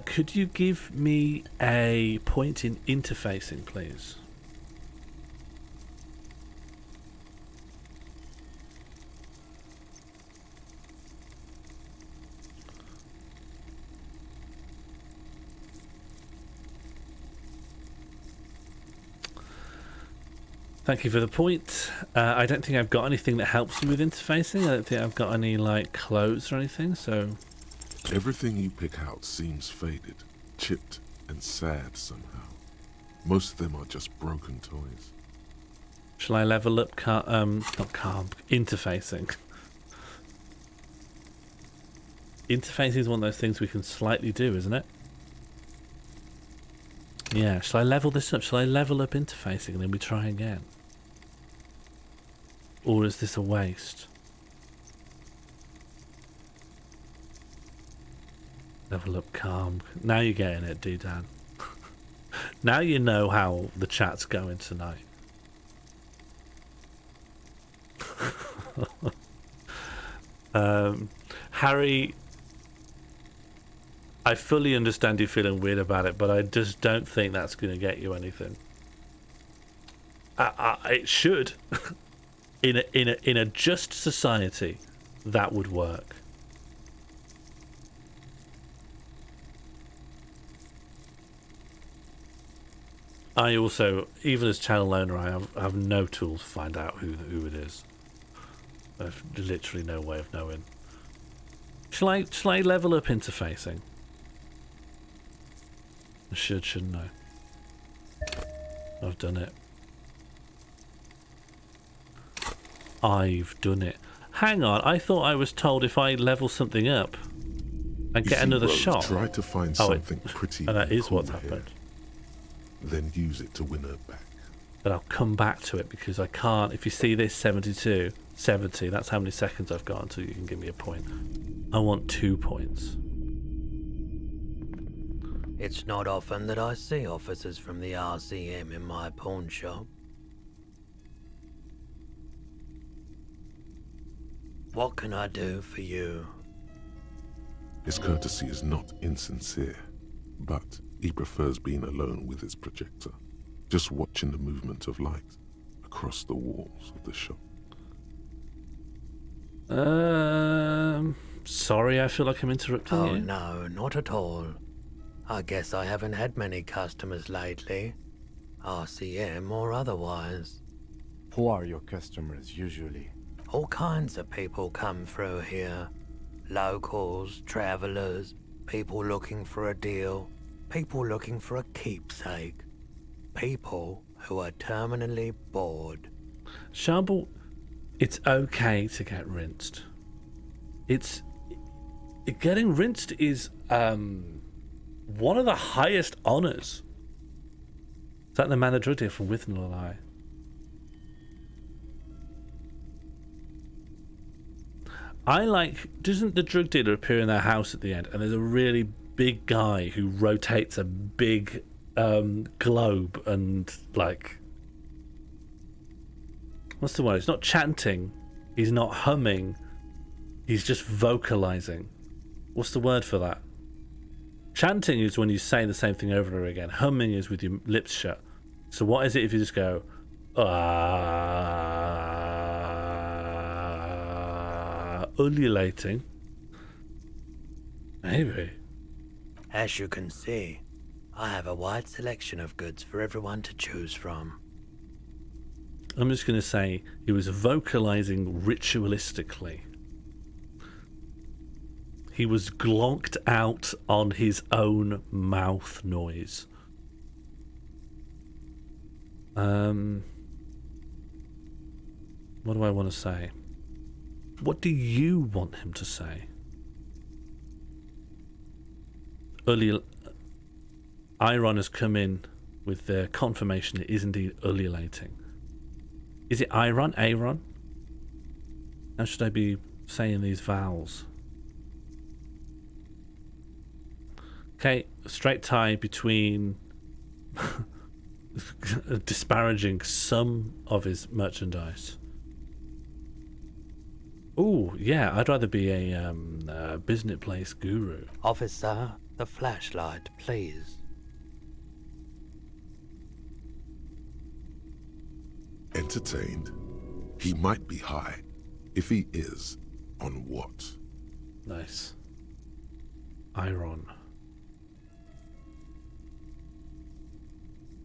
Could you give me a point in interfacing, please? Thank you for the point. I don't think I've got anything that helps me with interfacing. I don't think I've got any like clothes or anything, so... Everything you pick out seems faded, chipped, and sad somehow. Most of them are just broken toys. Shall I level up interfacing? Interfacing is one of those things we can slightly do, isn't it? Yeah, shall I level this up? Shall I level up interfacing and then we try again? Or is this a waste? Level up calm. Now you're getting it, D-Dan. Now you know how the chat's going tonight. Harry, I fully understand you feeling weird about it, but I just don't think that's going to get you anything. It should. in a just society, that would work. I also, even as channel owner, I have no tools to find out who it is. I have literally no way of knowing. Shall I level up interfacing? I shouldn't I? I've done it. I've done it. Hang on, I thought I was told if I level something up, I get another shot. Try to find something pretty. And that is cool what's happened. Then use it to win her back. But I'll come back to it because I can't. If you see this 72, 70, that's how many seconds I've got until you can give me a point. I want 2 points. It's not often that I see officers from the RCM in my pawn shop. What can I do for you? His courtesy is not insincere, but he prefers being alone with his projector, just watching the movement of light across the walls of the shop. Sorry, I feel like I'm interrupting you. Oh no, not at all. I guess I haven't had many customers lately, RCM or otherwise. Who are your customers usually? All kinds of people come through here. Locals, travelers, people looking for a deal, people looking for a keepsake, people who are terminally bored. Shamble, it's okay to get rinsed. Getting rinsed is one of the highest honors. Is that the man, the drug dealer from Within a Lie? Doesn't the drug dealer appear in their house at the end and there's a really big guy who rotates a big globe and like, what's the word? He's not chanting, he's not humming, he's just vocalizing. What's the word for that? Chanting is when you say the same thing over and over again. Humming is with your lips shut. So what is it if you just go, ululating? Maybe. As you can see, I have a wide selection of goods for everyone to choose from. I'm just going to say he was vocalizing ritualistically. He was glonked out on his own mouth noise. What do I want to say? What do you want him to say? Iron has come in with the confirmation it is indeed ululating. Is it Iron? Aaron? How should I be saying these vowels? Okay, straight tie between disparaging some of his merchandise. Oh, yeah, I'd rather be a business place guru. Officer, the flashlight, please. Entertained? He might be high. If he is, on what? Nice. Iron.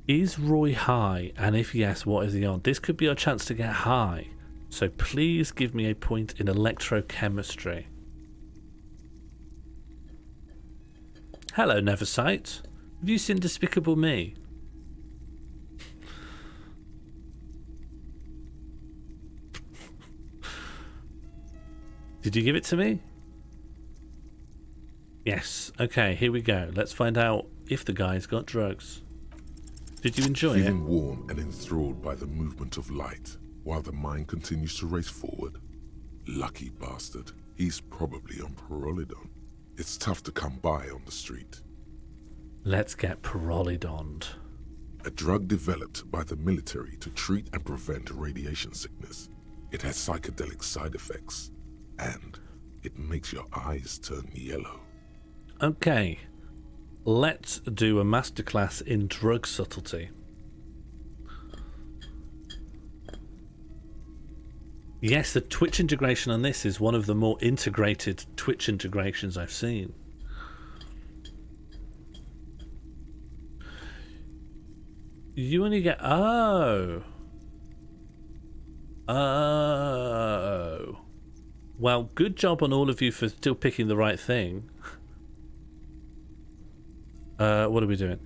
Is Roy high? And if yes, what is he on? This could be our chance to get high. So please give me a point in electrochemistry. Hello, Neversite. Have you seen Despicable Me? Did you give it to me? Yes. Okay, here we go. Let's find out if the guy's got drugs. Did you enjoy it? Feeling warm and enthralled by the movement of light, while the mind continues to race forward. Lucky bastard. He's probably on Pyrrolidon. It's tough to come by on the street. Let's get Pyrrolidoned. A drug developed by the military to treat and prevent radiation sickness. It has psychedelic side effects, and it makes your eyes turn yellow. Okay. Let's do a masterclass in drug subtlety. Yes, the Twitch integration on this is one of the more integrated Twitch integrations I've seen. You only get... Oh. Well, good job on all of you for still picking the right thing. What are we doing?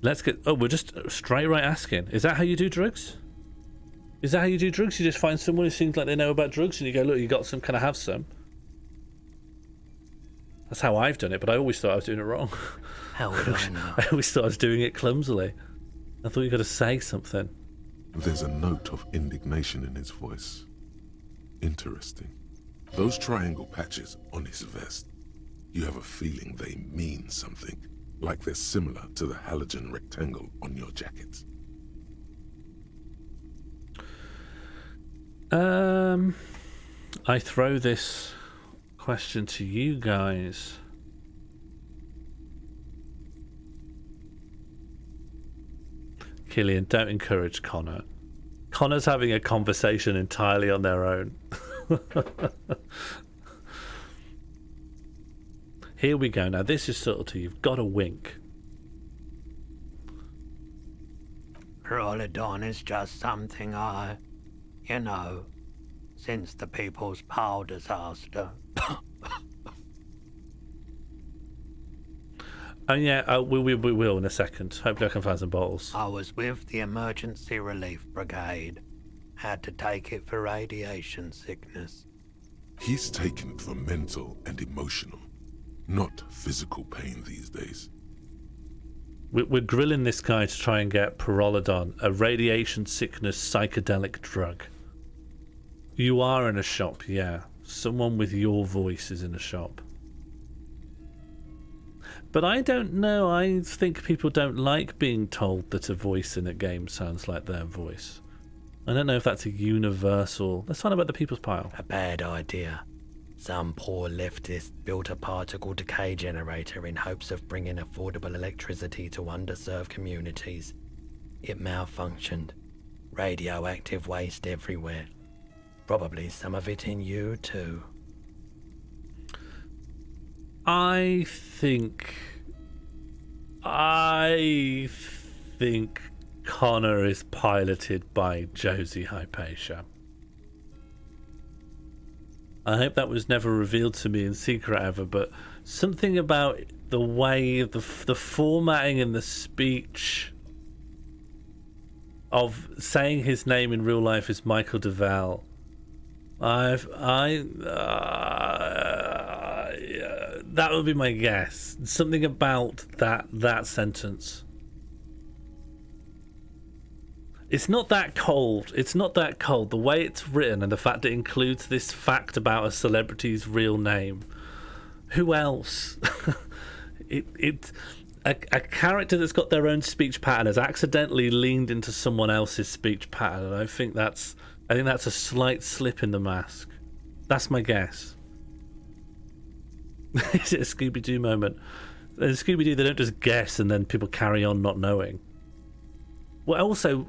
Let's get... Oh, we're just straight right asking. Is that how you do drugs? Is that how you do drugs? You just find someone who seems like they know about drugs and you go, look, you got some, can I have some? That's how I've done it, but I always thought I was doing it wrong. How would I know? I always thought I was doing it clumsily. I thought you got to say something. There's a note of indignation in his voice. Interesting. Those triangle patches on his vest, you have a feeling they mean something, like they're similar to the halogen rectangle on your jacket. I throw this question to you guys. Killian, don't encourage Connor. Connor's having a conversation entirely on their own. Here we go. Now this is subtlety. You've got to wink. Pyrrolidon is just something you know, since the People's Pile disaster. Oh yeah, we will in a second. Hopefully I can find some bottles. I was with the Emergency Relief Brigade. Had to take it for radiation sickness. He's taken it for mental and emotional, not physical pain these days. We're grilling this guy to try and get Pyrrolidon, a radiation sickness psychedelic drug. You are in a shop, yeah. Someone with your voice is in a shop. But I don't know, I think people don't like being told that a voice in a game sounds like their voice. I don't know if that's a universal... Let's find out about the People's Pile. A bad idea. Some poor leftist built a particle decay generator in hopes of bringing affordable electricity to underserved communities. It malfunctioned. Radioactive waste everywhere. Probably some of it in you too. I think Connor is piloted by Josie Hypatia. I hope that was never revealed to me in secret ever, but something about the way, the formatting and the speech of saying his name in real life is Michael DeVal. That would be my guess. Something about that sentence. It's not that cold. It's not that cold. The way it's written and the fact it includes this fact about a celebrity's real name. Who else? A character that's got their own speech pattern has accidentally leaned into someone else's speech pattern. And I think that's a slight slip in the mask. That's my guess. Is it a Scooby-Doo moment? In Scooby-Doo, they don't just guess and then people carry on not knowing. Well, also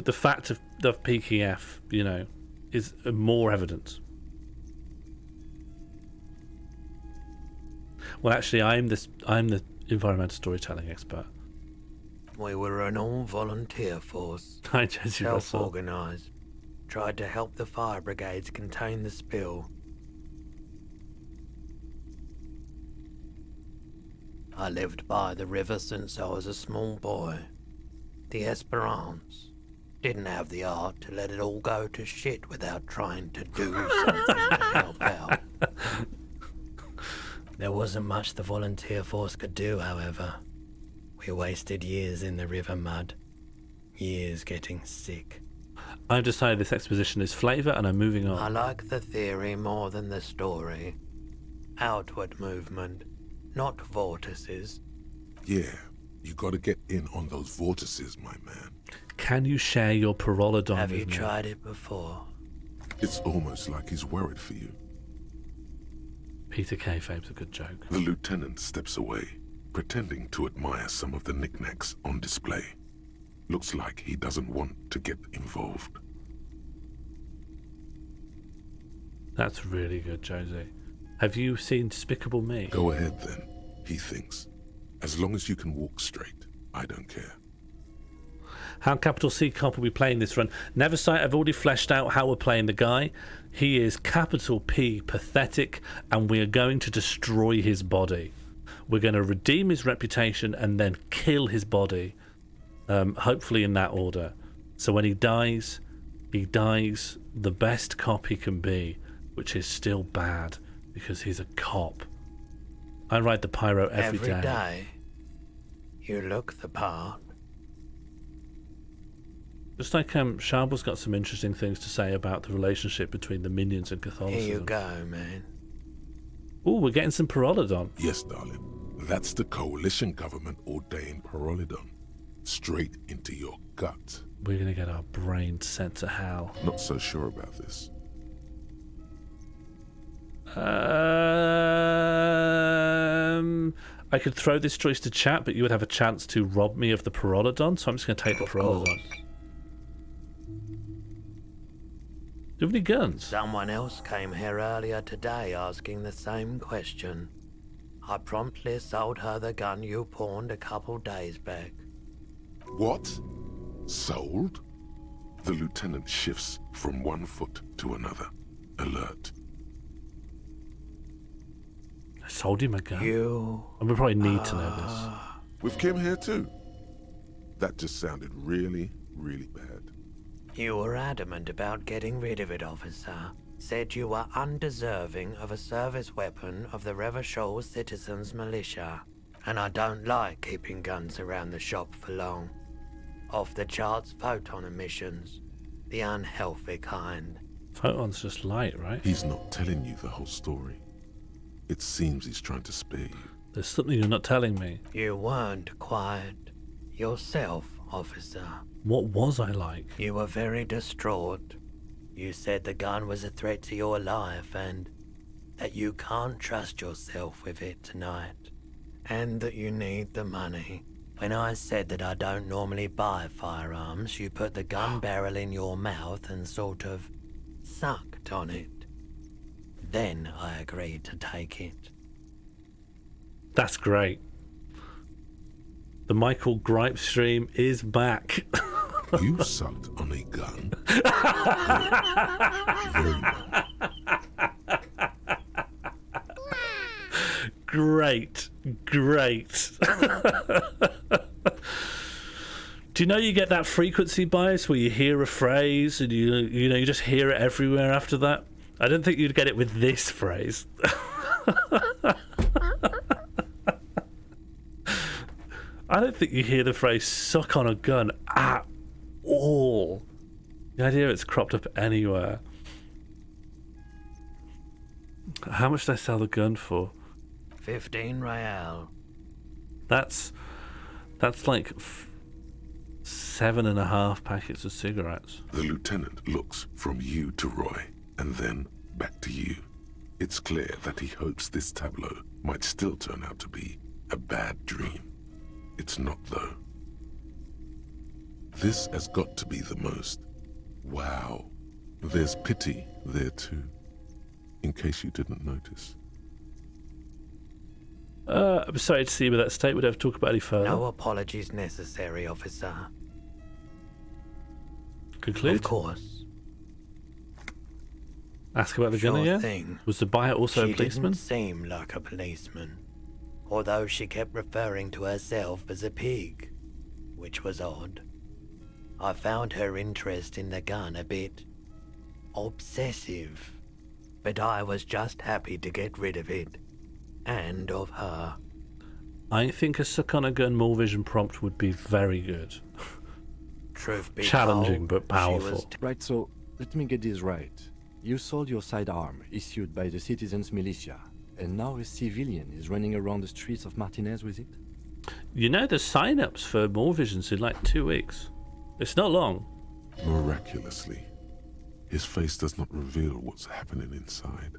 the fact of PKF, you know, is more evidence. Well, actually, I'm the environmental storytelling expert. We were an all-volunteer force. Hi, Jesse Russell. Self-organised. Tried to help the fire brigades contain the spill. I lived by the river since I was a small boy. The Esperance. Didn't have the art to let it all go to shit without trying to do something to help out. There wasn't much the volunteer force could do, however. We wasted years in the river mud. Years getting sick. I've decided this exposition is flavour and I'm moving on. I like the theory more than the story. Outward movement, not vortices. Yeah, you gotta get in on those vortices, my man. Can you share your Pyrrolodon Have with you me? tried it before? It's almost like he's worried for you. Peter Kayfabe's a good joke. The lieutenant steps away, pretending to admire some of the knickknacks on display. Looks like he doesn't want to get involved. That's really good, Josie. Have you seen Despicable Me? Go ahead then, he thinks. As long as you can walk straight, I don't care. How capital C Cop are we playing this run? Neversight, I've already fleshed out how we're playing the guy. He is capital P, pathetic, and we are going to destroy his body. We're going to redeem his reputation and then kill his body. Hopefully in that order. So when he dies the best cop he can be, which is still bad because he's a cop. I ride the pyro every day. Every day. You look the part. Just like Sharbo's got some interesting things to say about the relationship between the minions and Catholicism. Here you go, man. Ooh, we're getting some Pyrrolodon. Yes, darling. That's the coalition government ordained Pyrrolodon. Straight into your gut. We're going to get our brain sent to hell. Not so sure about this. I could throw this choice to chat, but you would have a chance to rob me of the Pyrrolodon, so I'm just going to take the Pyrrolodon. Do you have any guns? Someone else came here earlier today asking the same question. I promptly sold her the gun you pawned a couple days back. What? Sold? The lieutenant shifts from one foot to another. Alert. I sold him a gun. You... And we probably need to know this. With Kim here too? That just sounded really, really bad. You were adamant about getting rid of it, officer. Said you were undeserving of a service weapon of the Revachol Citizens Militia. And I don't like keeping guns around the shop for long. Off the charts photon emissions. The unhealthy kind. Photon's just light, right? He's not telling you the whole story. It seems he's trying to spare you. There's something you're not telling me. You weren't quiet. Yourself, officer. What was I like? You were very distraught. You said the gun was a threat to your life and that you can't trust yourself with it tonight. And that you need the money. When I said that I don't normally buy firearms, you put the gun barrel in your mouth and sort of sucked on it. Then I agreed to take it. That's great. The Michael Gripe stream is back. You sucked on a gun? Great. Great. Do you know you get that frequency bias where you hear a phrase and you just hear it everywhere after that? I don't think you'd get it with this phrase. I don't think you hear the phrase suck on a gun at all. The idea it's cropped up anywhere. How much did I sell the gun for? 15 real. That's like 7.5 packets of cigarettes. The lieutenant looks from you to Roy, and then back to you. It's clear that he hopes this tableau might still turn out to be a bad dream. It's not, though. This has got to be the most. Wow. There's pity there, too. In case you didn't notice. I'm sorry to see you with that state. We don't have to talk about any further. No apologies necessary, officer. Conclude? Of course. Ask about the gunner, yeah? Thing. Was the buyer also She a policeman? didn't seem like a policeman, although she kept referring to herself as a pig, which was odd. I found her interest in the gun a bit obsessive, but I was just happy to get rid of it, and of her. I think a suck on a gun more vision prompt would be very good. Truth be Challenging told, but powerful. Right, so let me get this right. You sold your sidearm, issued by the citizens' militia, and now a civilian is running around the streets of Martinez with it? You know, the sign-ups for more visions in like 2 weeks. It's not long. Miraculously, his face does not reveal what's happening inside.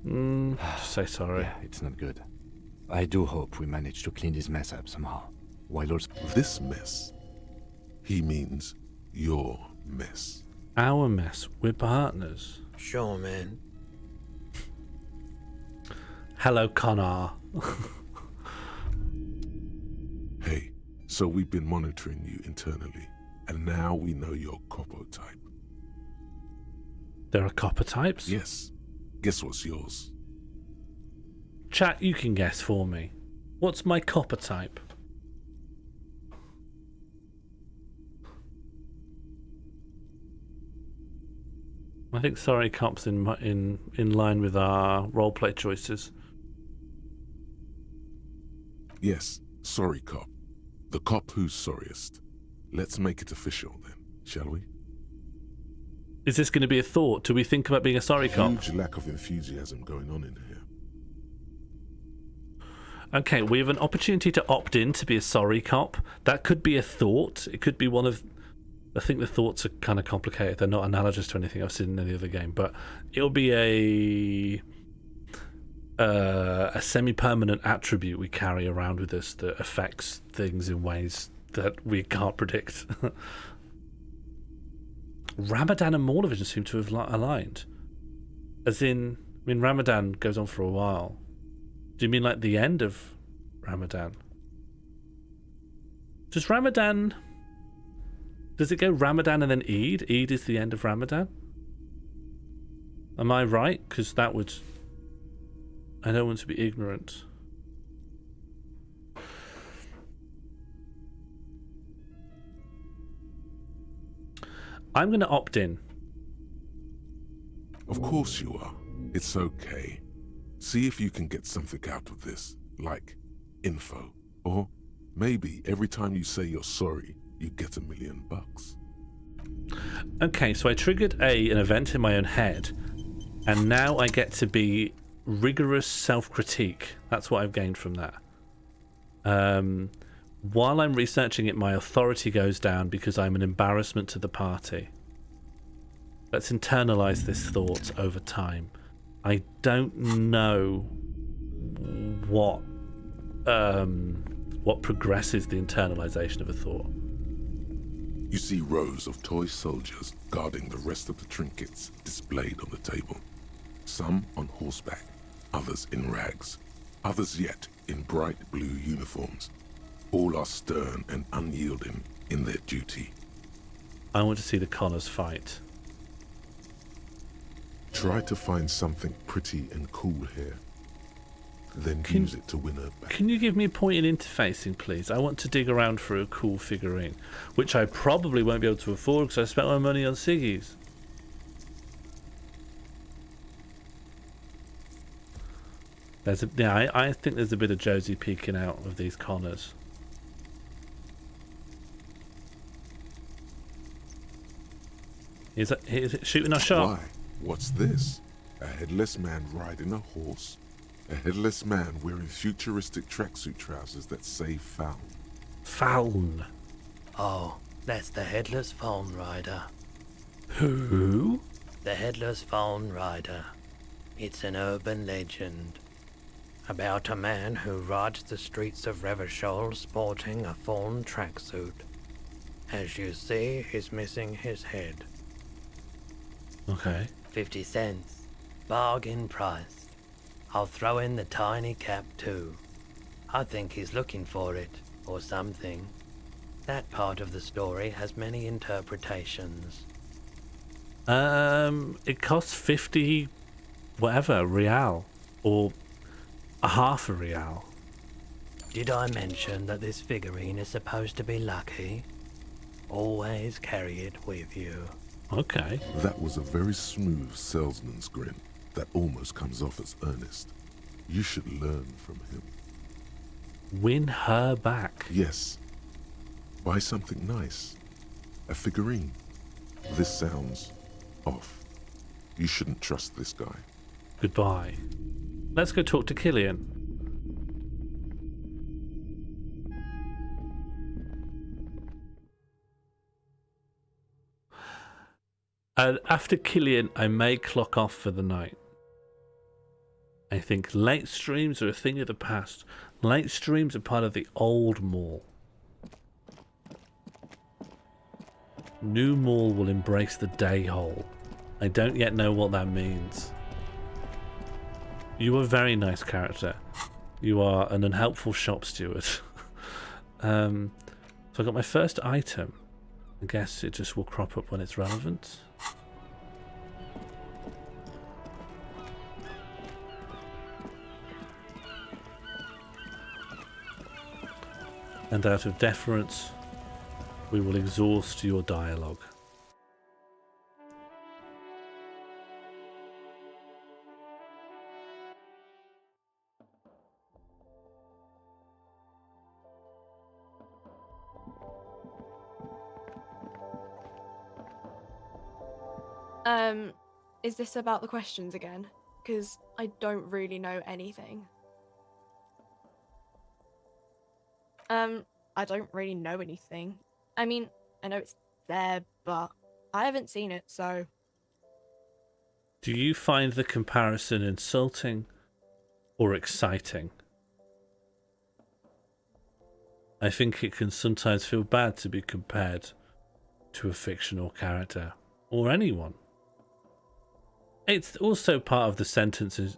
Just say sorry. Yeah, it's not good. I do hope we manage to clean this mess up somehow. While also... This mess, he means your mess. Our mess. We're partners. Sure, man. Hello, Connor. Hey, so we've been monitoring you internally, and now we know your copper type. There are copper types? Yes. Guess what's yours? Chat, you can guess for me. What's my copper type? I think sorry cop's in line with our roleplay choices. Yes, sorry cop. The cop who's sorriest. Let's make it official then, shall we? Is this going to be a thought? Do we think about being a sorry cop? Huge lack of enthusiasm going on in here. Okay, we have an opportunity to opt in to be a sorry cop. That could be a thought. It could be one of... I think the thoughts are kind of complicated. They're not analogous to anything I've seen in any other game, but it'll be a semi-permanent attribute we carry around with us that affects things in ways that we can't predict. Ramadan and Mornovision seem to have aligned. As in, I mean, Ramadan goes on for a while. Do you mean like the end of Ramadan? Does Ramadan... Does it go Ramadan and then Eid? Eid is the end of Ramadan? Am I right? Because that would... I don't want to be ignorant. I'm going to opt in. Of course you are. It's okay. See if you can get something out of this, like info. Or maybe every time you say you're sorry, you get $1 million. Okay, so I triggered an event in my own head, and now I get to be rigorous self-critique. That's what I've gained from that. While I'm researching it, my authority goes down because I'm an embarrassment to the party. Let's internalize this thought over time. I don't know what progresses the internalization of a thought. You see rows of toy soldiers guarding the rest of the trinkets displayed on the table. Some on horseback, others in rags, others yet in bright blue uniforms. All are stern and unyielding in their duty. I want to see the Connors fight. Try to find something pretty and cool here. Then use it to win her back. Can you give me a point in interfacing, please? I want to dig around for a cool figurine, which I probably won't be able to afford because I spent my money on ciggies. I think there's a bit of Josie peeking out of these Connors. Is it shooting our shot? Why? What's this? A headless man riding a horse? A headless man wearing futuristic tracksuit trousers that say Faun. Faun? Oh, that's the Headless Faun Rider. Who? The Headless Faun Rider. It's an urban legend about a man who rides the streets of Revachol sporting a fawn tracksuit. As you see, he's missing his head. Okay. 50 cents. Bargain price. I'll throw in the tiny cap too. I think he's looking for it, or something. That part of the story has many interpretations. It costs 50 whatever real, or a half a real. Did I mention that this figurine is supposed to be lucky? Always carry it with you. Okay. That was a very smooth salesman's grin that almost comes off as earnest. You should learn from him. Win her back. Yes. Buy something nice. A figurine. This sounds off. You shouldn't trust this guy. Goodbye. Let's go talk to Killian. After Killian, I may clock off for the night. I think late streams are a thing of the past. Late streams are part of the old mall. New mall will embrace the day hole. I don't yet know what that means. You are a very nice character. You are an unhelpful shop steward. So I got my first item. I guess it just will crop up when it's relevant. And out of deference, we will exhaust your dialogue. Is this about the questions again? Because I don't really know anything. I don't really know anything. I mean, I know it's there, but I haven't seen it, so... Do you find the comparison insulting or exciting? I think it can sometimes feel bad to be compared to a fictional character, or anyone. It's also part of the sentences.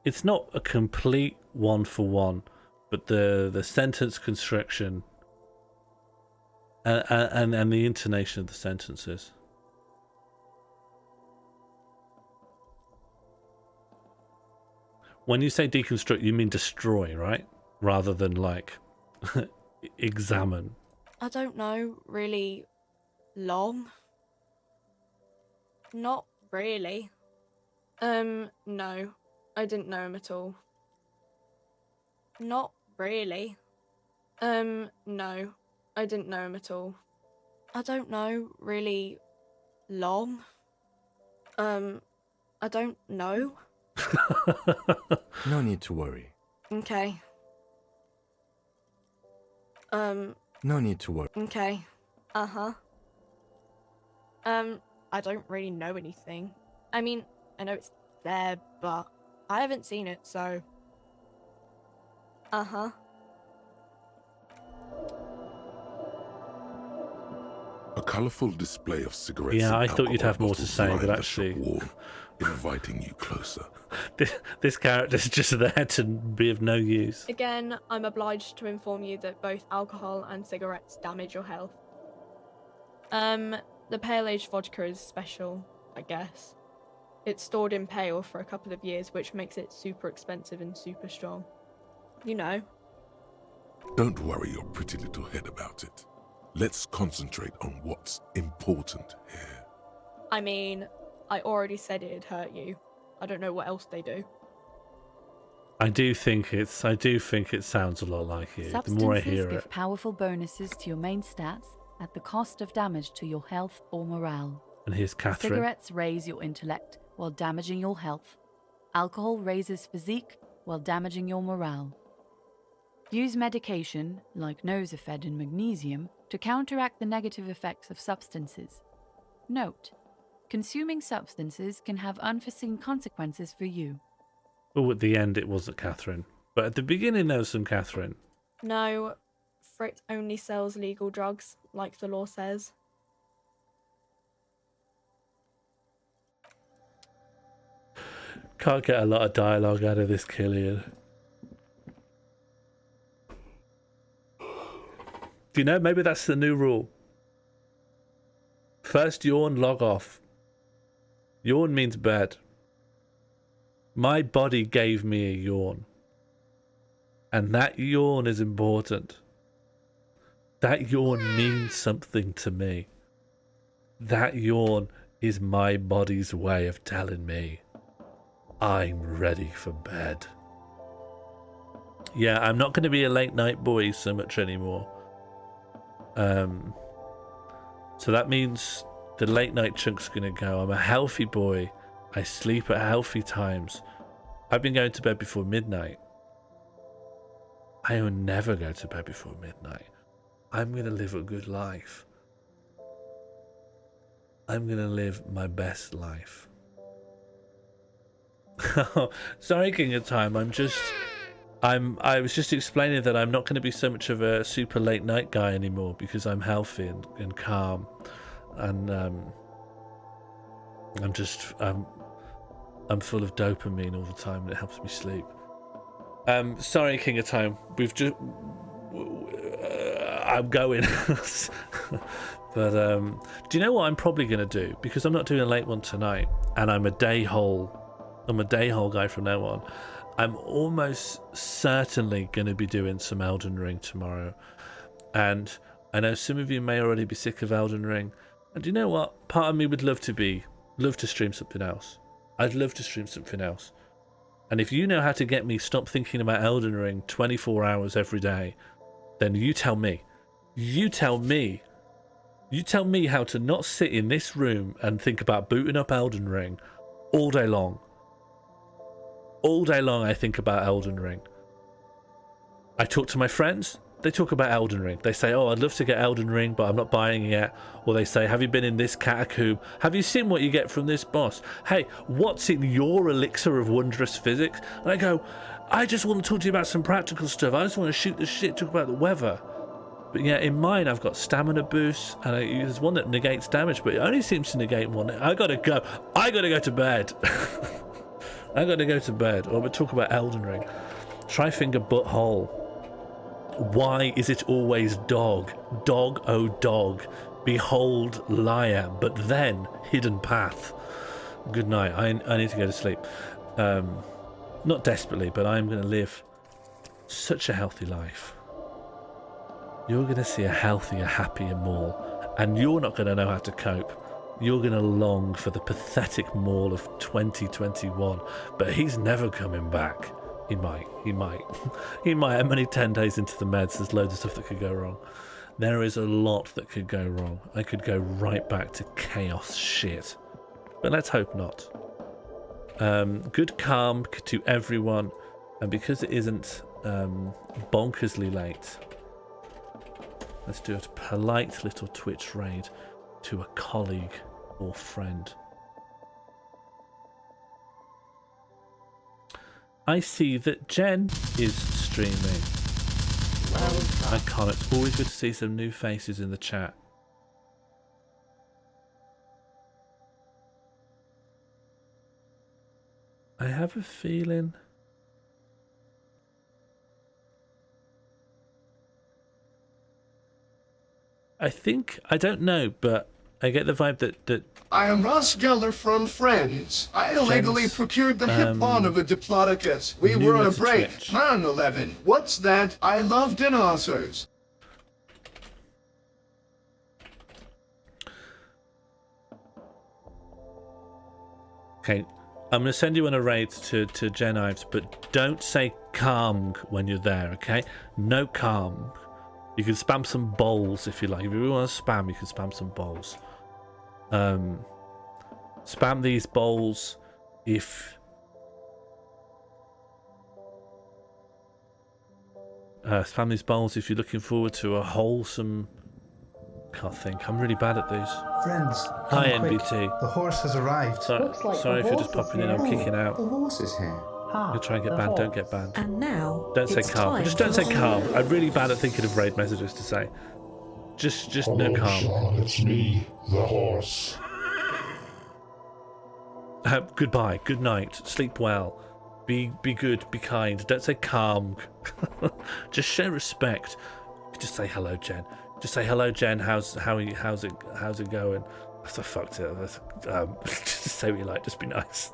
It's not a complete one-for-one, but the sentence construction and the intonation of the sentences. When you say deconstruct, you mean destroy, right? Rather than like examine. I don't know, really long? Not really. No. I didn't know him at all. Not really. No. I didn't know him at all. I don't know, really long? I don't know. No need to worry. Okay. No need to worry. Okay. Uh-huh. I don't really know anything. I mean, I know it's there, but I haven't seen it, so... Uh-huh. A colourful display of cigarettes. Yeah, and I thought you'd have more to bottles say, line but the actually... shop wall, inviting you closer. This character's just there to be of no use. Again, I'm obliged to inform you that both alcohol and cigarettes damage your health. The pale age vodka is special, I guess. It's stored in pale for a couple of years, which makes it super expensive and super strong. You know. Don't worry your pretty little head about it. Let's concentrate on what's important here. I mean, I already said it'd hurt you. I don't know what else they do. I do think it sounds a lot like it. The more I hear Substances it. give powerful bonuses to your main stats at the cost of damage to your health or morale. And here's Catherine. Cigarettes raise your intellect while damaging your health. Alcohol raises physique while damaging your morale. Use medication, like Nosafed and magnesium, to counteract the negative effects of substances. Note: consuming substances can have unforeseen consequences for you. Oh, at the end it wasn't Catherine. But at the beginning there was some Catherine. No, Frit only sells legal drugs, like the law says. Can't get a lot of dialogue out of this Killian. Do you know, maybe that's the new rule. First yawn, log off. Yawn means bed. My body gave me a yawn. And that yawn is important. That yawn means something to me. That yawn is my body's way of telling me I'm ready for bed. Yeah, I'm not going to be a late night boy so much anymore. So that means the late night chunk's going to go. I'm a healthy boy. I sleep at healthy times. I've been going to bed before midnight. I will never go to bed before midnight. I'm going to live a good life. I'm going to live my best life. Sorry, King of Time. I was just explaining that I'm not going to be so much of a super late night guy anymore because I'm healthy and calm, and I'm full of dopamine all the time, and it helps me sleep. Sorry, King of Time. I'm going. But do you know what I'm probably going to do? Because I'm not doing a late one tonight, and I'm a day hole guy from now on. I'm almost certainly going to be doing some Elden Ring tomorrow. And I know some of you may already be sick of Elden Ring. And do you know what? Part of me would love to stream something else. I'd love to stream something else. And if you know how to get me stop thinking about Elden Ring 24 hours every day, then you tell me. You tell me how to not sit in this room and think about booting up Elden Ring all day long. All day long I think about Elden Ring. I talk to my friends, they talk about Elden Ring. They say, oh, I'd love to get Elden Ring, but I'm not buying it yet. Or they say, have you been in this catacomb? Have you seen what you get from this boss? Hey, what's in your elixir of wondrous physics? And I go, I just want to talk to you about some practical stuff. I just want to shoot the shit, talk about the weather. But yeah, in mine I've got stamina boosts, and there's one that negates damage, but it only seems to negate one. I gotta go to bed. I gotta go to bed. Or we'll talk about Elden Ring. Tryfinger butthole. Why is it always dog? Dog, oh dog. Behold liar, but then hidden path. Good night. I need to go to sleep. Not desperately, but I'm going to live such a healthy life. You're going to see a healthier, happier Maul, and you're not going to know how to cope. You're going to long for the pathetic Maul of 2021, but he's never coming back. He might. I'm only 10 days into the meds. There's loads of stuff that could go wrong. There is a lot that could go wrong. I could go right back to chaos shit. But let's hope not. Good calm to everyone. And because it isn't bonkersly late, let's do a polite little Twitch raid to a colleague or friend. I see that Jen is streaming. I can't. It's always good to see some new faces in the chat. I have a feeling. I don't know, but I get the vibe that I am Ross Geller from Friends. I illegally procured the hip pawn of a Diplodocus. We were on a break. 9/11. What's that? I love dinosaurs. Okay, I'm going to send you on a raid to Gen Ives, but don't say calm when you're there, okay? No calm. You can spam some bowls if you like. If you really want to spam, you can spam some bowls. Spam these bowls if... spam these bowls if you're looking forward to a wholesome... Can't think. I'm really bad at these. Friends, hi come quick. NBT. The horse has arrived. Sorry if you're just popping in. I'm kicking out. The horse is here. You'll try and get banned. Don't get banned. And now don't say calm. Just don't say calm. I'm really bad at thinking of raid messages to say. Just no calm. Sean, it's me, the horse. Goodbye. Good night. Sleep well. Be good. Be kind. Don't say calm. Just show respect. Just say hello, Jen. Just say hello, Jen. How's it going? That's a fucked it. Just say what you like. Just be nice.